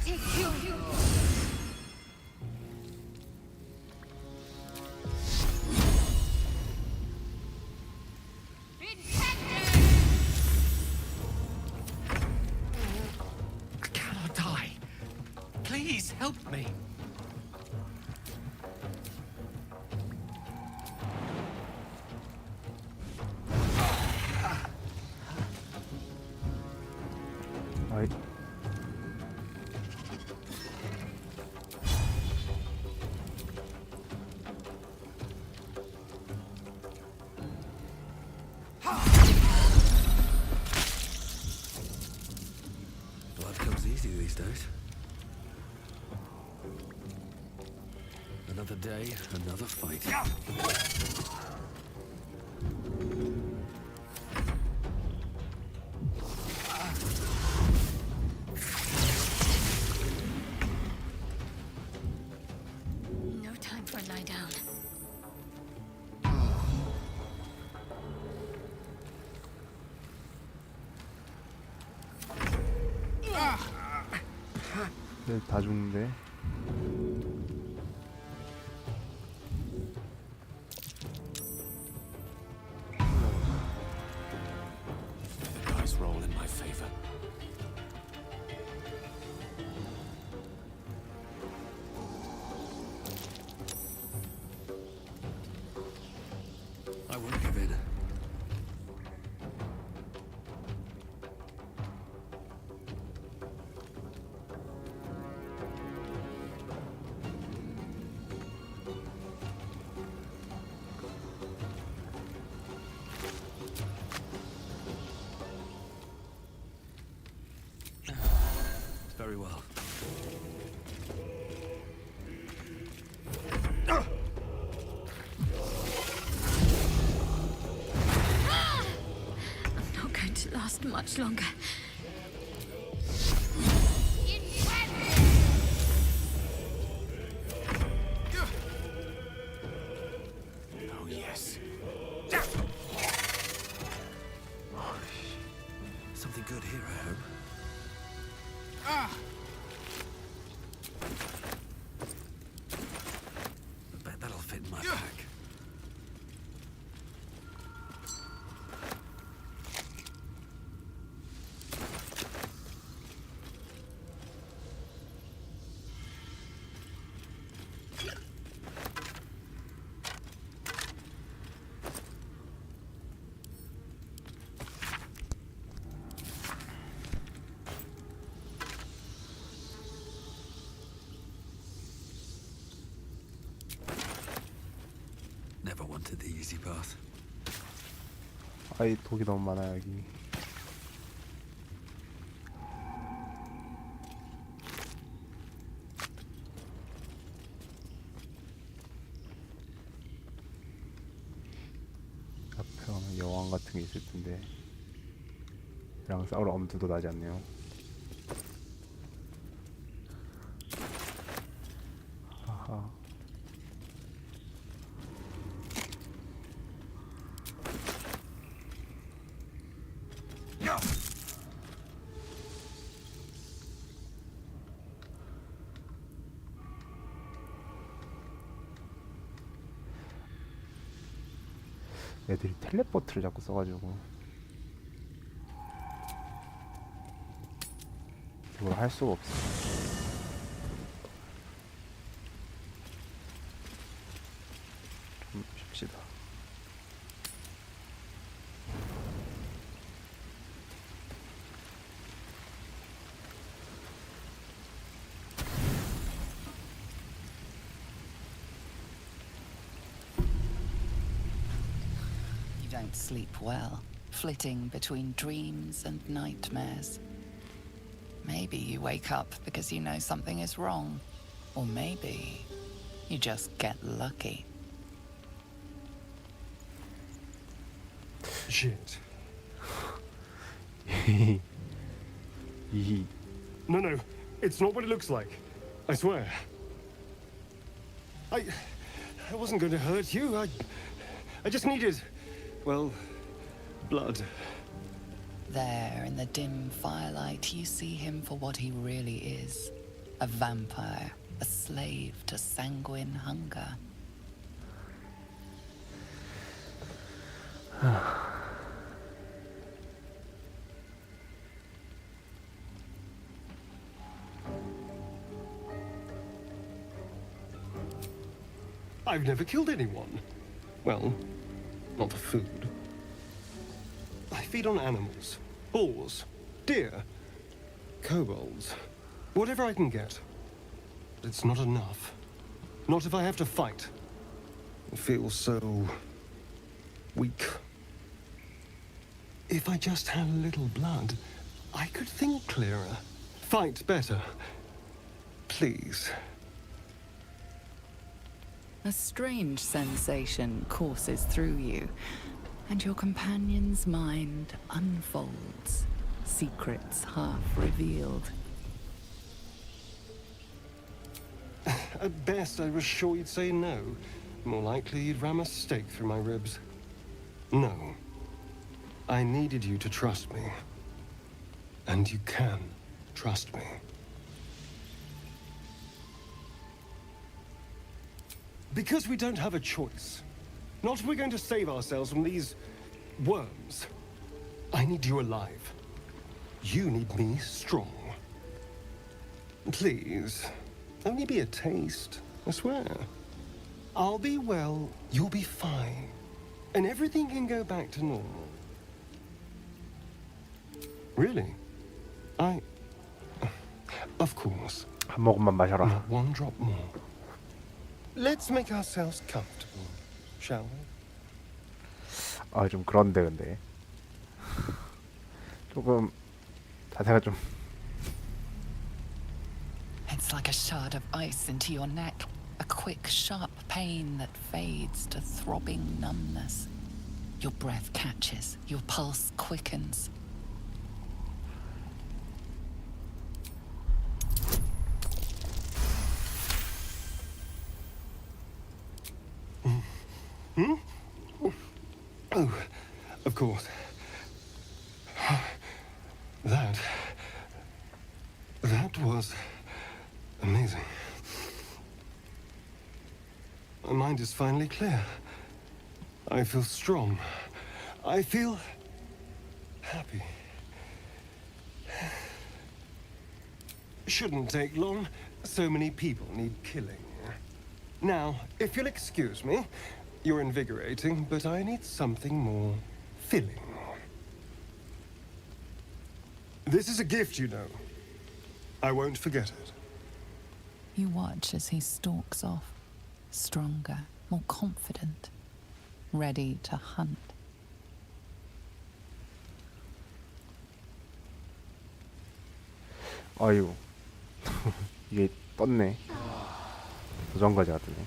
take your I cannot die. Please help me. 아이. Blood comes easy these days. Another day, another fight. No time for a lie down. 다 죽는데. The dice roll in my favor. I won't give in. Very well. I'm not going to last much longer. Oh, yes. Something good here, I hope. I bet that'll fit in my pack. wanted the easy path. 아이 독이 너무 많아 여기. 앞에 오는 여왕 같은 게 있을 텐데 얘랑 싸울 엄두도 나지 않네요. 하하. 애들이 텔레포트를 자꾸 써가지고 이걸 할 수가 없어. 좀 쉽시다. You don't sleep well, flitting between dreams and nightmares. Maybe you wake up because you know something is wrong. Or maybe you just get lucky. Shit. 이 No, it's not what it looks like. I swear. I wasn't going to hurt you. I just needed, well, blood. There, in the dim firelight, you see him for what he really is. A vampire, a slave to sanguine hunger. I've never killed anyone. Well, not for food. I feed on animals. Boars. Deer. Kobolds. Whatever I can get. But it's not enough. Not if I have to fight. It feels so... weak. If I just had a little blood, I could think clearer. Fight better. Please. A strange sensation courses through you, and your companion's mind unfolds, secrets half revealed. At best, I was sure you'd say no. More likely, you'd ram a stake through my ribs. No. I needed you to trust me. And you can trust me. Because we don't have a choice. Not if we're going to save ourselves from these... worms. I need you alive. You need me strong. Please. Only be a taste, I swear. I'll be well, you'll be fine. And everything can go back to normal. Really? Of course. 한 모금만 마셔라. Not one drop more. Let's make ourselves comfortable, shall we? 아, 좀 그런데 근데 조금 자세가 좀. It's like a shard of ice into your neck, a quick, sharp pain that fades to throbbing numbness. Your breath catches, your pulse quickens. Hmm? Oh, of course. That was amazing. My mind is finally clear. I feel strong. I feel happy. Shouldn't take long. So many people need killing. Now, if you'll excuse me, you're invigorating, but I need something more filling. This is a gift, you know. I won't forget it. You watch as he stalks off, stronger, more confident. ready to hunt. 아유. 이게 떴네. 도전까지 하더네.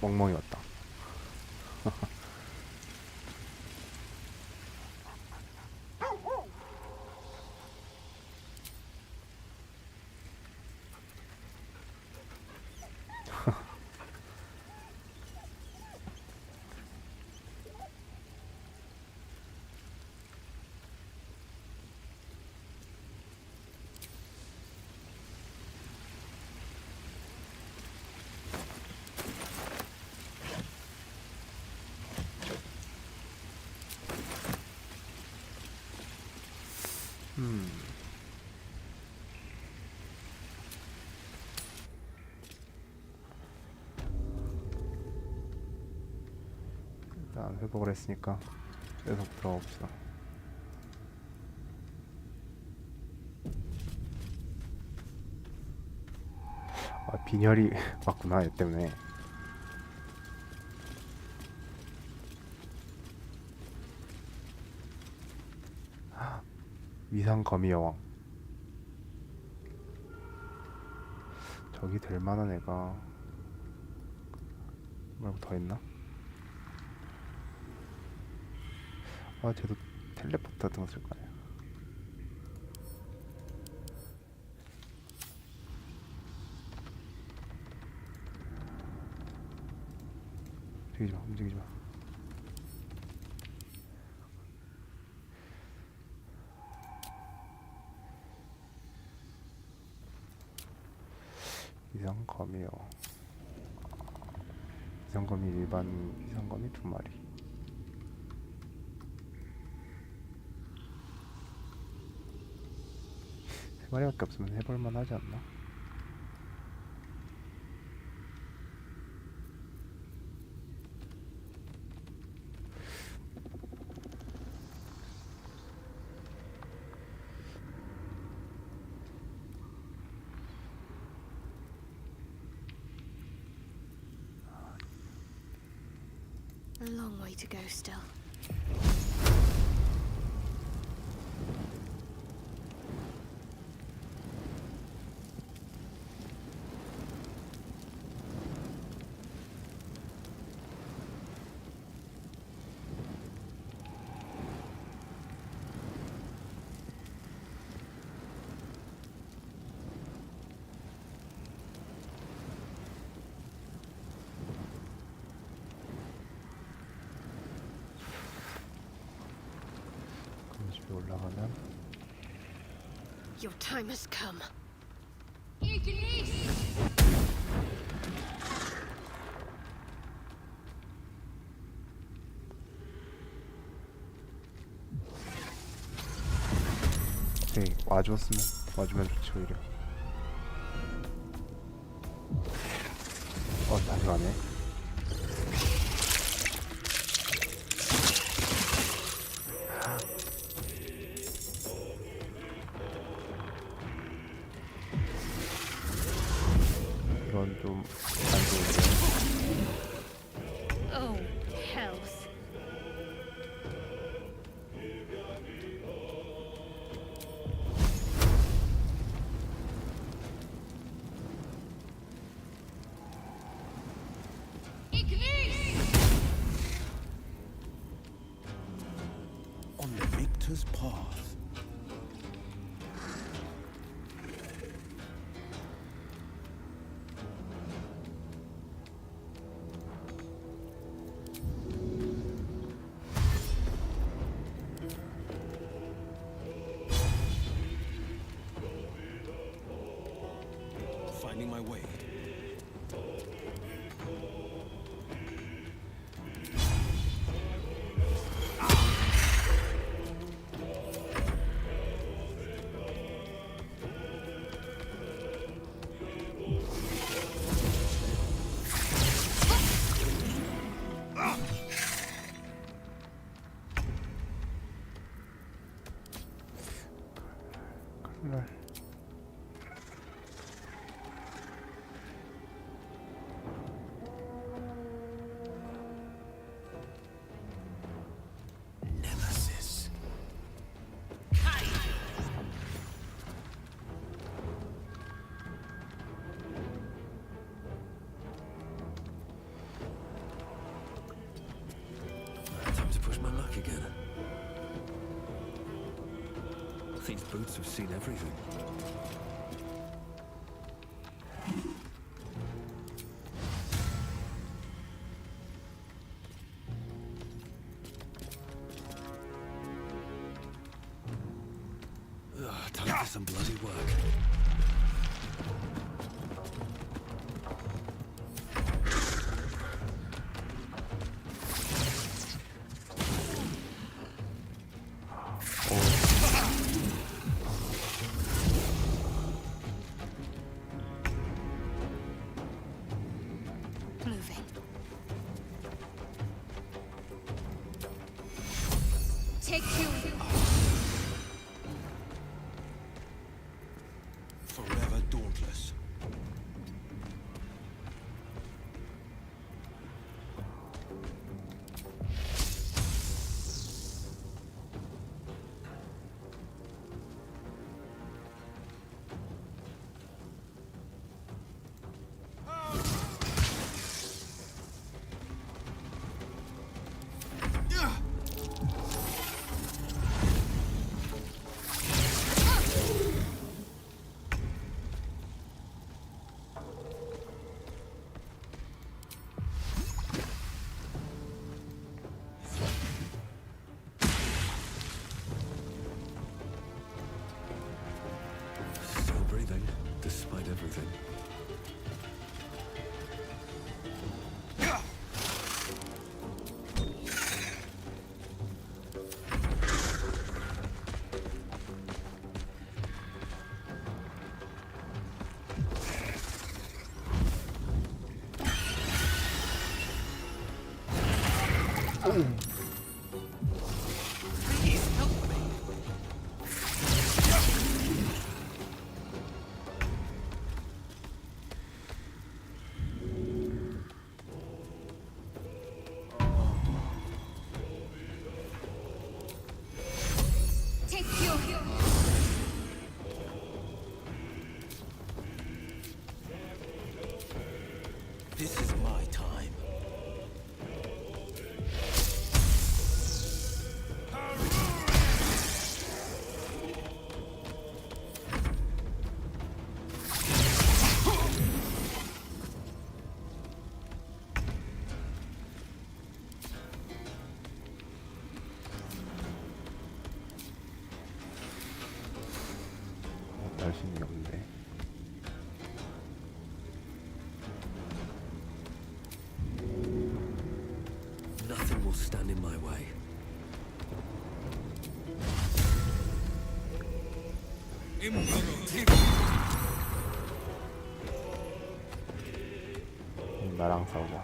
멍멍이 왔다. 일단 회복을 했으니까 계속 들어가 봅시다. 아, 빈혈이 왔구나, 얘 때문에. 위상 거미 여왕. 저기 될 만한 애가 말고 더 있나? 아, 쟤도 텔레포트 같은 거 쓸 거 아니야. 움직이지 마, 움직이지 마. 이상검이요. 이상검이 일반 이상검이 2마리. 세 마리밖에 없으면 해볼만 하지 않나? A long way to go still. 집에 올라가면 Your time has come. 네, 와주면 좋지 오히려. 다시 가네. 이건 좀 안 좋은데. Oh, hells. On the victor's path. Finding my way. 칼날. These boots have seen everything. Time for some bloody work. Moving. Take you. Forever dauntless. Still breathing, despite everything. Please help me. Take you. This is my time. 날씬이 없네. Nothing will stand in my way. 나랑 싸우자.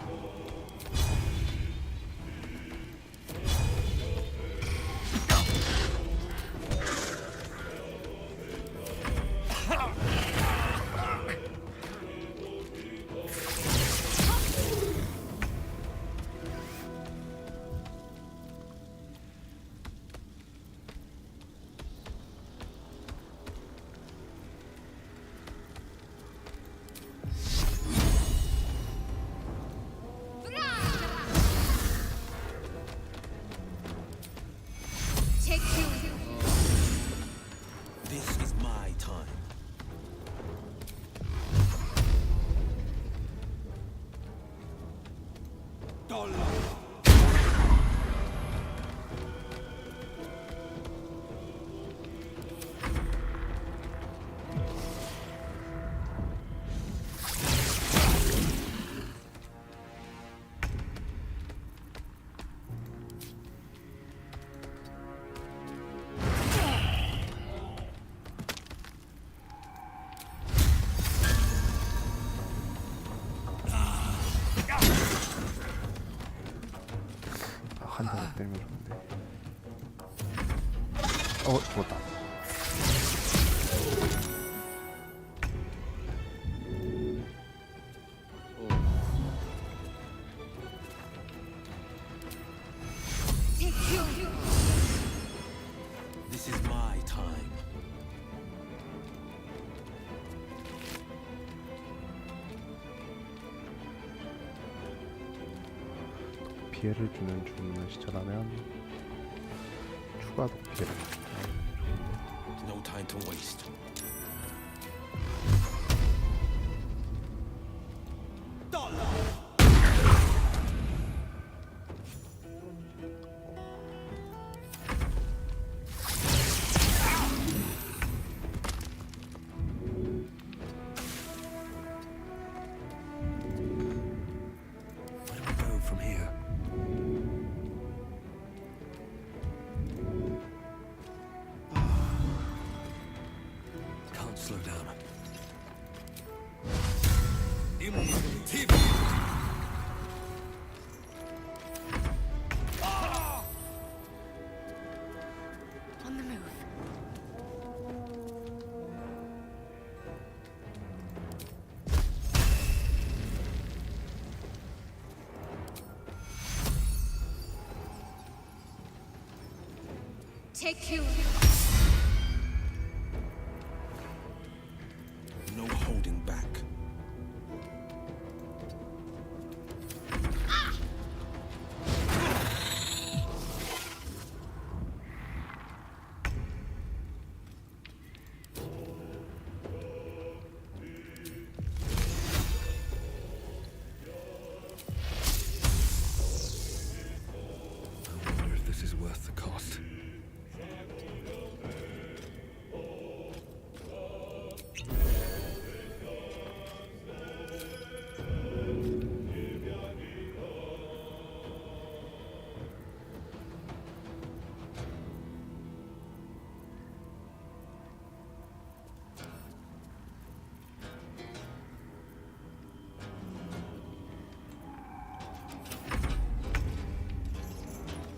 Take you. This is my time. 한 대만 때리면 좋은데. 죽었다. Take you. This is my time. 피해를 주는 주문을 시전하면 추가 도피를 No time to waste. Where do we go from here? Can't slow down. On the move. Take you. No holding back. I wonder if this is worth the cost.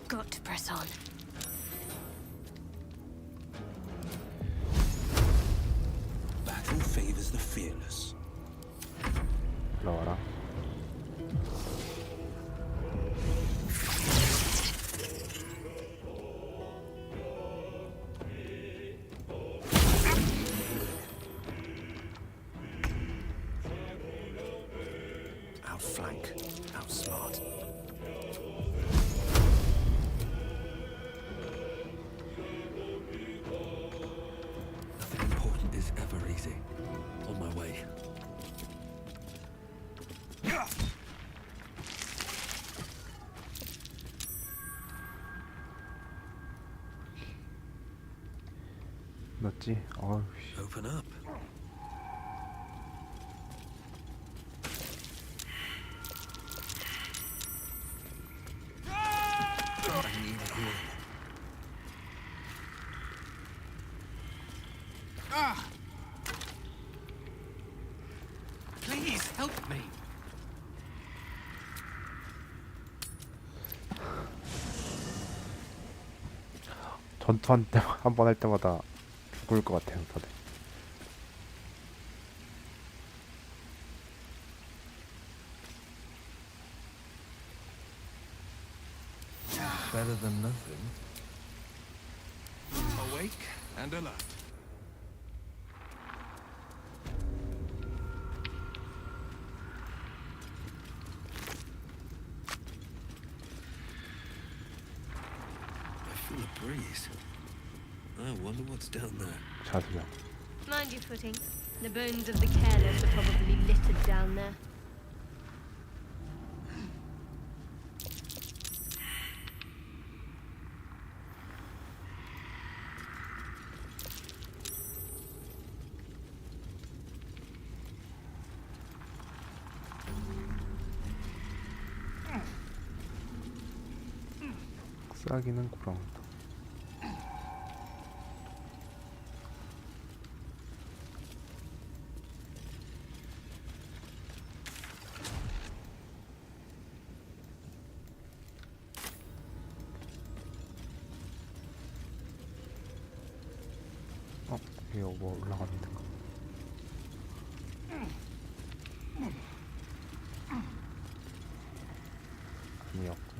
Got to press on. Battle favors the fearless. 올라와라. Outflank, outsmart. Nothing important is ever easy. On my way. 넣었지? 어우, 씨. Open up. I need a healing. Ah! Please help me. 전투한 때 한 번 할 때마다 죽을 것 같아요, 다들. Better than nothing. Awake and alert. I feel a breeze. I wonder what's down there. 자수정. Mind your footing. The bones of the careless are probably littered down there. 싹이는 구렁. 이거 뭐 올라가면 될까? 아니었고.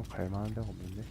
갈만한 데가 없는데.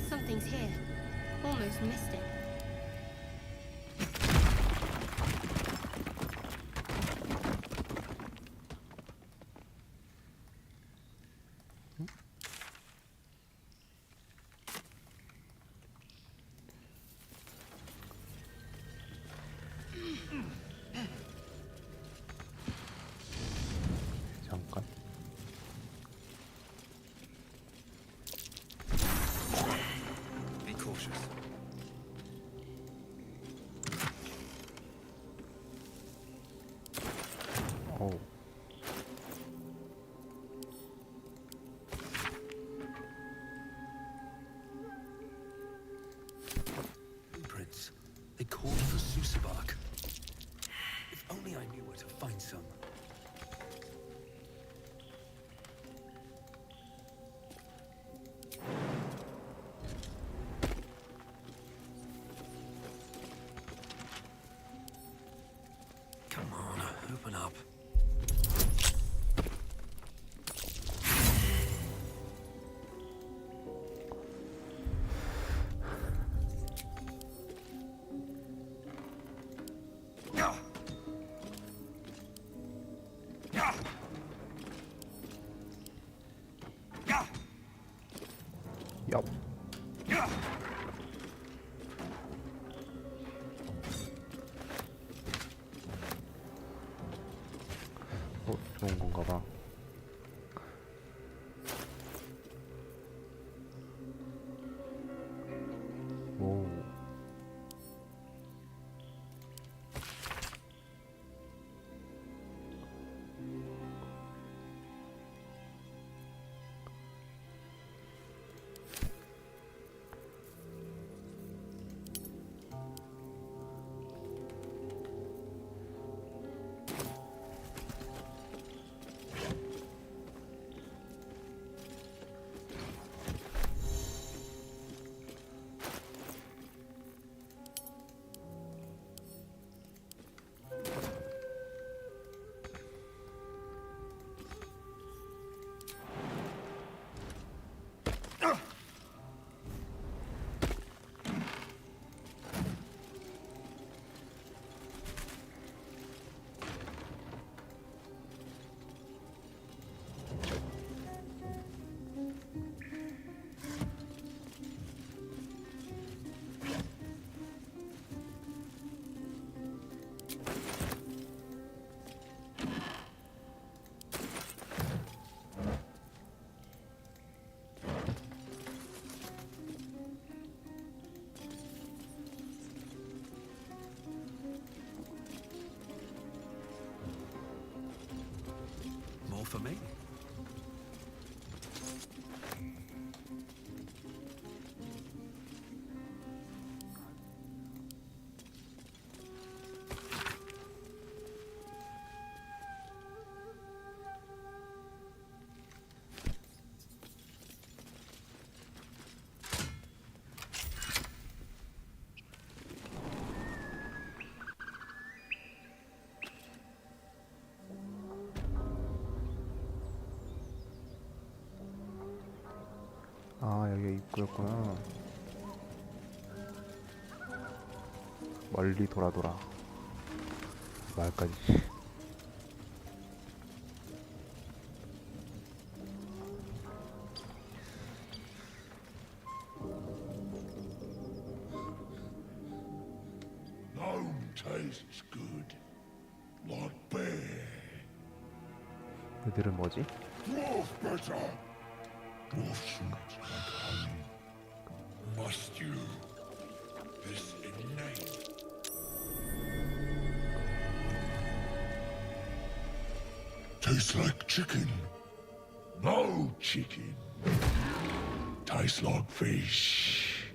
Something's here. Almost missed it. 잠깐. Be cautious. 오. Blueprints. They called for Susabark. If only I knew where to find some. Come on, open up. 엽. 좋은 건가 봐. 오. More for me. 아, 여기가 입구였구나. 멀리 돌아 마을까지. Gnome tastes good. Like bear. 그들은 뭐지? Dwarf better. Dwarf sweet like honey. Must you? This innate. Tastes like chicken. No chicken. Tastes like fish.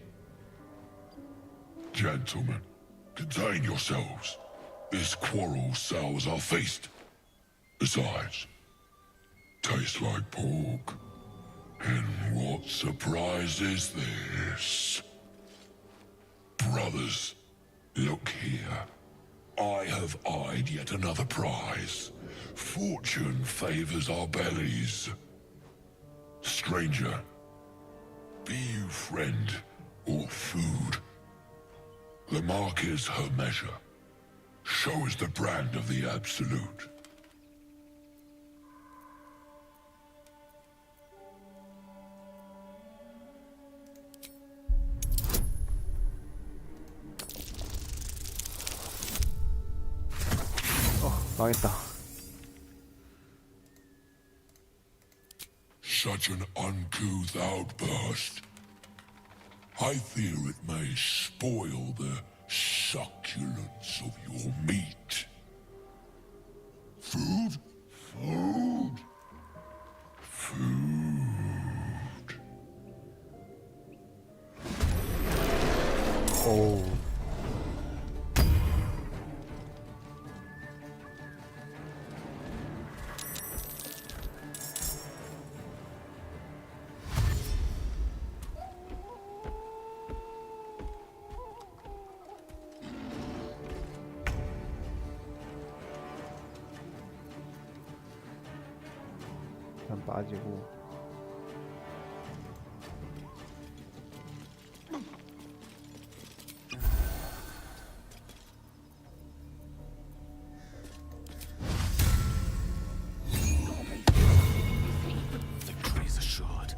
Gentlemen, contain yourselves. This quarrel sours our feast. Besides, tastes like pork. And what surprise is this? Brothers, look here. I have eyed yet another prize. Fortune favors our bellies. Stranger, be you friend or food. The mark is her measure. Show us the brand of the absolute. 망했다. Such an uncouth outburst. I fear it may spoil the succulence of your meat. Food? Food? Food. 오. 일단 빠지고. Victory is assured.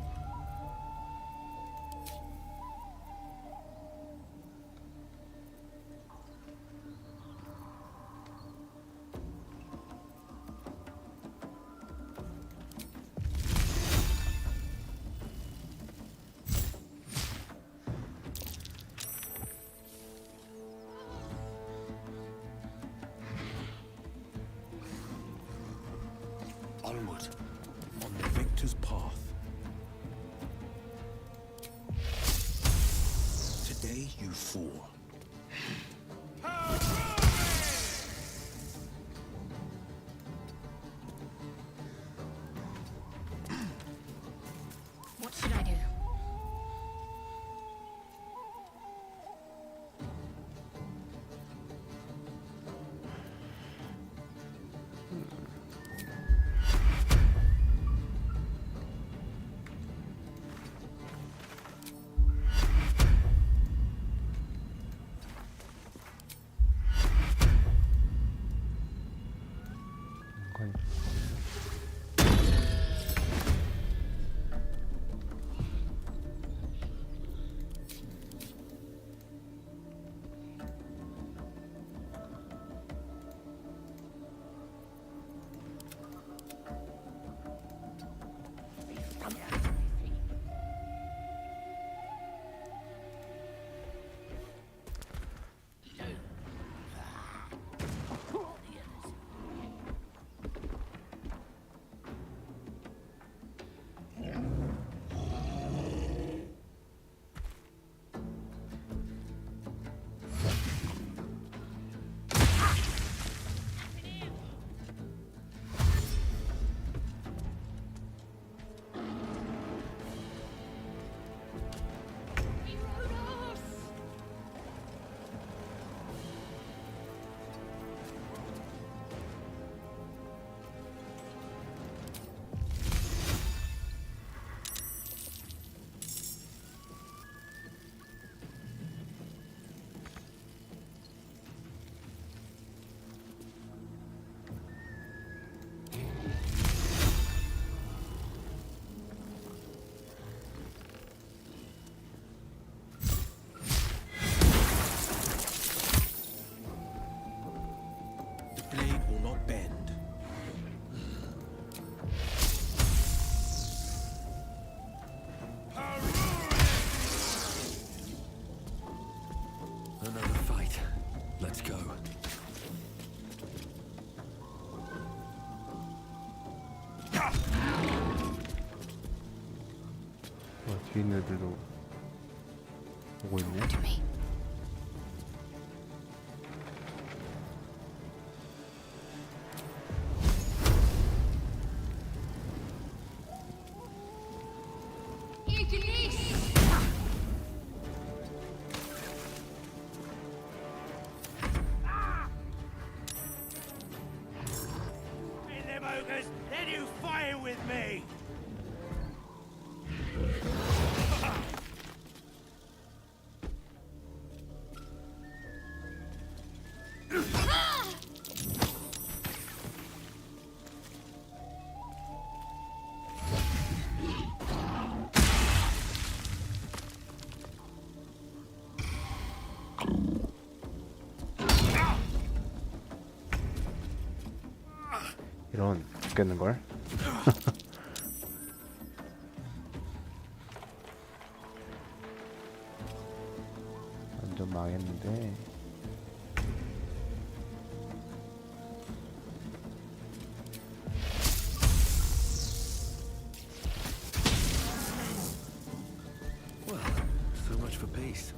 Onward, on the victor's path. Today you fall. What should I do? 뒤에 있는 애들도 오고 있네. Then you fire with me! 이런 죽겠는걸? 완전 망했는데. Well, so much for peace.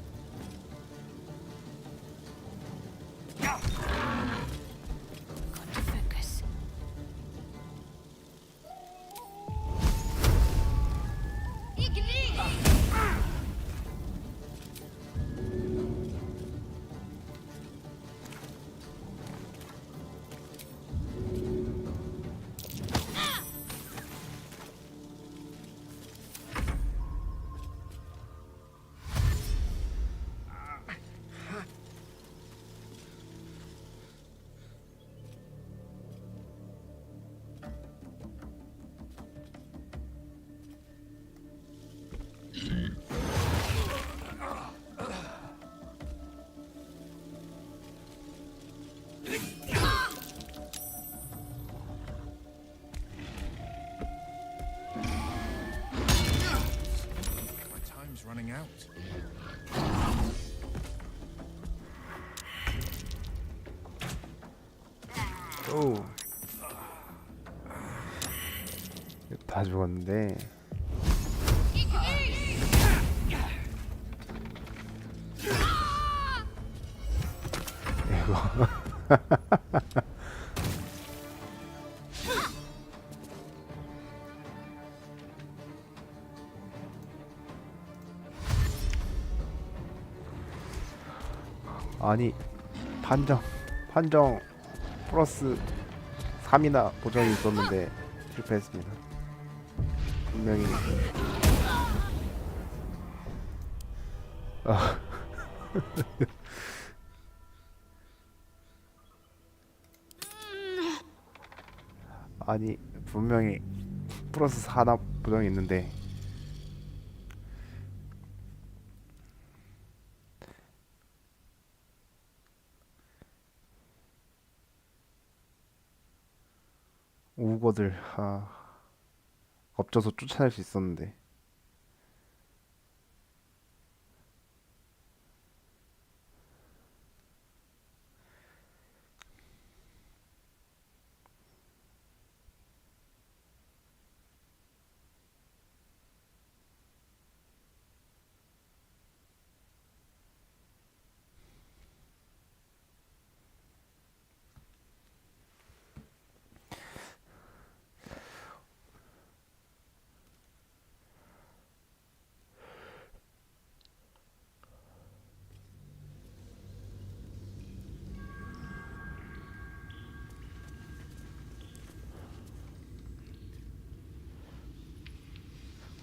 Focus. My time's running out. 오. 다 죽었는데. 이거. 아니 판정 플러스 3이나 보정이 있었는데 실패했습니다. 분명히 아니 분명히 플러스 4나 보정이 있는데 우거들 엎져서 쫓아낼 수 있었는데.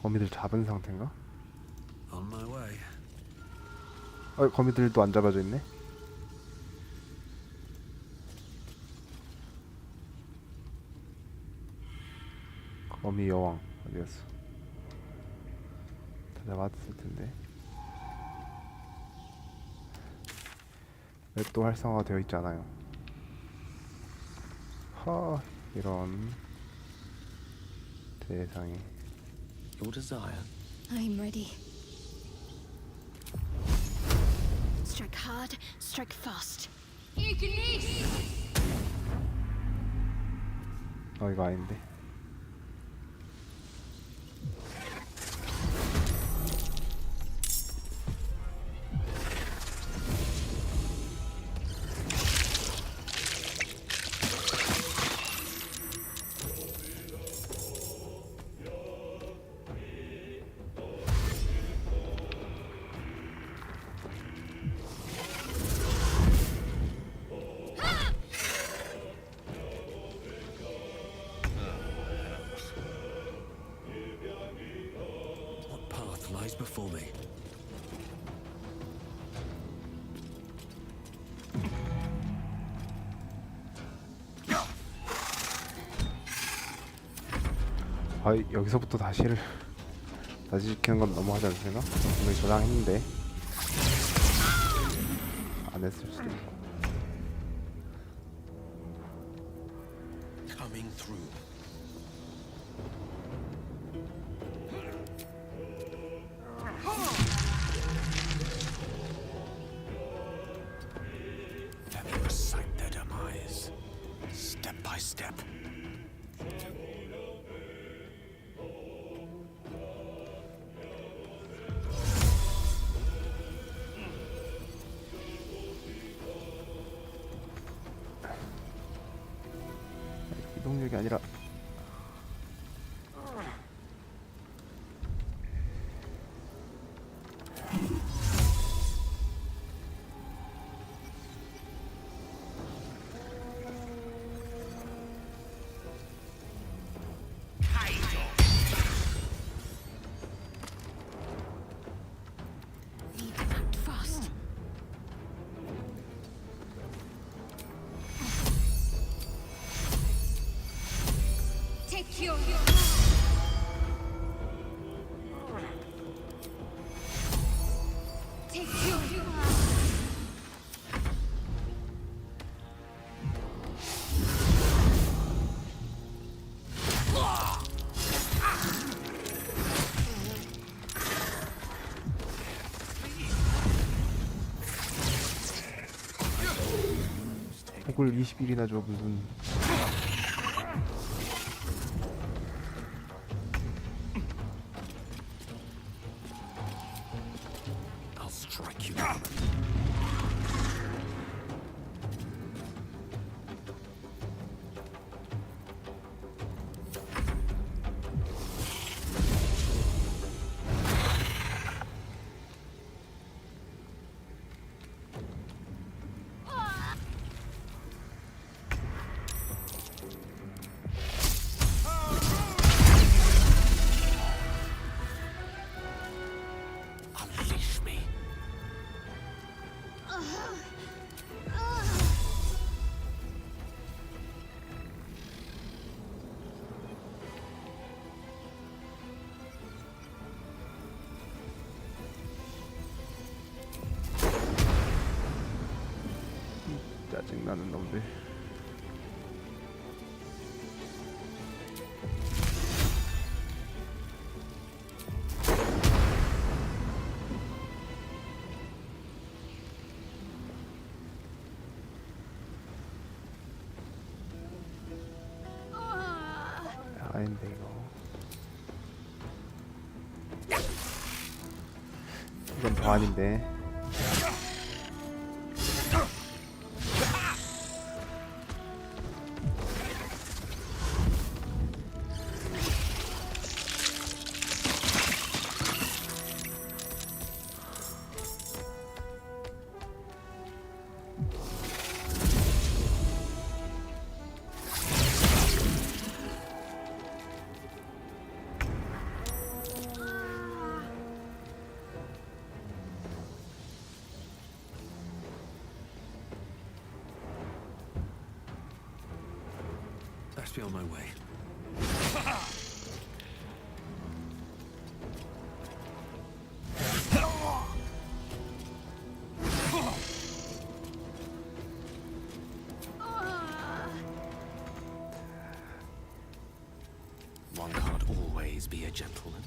거미들 잡은 상태인가? On my way. 거미들도 안 잡아져 있네. 거미 여왕 어디였어? 다 잡았을 텐데. 왜 또 활성화가 되어 있지 않아요? 이런 세상에. Your desire. I'm ready. Strike hard, strike fast. 이거 아닌데. path lies before me. 아, 여기서부터 다시 시키는 건 너무하지 않습니까? 분명히 저장했는데 안 했을 수도 있고. Coming through. Let me recite their demise, step by step. 이동력이 아니라 폭을 20일이나 줘 무슨. I'll strike you. Unleash me. 짜증나는 놈들. 아닌데 이건 더 아닌데. Best be on my way. One can't always be a gentleman.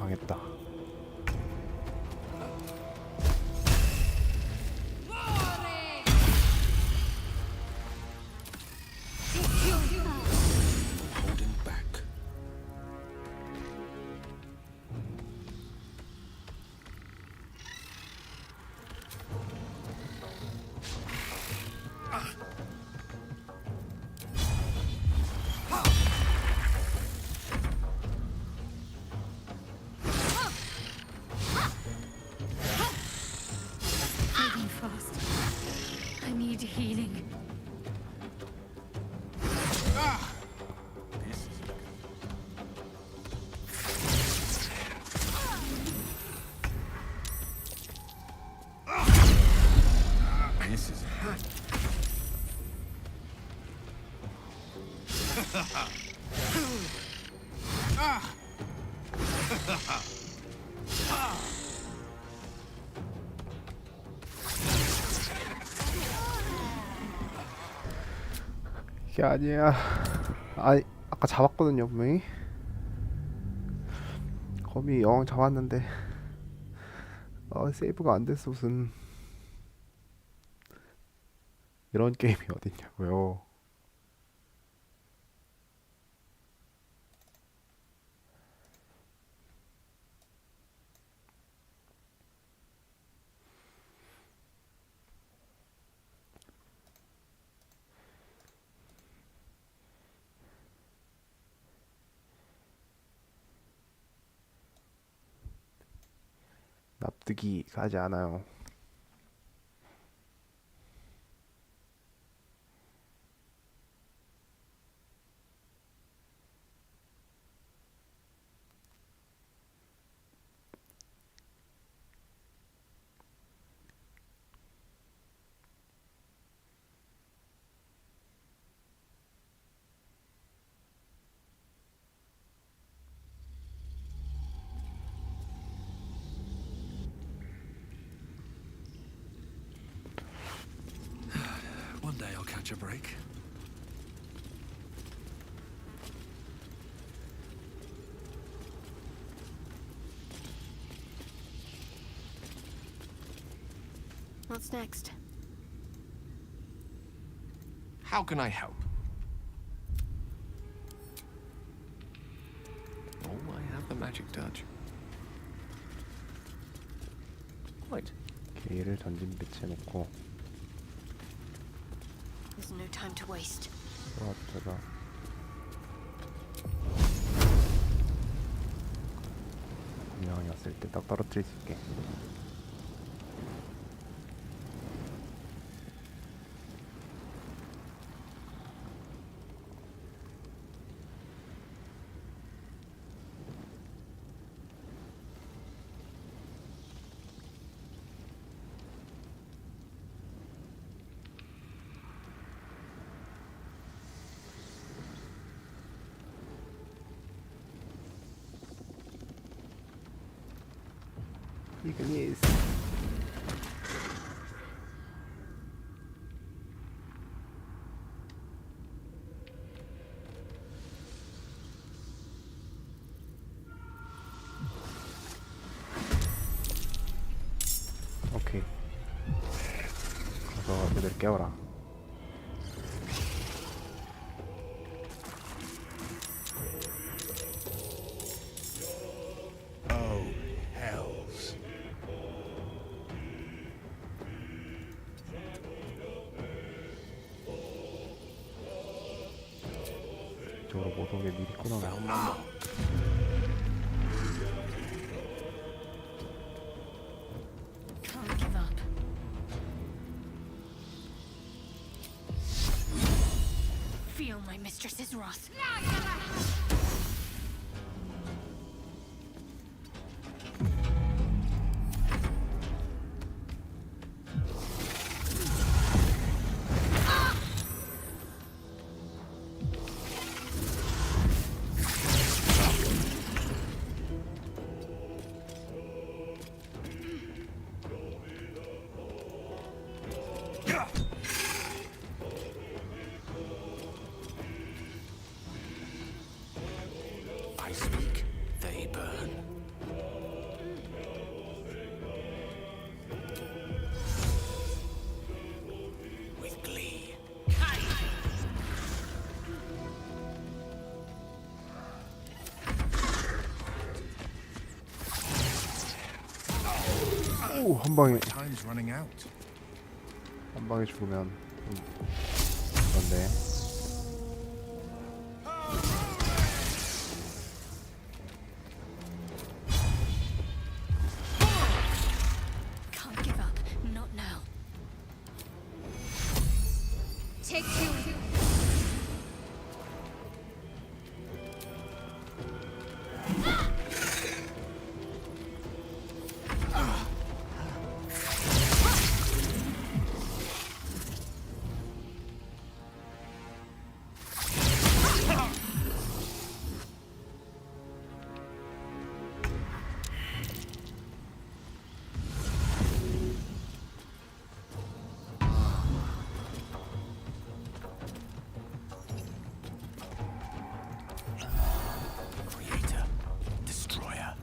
당했다. Holding back. Moving fast. I need healing. This is 이게 아니야. 아니 아까 잡았거든요 분명히. 거미 영 잡았는데 세이브가 안 됐어. 무슨 이런 게임이 어딨냐고요. 납득이 가지 않아요. one day I'll catch a break. What's next? How can I help? Oh, I have the magic touch. Quite. 게일을 전진 배치해놓고 There's no time to waste. 제가 분명히 왔을 때 딱 떨어뜨릴 수 있게. Ignis. 오케이. 가서 얘들 깨워라. Oh, hells. 이쪽으로 못 오게 미리 끊어놔. Can't give up. Feel my mistress's wrath. 오, 한 방에 Time's running out. 한 방에 죽으면 그런데. Can't give up. Not now. Take you. Creator, destroyer.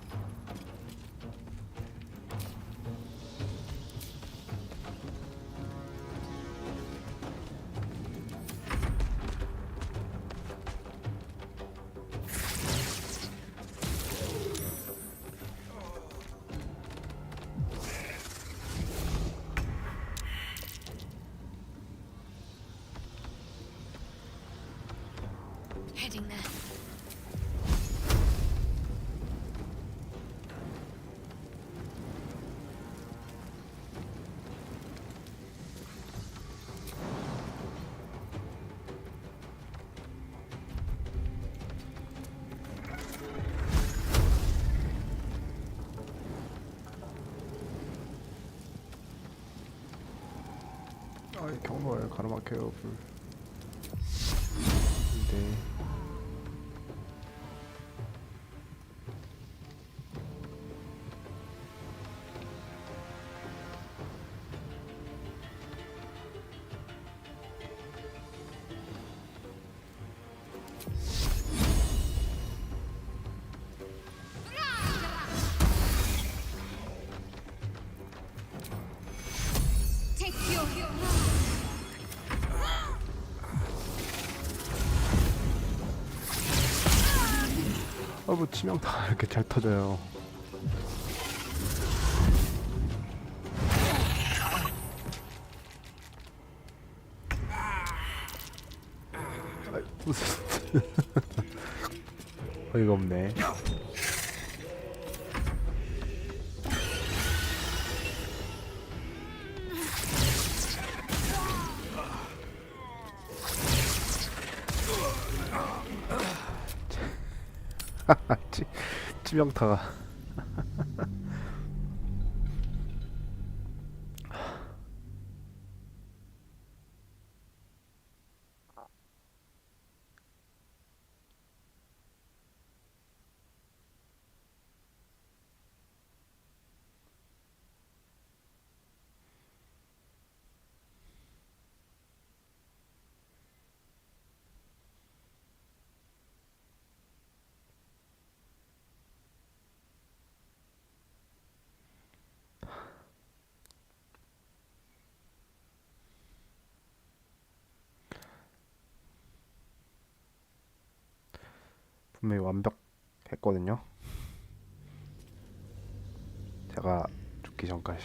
Heading there. 아이, 경로에 가로막혀요, 불. 네. Take you. 아, 뭐 치명타 이렇게 잘 터져요. 아이, 무슨 어이가 없네. 치명타가. 분명히 완벽했거든요. 제가 죽기 전까지.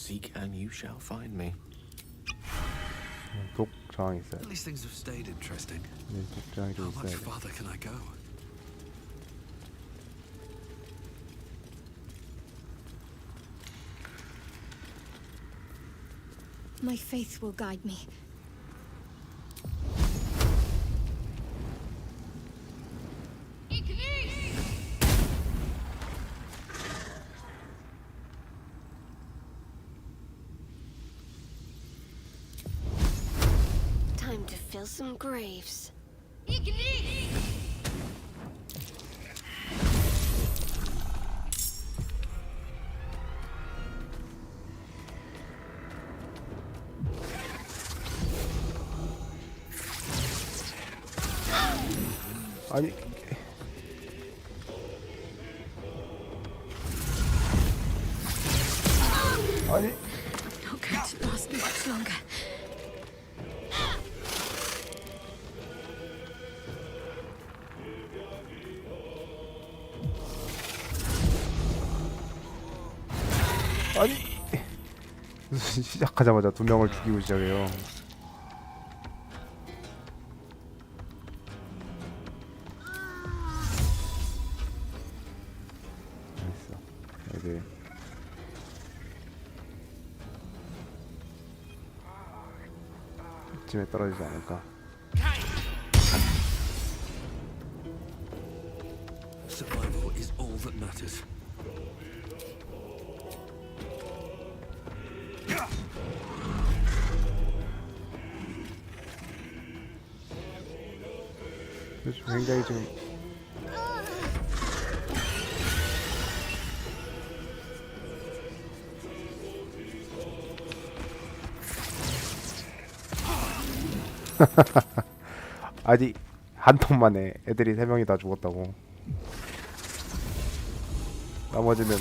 Seek and you shall find me. 독 저항이 있어요. These things have stayed interesting. 네, 독 저항이 좀 How much 있어야 돼. farther can I go? My faith will guide me. Time to fill some graves. 아니 아니 Not going to last much longer. 아니 무슨 시작하자마자 두 명을 죽이고 시작해요. 알겠어. 애들 이쯤에 떨어지지 않을까. Survival is all that matters. 요즘 굉장히 지금 아니 한 통만에 애들이 3명이 다 죽었다고. 나머지는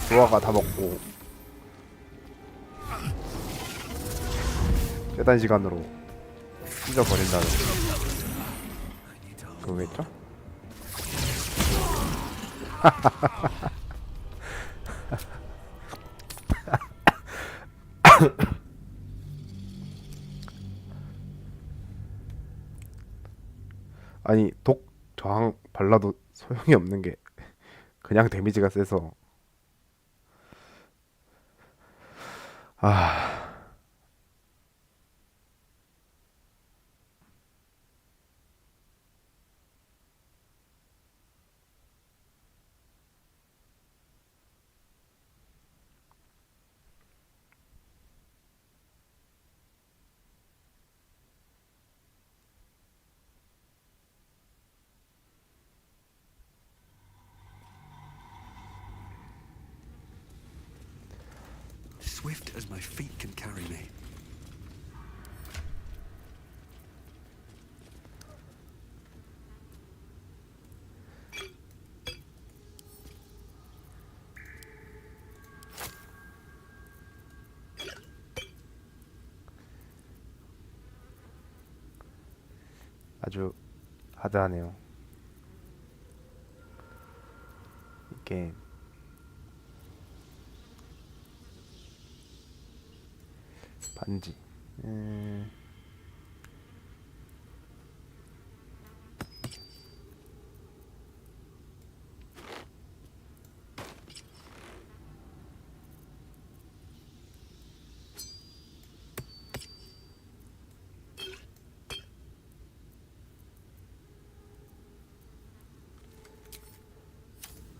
조화가 다 먹고 최단 시간으로 찢어버린다는 그거겠죠? 아니 독 저항 발라도 소용이 없는 게 그냥 데미지가 세서 Swift as my feet can carry me. 아주 하드하네요. 이게 반지.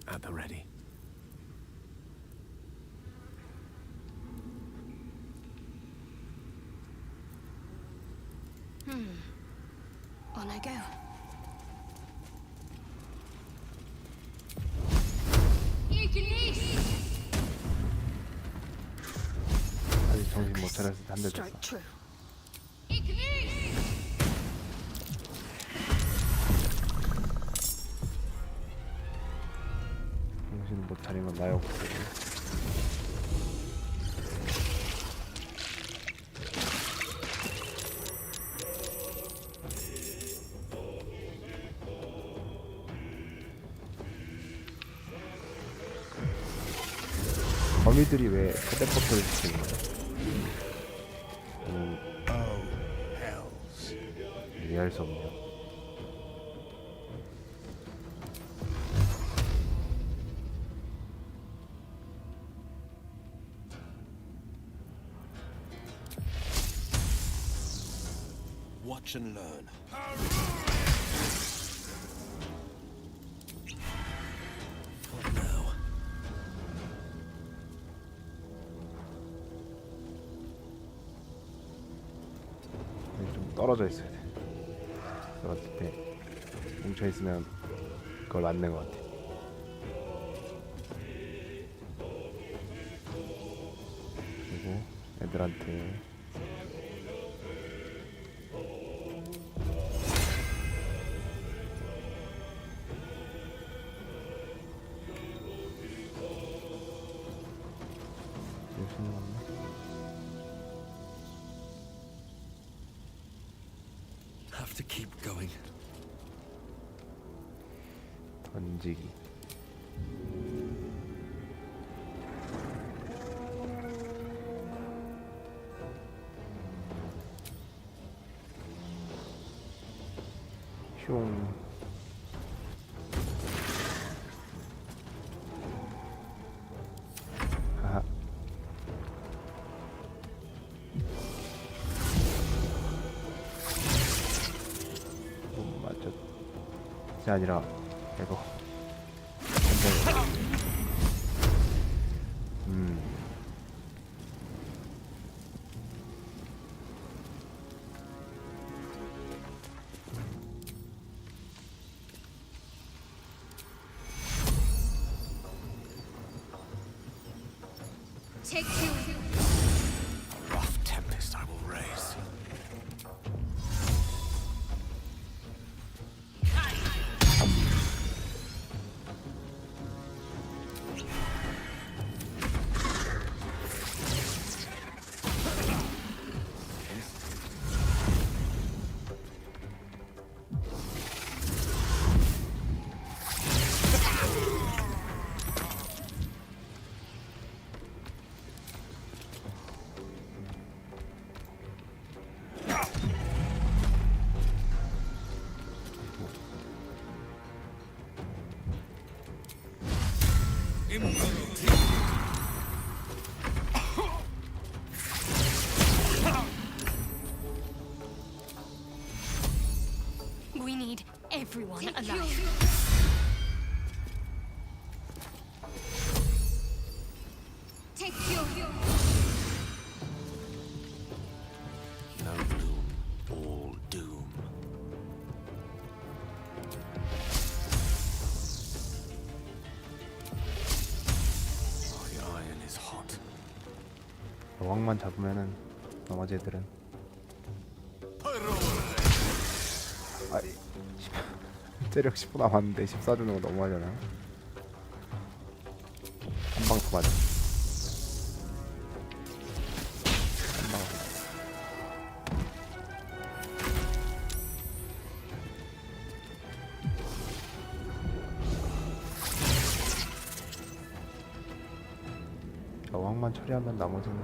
At the ready. On I go. 아직 정신 못 차렸을 때 한 대 줬어. Strike true. 정신 못 차리면 나요. 거미들이 왜 텔레포트를 시키는 거야? 이해할 수 없네요. Watch and learn. What now? 좀 떨어져 있어야 돼. 떨어질 때 뭉쳐 있으면 그걸 맞는 것 같아. 그리고 애들한테 Have to keep going. 던지기. 흉. 하하. 못 맞췄. 게 아니라 이거. Take two. A rough tempest I will raise. We need everyone alive. Take two. No bloom, all doom. My iron is hot. 여왕만 잡으면은 나머지 애들은 아이 체력 10% 남았는데 14 주는 거 너무하잖아. 한 방 더 맞아. 한 방. 여왕만 처리하면 나머지는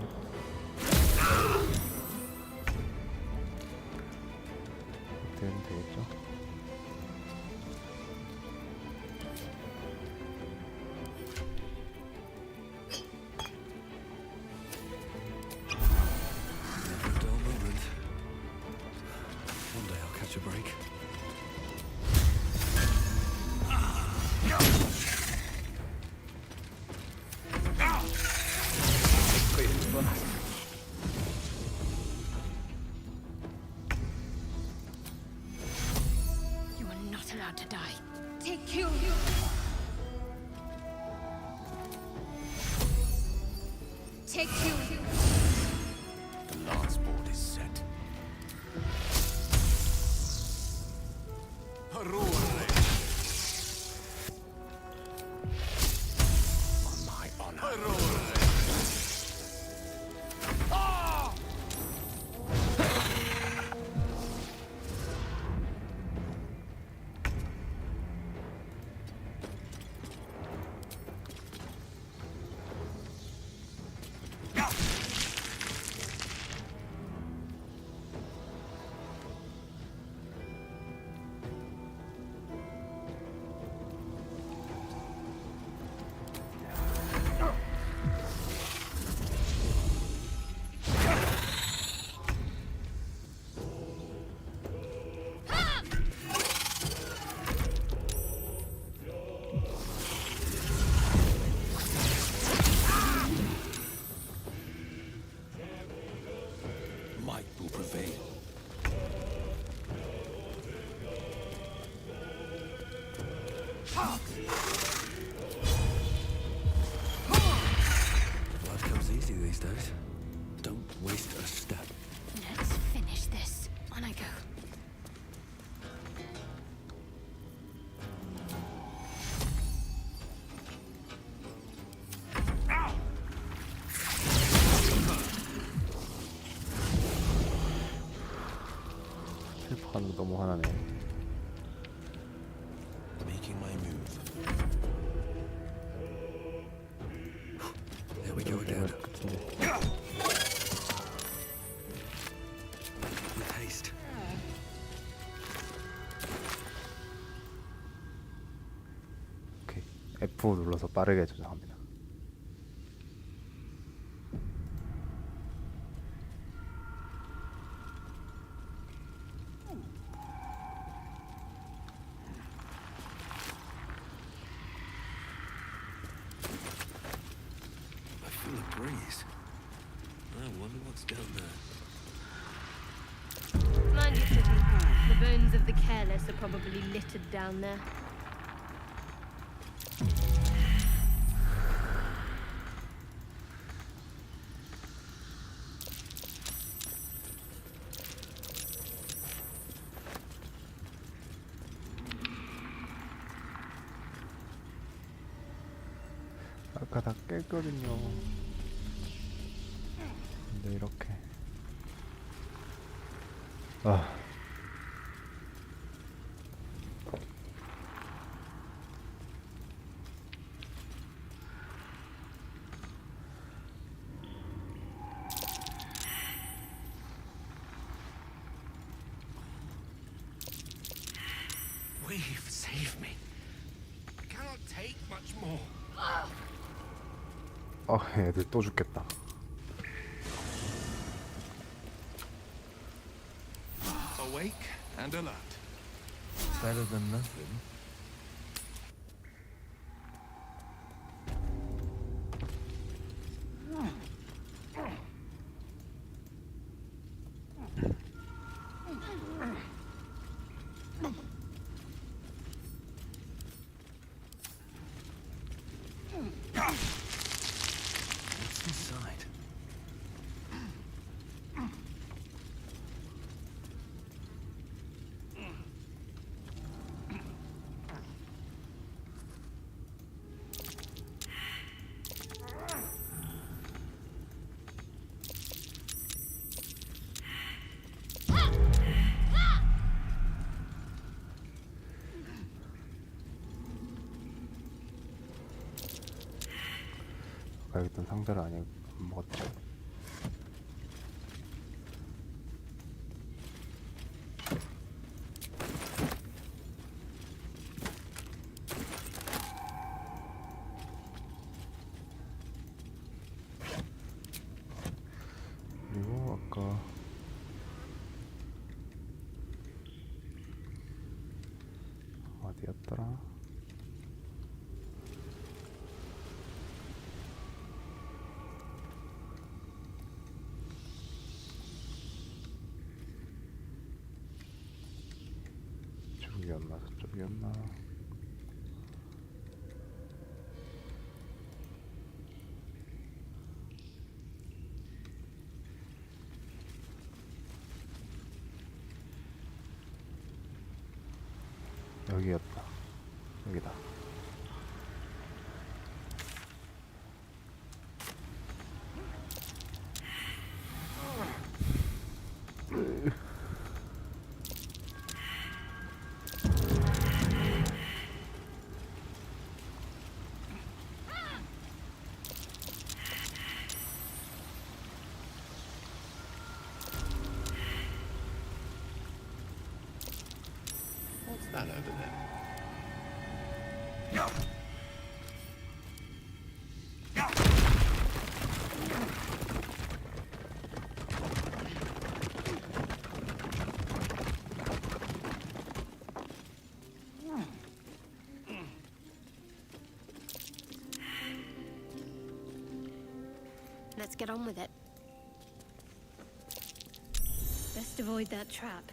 되면 되겠죠? Never a dull moment. One day I'll catch a break. You are not allowed to die. Take two. Take two. The lance board is set. On my honor. Blood comes easy these days. Don't waste a step. Let's finish this. On I go. 힐프하는 거 너무 화나네. Making my move. There we go again. With haste. 오케이. F 눌러서 빠르게 조정합니다. I feel a breeze. I wonder what's down there. Mind you, City. The bones of the careless are probably littered down there. 아까 다 깼거든요. 근데 이렇게 아 Weave, save me. I cannot take much more. 애들 또 죽겠다. Awake and alert. Better than nothing. What's inside? 아까 여기 있던 상자를 안 먹었죠. 그리고 아까 어디였더라? 저쪽이었나 저쪽이었나? 여기였다. 여기다. What's that over there? Let's get on with it. Best avoid that trap.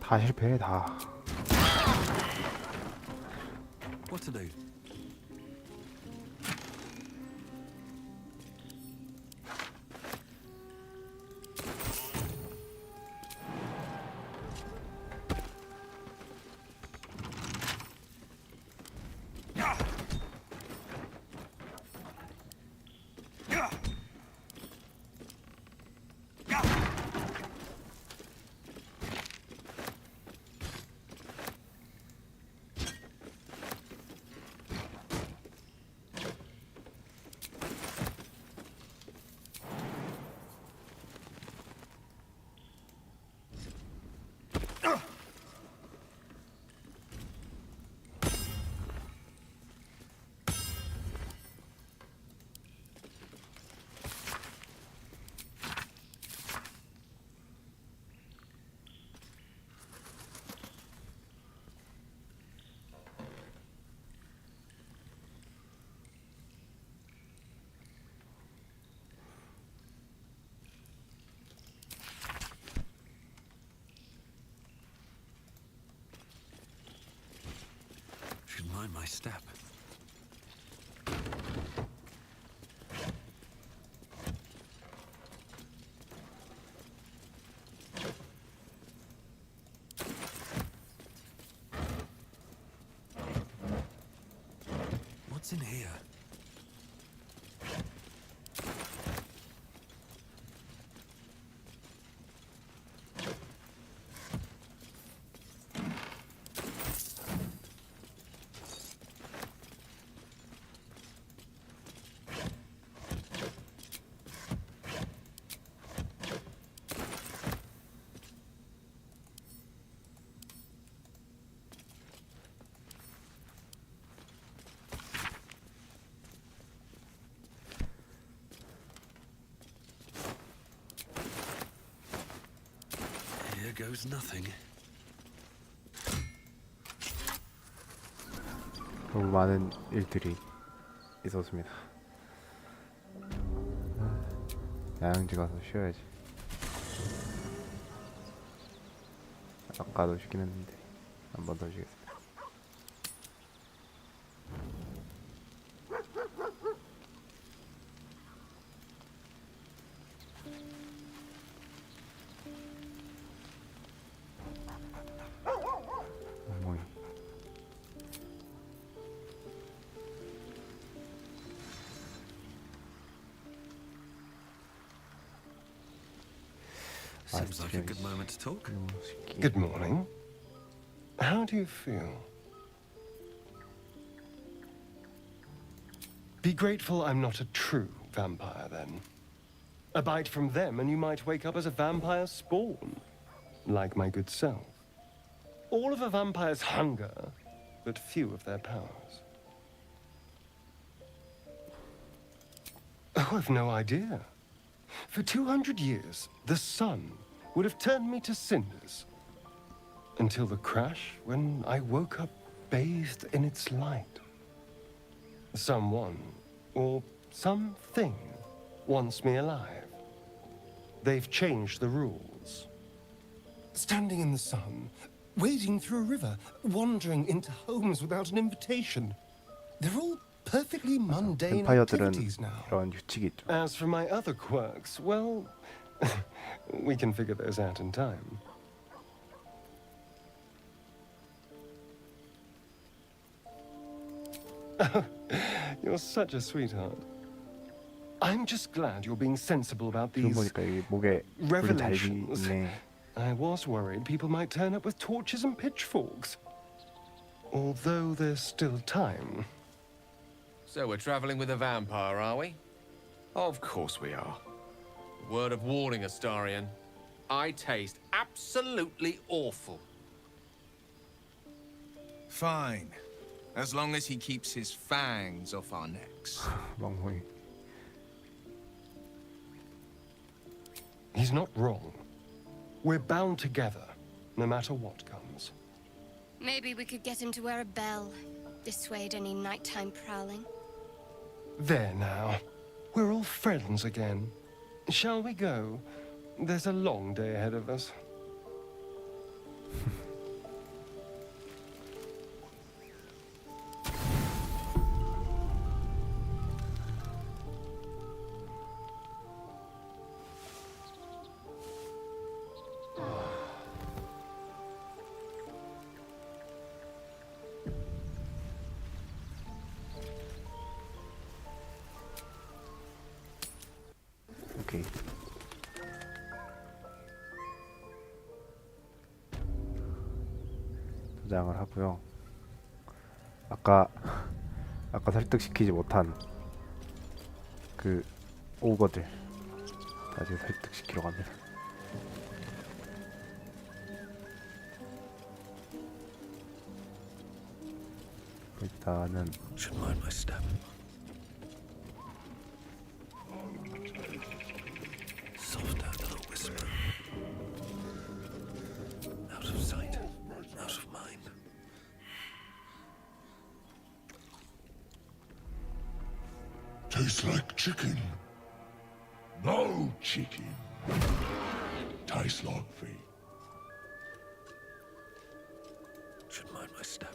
다 실패해 다. What to do? Should mind my step. What's in here? Here goes nothing. 너무 많은 일들이 있었습니다. 야영지 가서 쉬어야지. 아까도 쉬긴 했는데 한 번 더 쉬겠습니다. 어머니. Seems like a good moment to talk. Good morning. How do you feel? Be grateful I'm not a true vampire, then. A bite from them and you might wake up as a vampire spawn, like my good self. All of a vampire's hunger, but few of their powers. Oh, I've no idea. For 200 years, the sun would have turned me to cinders. Until the crash, when I woke up bathed in its light. Someone, or something, wants me alive. They've changed the rules. Standing in the sun, wading through a river, wandering into homes without an invitation. They're all perfectly mundane 뱀파이어들은 activities now. 이런 규칙이 있죠. As for my other quirks, well, we can figure those out in time. You're such a sweetheart. I'm just glad you're being sensible about 지금 these 보니까 이 목에 물이 달리 revelations. 있네. I was worried people might turn up with torches and pitchforks. Although there's still time. So we're traveling with a vampire, are we? Of course we are. Word of warning, Astarion. I taste absolutely awful. Fine. As long as he keeps his fangs off our necks. 멍멍이. He's not wrong. We're bound together, no matter what comes. Maybe we could get him to wear a bell. Dissuade any nighttime prowling. There now. We're all friends again. Shall we go? There's a long day ahead of us. 저장을 하고요. 아까 설득시키지 못한 그 오거들 다시 설득시키러 갑니다. 일단은 Should mind my step. Softer than a whisper. Out of sight, out of mind. Tastes like chicken. No chicken. Tastes like feet. Should mind my step.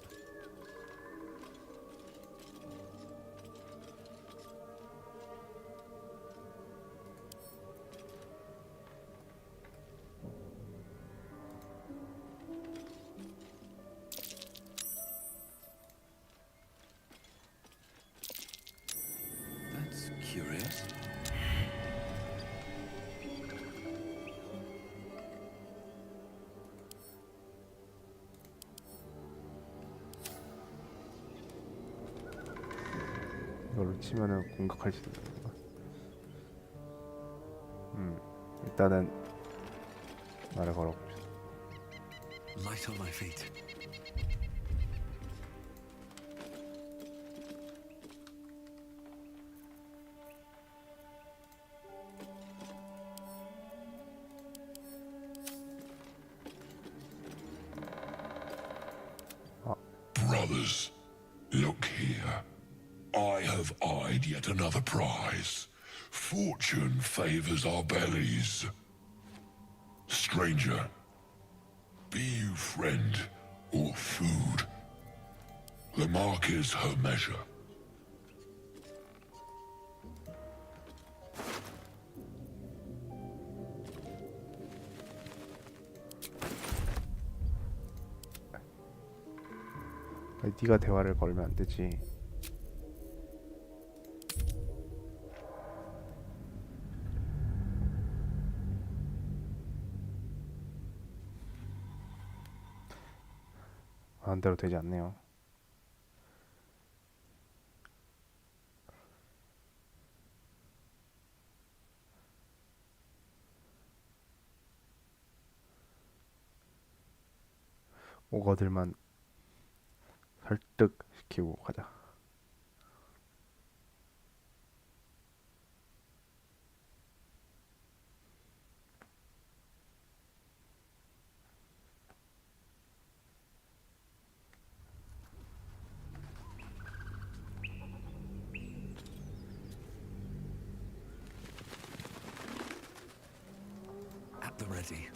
That's curious. 이걸로 치면은 공격할 수 있는 건가? 일단은 말을 걸어봅시다. Light on my feet. Brothers, look here. I have eyed yet another prize. Fortune favors our bellies. Stranger, be you friend or food, the mark is her measure. 아니, 네가 대화를 걸면 안 되지. 마음대로 되지 않네요. 오거들만 설득시키고 가자. At the ready.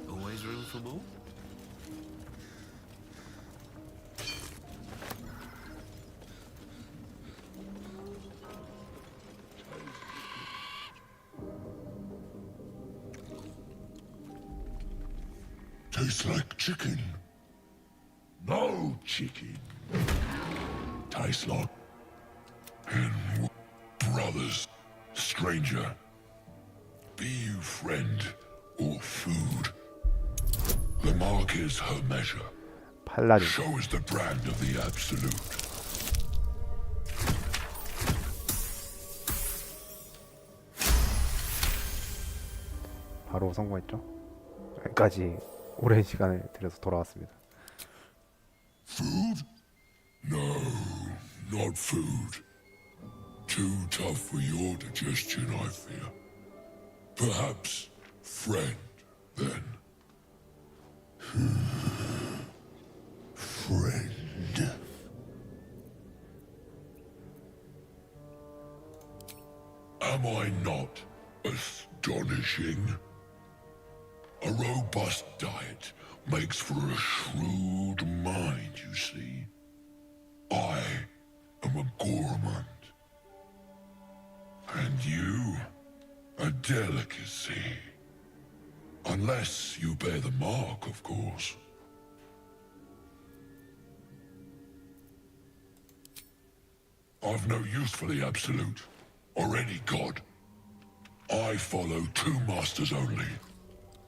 Always room for more? Tastes like chicken. No chicken. Tastes like... And brothers, stranger, be you friend or food, the mark is her measure. 팔라딘. Show is the brand of the absolute. 바로 성공했죠. 여기까지 오랜 시간을 들여서 돌아왔습니다. Food? No, not food. Too tough for your digestion, I fear. Perhaps friend, then. Friend. Am I not astonishing? A robust diet makes for a shrewd mind, you see. I am a gourmand. And you, a delicacy. Unless you bear the mark, of course. I've no use for the absolute. or any god. I follow two masters only: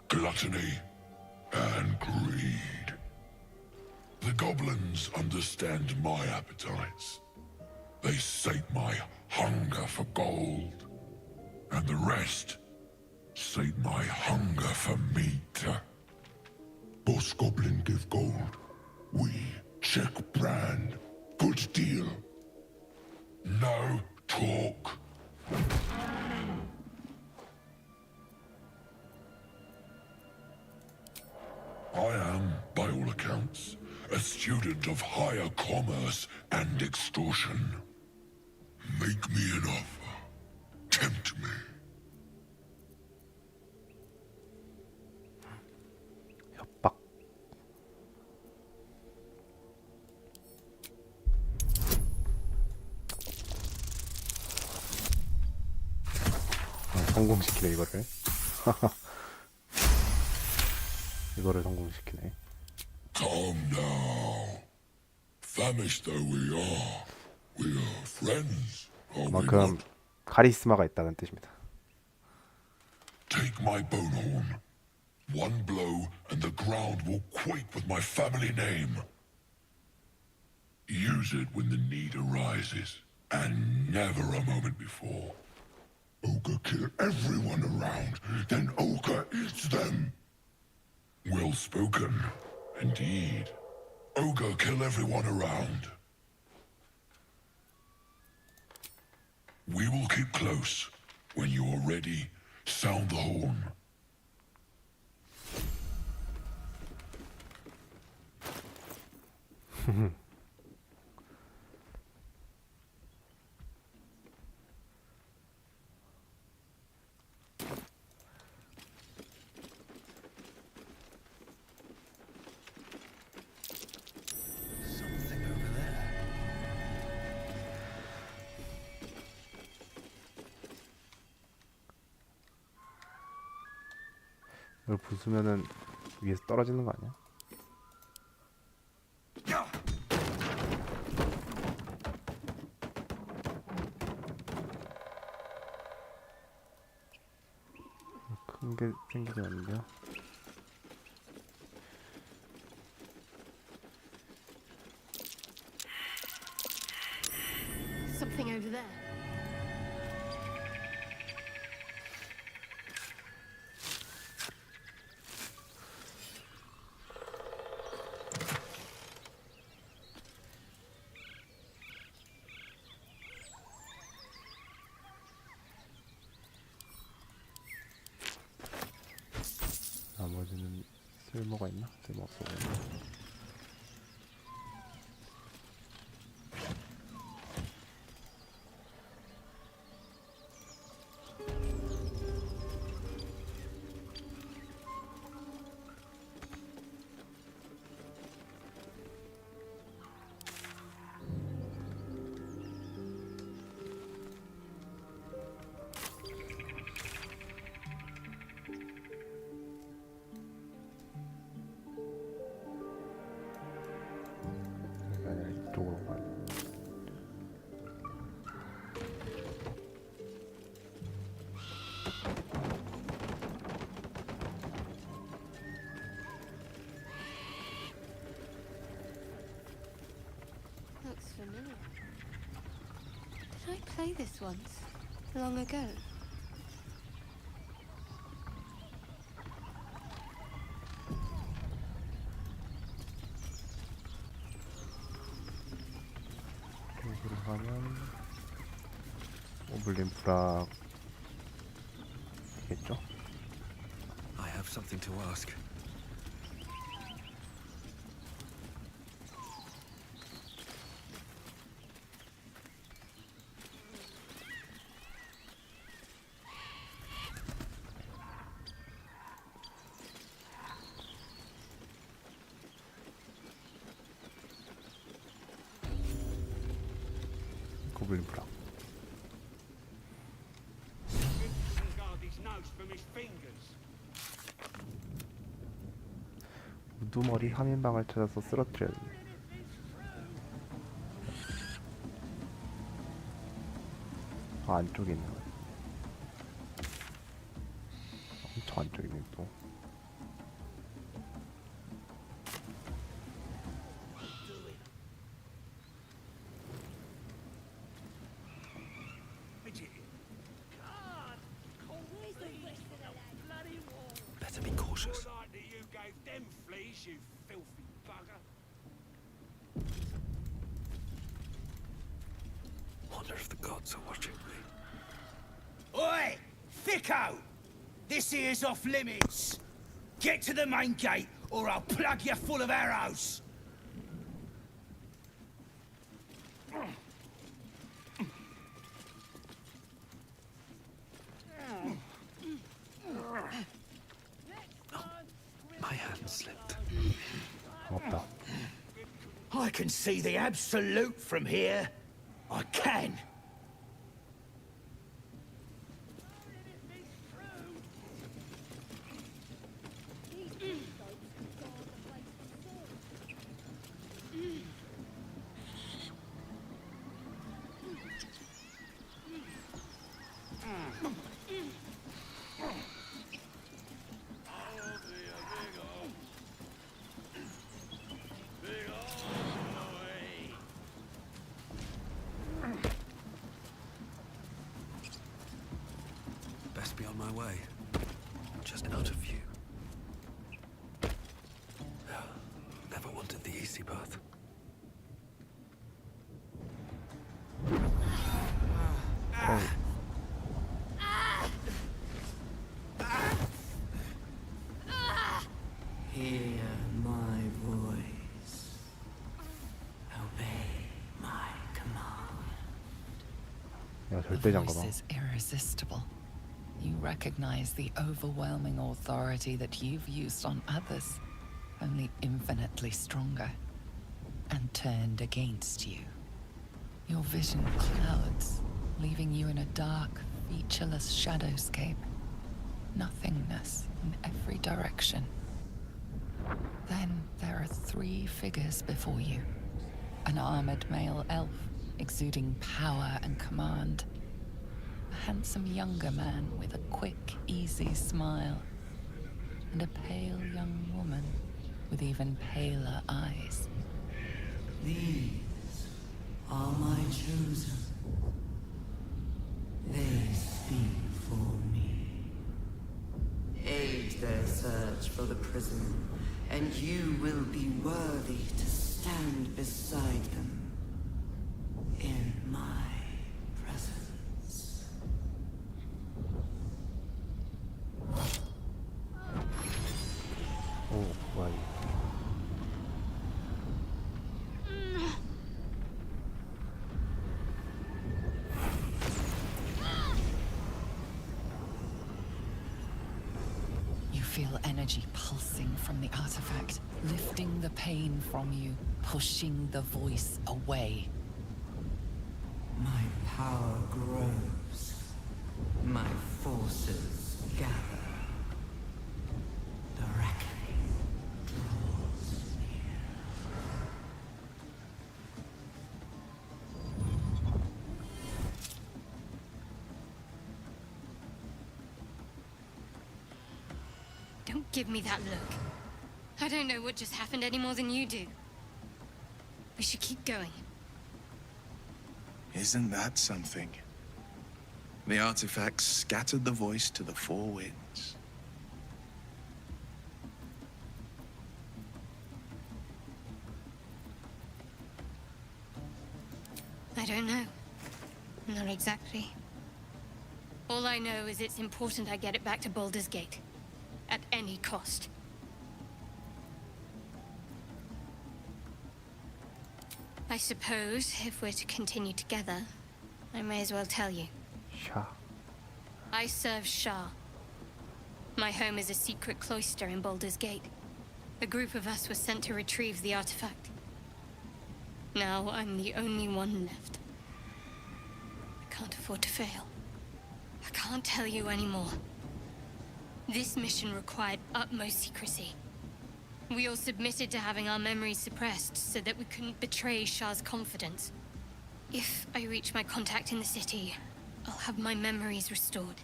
gluttony and greed. The goblins understand my appetites. They sate my hunger for gold. And the rest sate my hunger for meat. Boss Goblin give gold. We check brand. Good deal. No talk. I am, by all accounts, a student of higher commerce and extortion. Make me an offer. Tempt me. 협박. 성공시키네 이거를. 이거를 성공시키네. Calm now. Famished though we are friends. Are we 그만큼 not? 카리스마가 있다는 뜻입니다. Take my bone horn. One blow and the ground will quake with my family name. Use it when the need arises, and never a moment before. Ogre kill everyone around, then Ogre eats them. Well spoken, indeed. Ogre kill everyone around. We will keep close. When you are ready, sound the horn. 이걸 부수면은 위에서 떨어지는 거 아니야? 큰 게 생기지 않는데요? Something over there. 나머지는 쓸모가 있나? 쓸모없어 보이네. 이쪽으로 가야 돼. Looks familiar. Did I play this once? Long ago? 이쪽으로 가면 오블린 브락이겠죠? I have something to ask. 고블린 브락. 우두머리 하민방을 찾아서 쓰러뜨려야 돼. 안쪽에 있는 거야. 저 안쪽에 있는 또. Better be cautious. Wonder if the gods are watching me. Oi! Thicko! This here's off limits. Get to the main gate, or I'll plug you full of arrows. My hand slipped. 없다. I can see the absolute from here. I can. Best be on my way. Just out of view. Never wanted the easy path. Hear my voice. Obey my command. 야, The 절대 장가봐. voice is irresistible. You recognize the overwhelming authority that you've used on others, only infinitely stronger, and turned against you. Your vision clouds, leaving you in a dark, featureless shadowscape. Nothingness in every direction. Then there are three figures before you. An armored male elf, exuding power and command. A handsome younger man with a quick, easy smile. And a pale young woman with even paler eyes. These are my chosen. They speak for me. Aid their search for the prison, and you will be worthy to stand beside them in my presence. 오, 뭐야 이거. You feel energy pulsing from the artifact, lifting the pain from you, pushing the voice away. My power grows. My forces gather. The reckoning draws near. Don't give me that look. I don't know what just happened any more than you do. We should keep going. Isn't that something? The artifact scattered the voice to the four winds. I don't know. Not exactly. All I know is it's important I get it back to Baldur's Gate. At any cost. I suppose, if we're to continue together, I may as well tell you. Shah. I serve Shah. My home is a secret cloister in Baldur's Gate. A group of us was sent to retrieve the artifact. Now I'm the only one left. I can't afford to fail. I can't tell you anymore. This mission required utmost secrecy. We all submitted to having our memories suppressed so that we couldn't betray Shah's confidence. If I reach my contact in the city, I'll have my memories restored.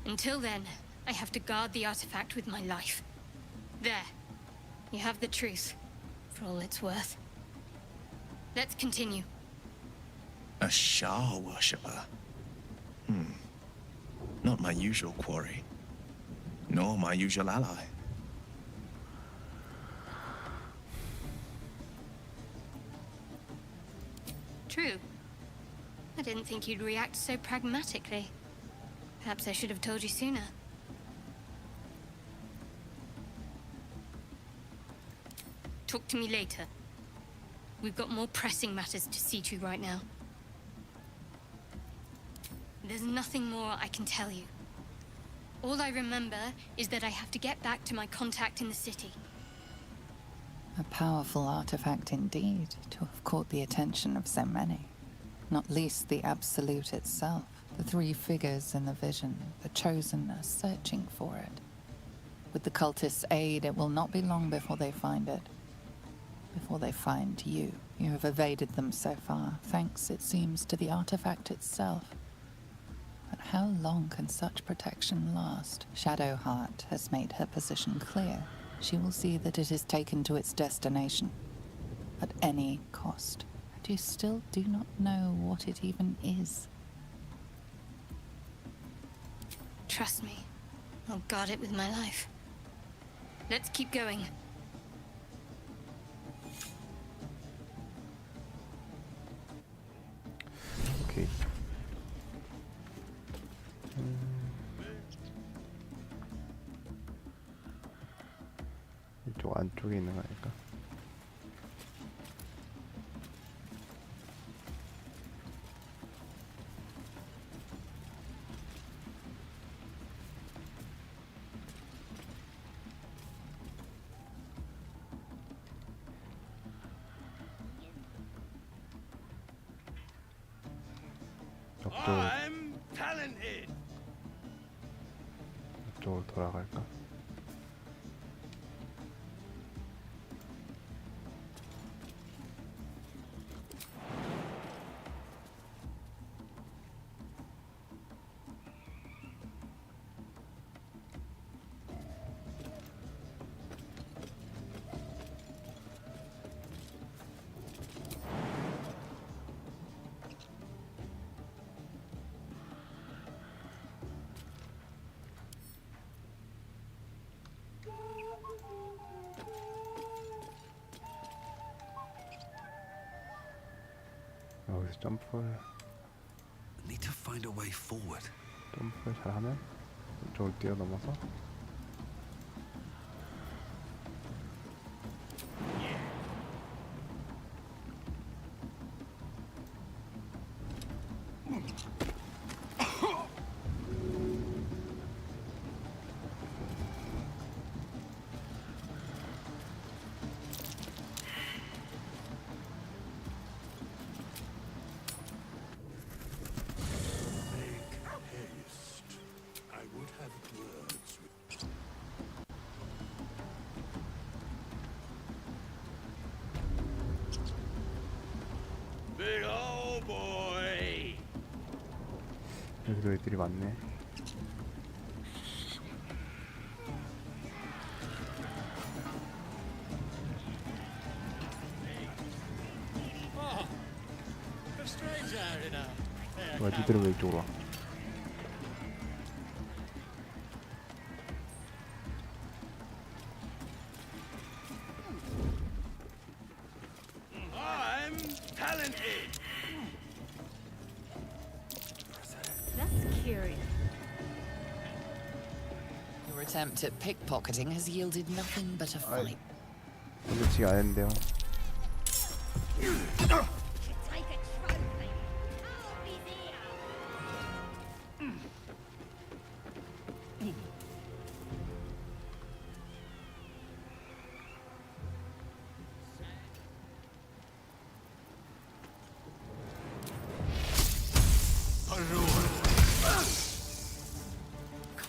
Until then, I have to guard the artifact with my life. There. You have the truth, for all it's worth. Let's continue. A Shah worshipper? Not my usual quarry. Nor my usual ally. True. I didn't think you'd react so pragmatically. Perhaps I should have told you sooner. Talk to me later. We've got more pressing matters to see to right now. There's nothing more I can tell you. All I remember is that I have to get back to my contact in the city. A powerful artifact indeed, to have caught the attention of so many. Not least the Absolute itself. The three figures in the vision, the Chosen, are searching for it. With the cultists' aid, it will not be long before they find it. Before they find you. You have evaded them so far, thanks, it seems, to the artifact itself. But how long can such protection last? Shadowheart has made her position clear. She will see that it is taken to its destination. At any cost. And you still do not know what it even is. Trust me. I'll guard it with my life. Let's keep going. 오케이. 이쪽 안쪽에 있는 거 아닐까? I'm talented. 이쪽으로 돌아갈까? 여기서 점프를 Need to find a way forward. 점프를 잘하면 이쪽을 뛰어넘어서 I would have words with... Big old boy. 여기도 애들이 많네. A stranger in a... 왜 니들은 왜 이쪽으로 와? I'm talented. That's curious. Your attempt at pickpocketing has yielded nothing but a fight. 솔직히 안 했는데요.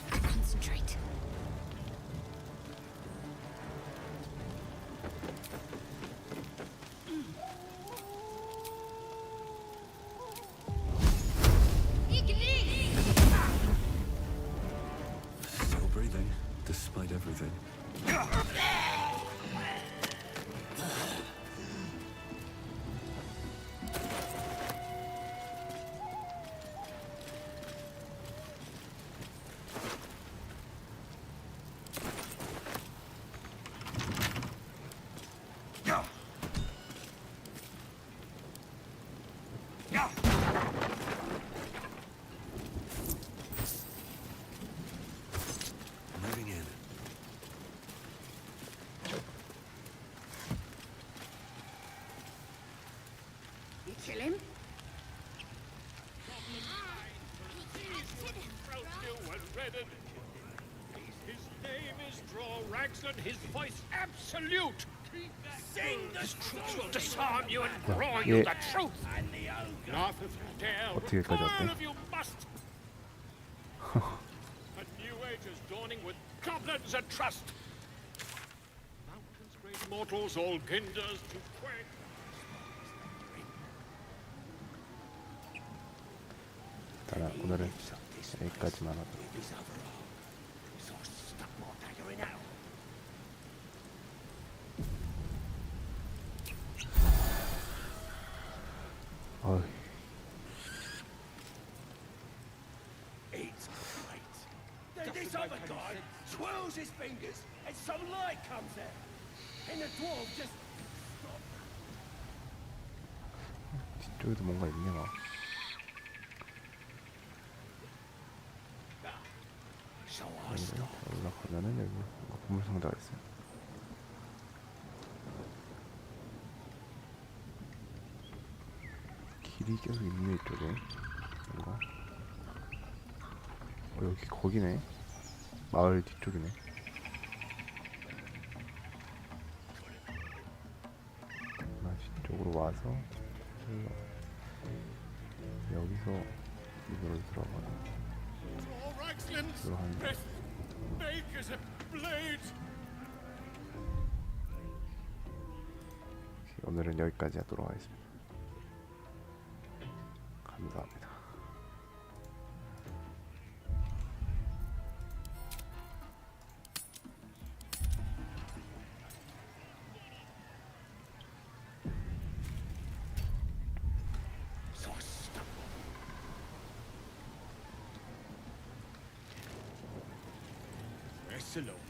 Concentrate. breathing, despite everything. Moving in. You kill him? His name is Dror Ragzlin, his voice absolute. Sing the truth will disarm you and grow you the truth. North of Dale, 어떻게까지 왔대? all of you must. A new age is dawning with goblins and trust. Mountains, great mortals, all ginders to quake. 일단 오늘은 여기까지만 하자. 어이. It's great. Then this other guy twirls his fingers and some light comes out. And the dwarf just 뒤쪽에도 뭔가 있네 막. 여기로 올라가면은 여기 뭔가 보물 상자가 있어요. 길이 계속 있네 이쪽에. 뭔가. 여기 거기네. 마을 뒤쪽이네. 뒤쪽으로 와서 여기서 이걸로 들어가는. Ragzlin's breath make as a blade. 오늘은 여기까지 하도록 하겠습니다. 감사합니다. Rest alone.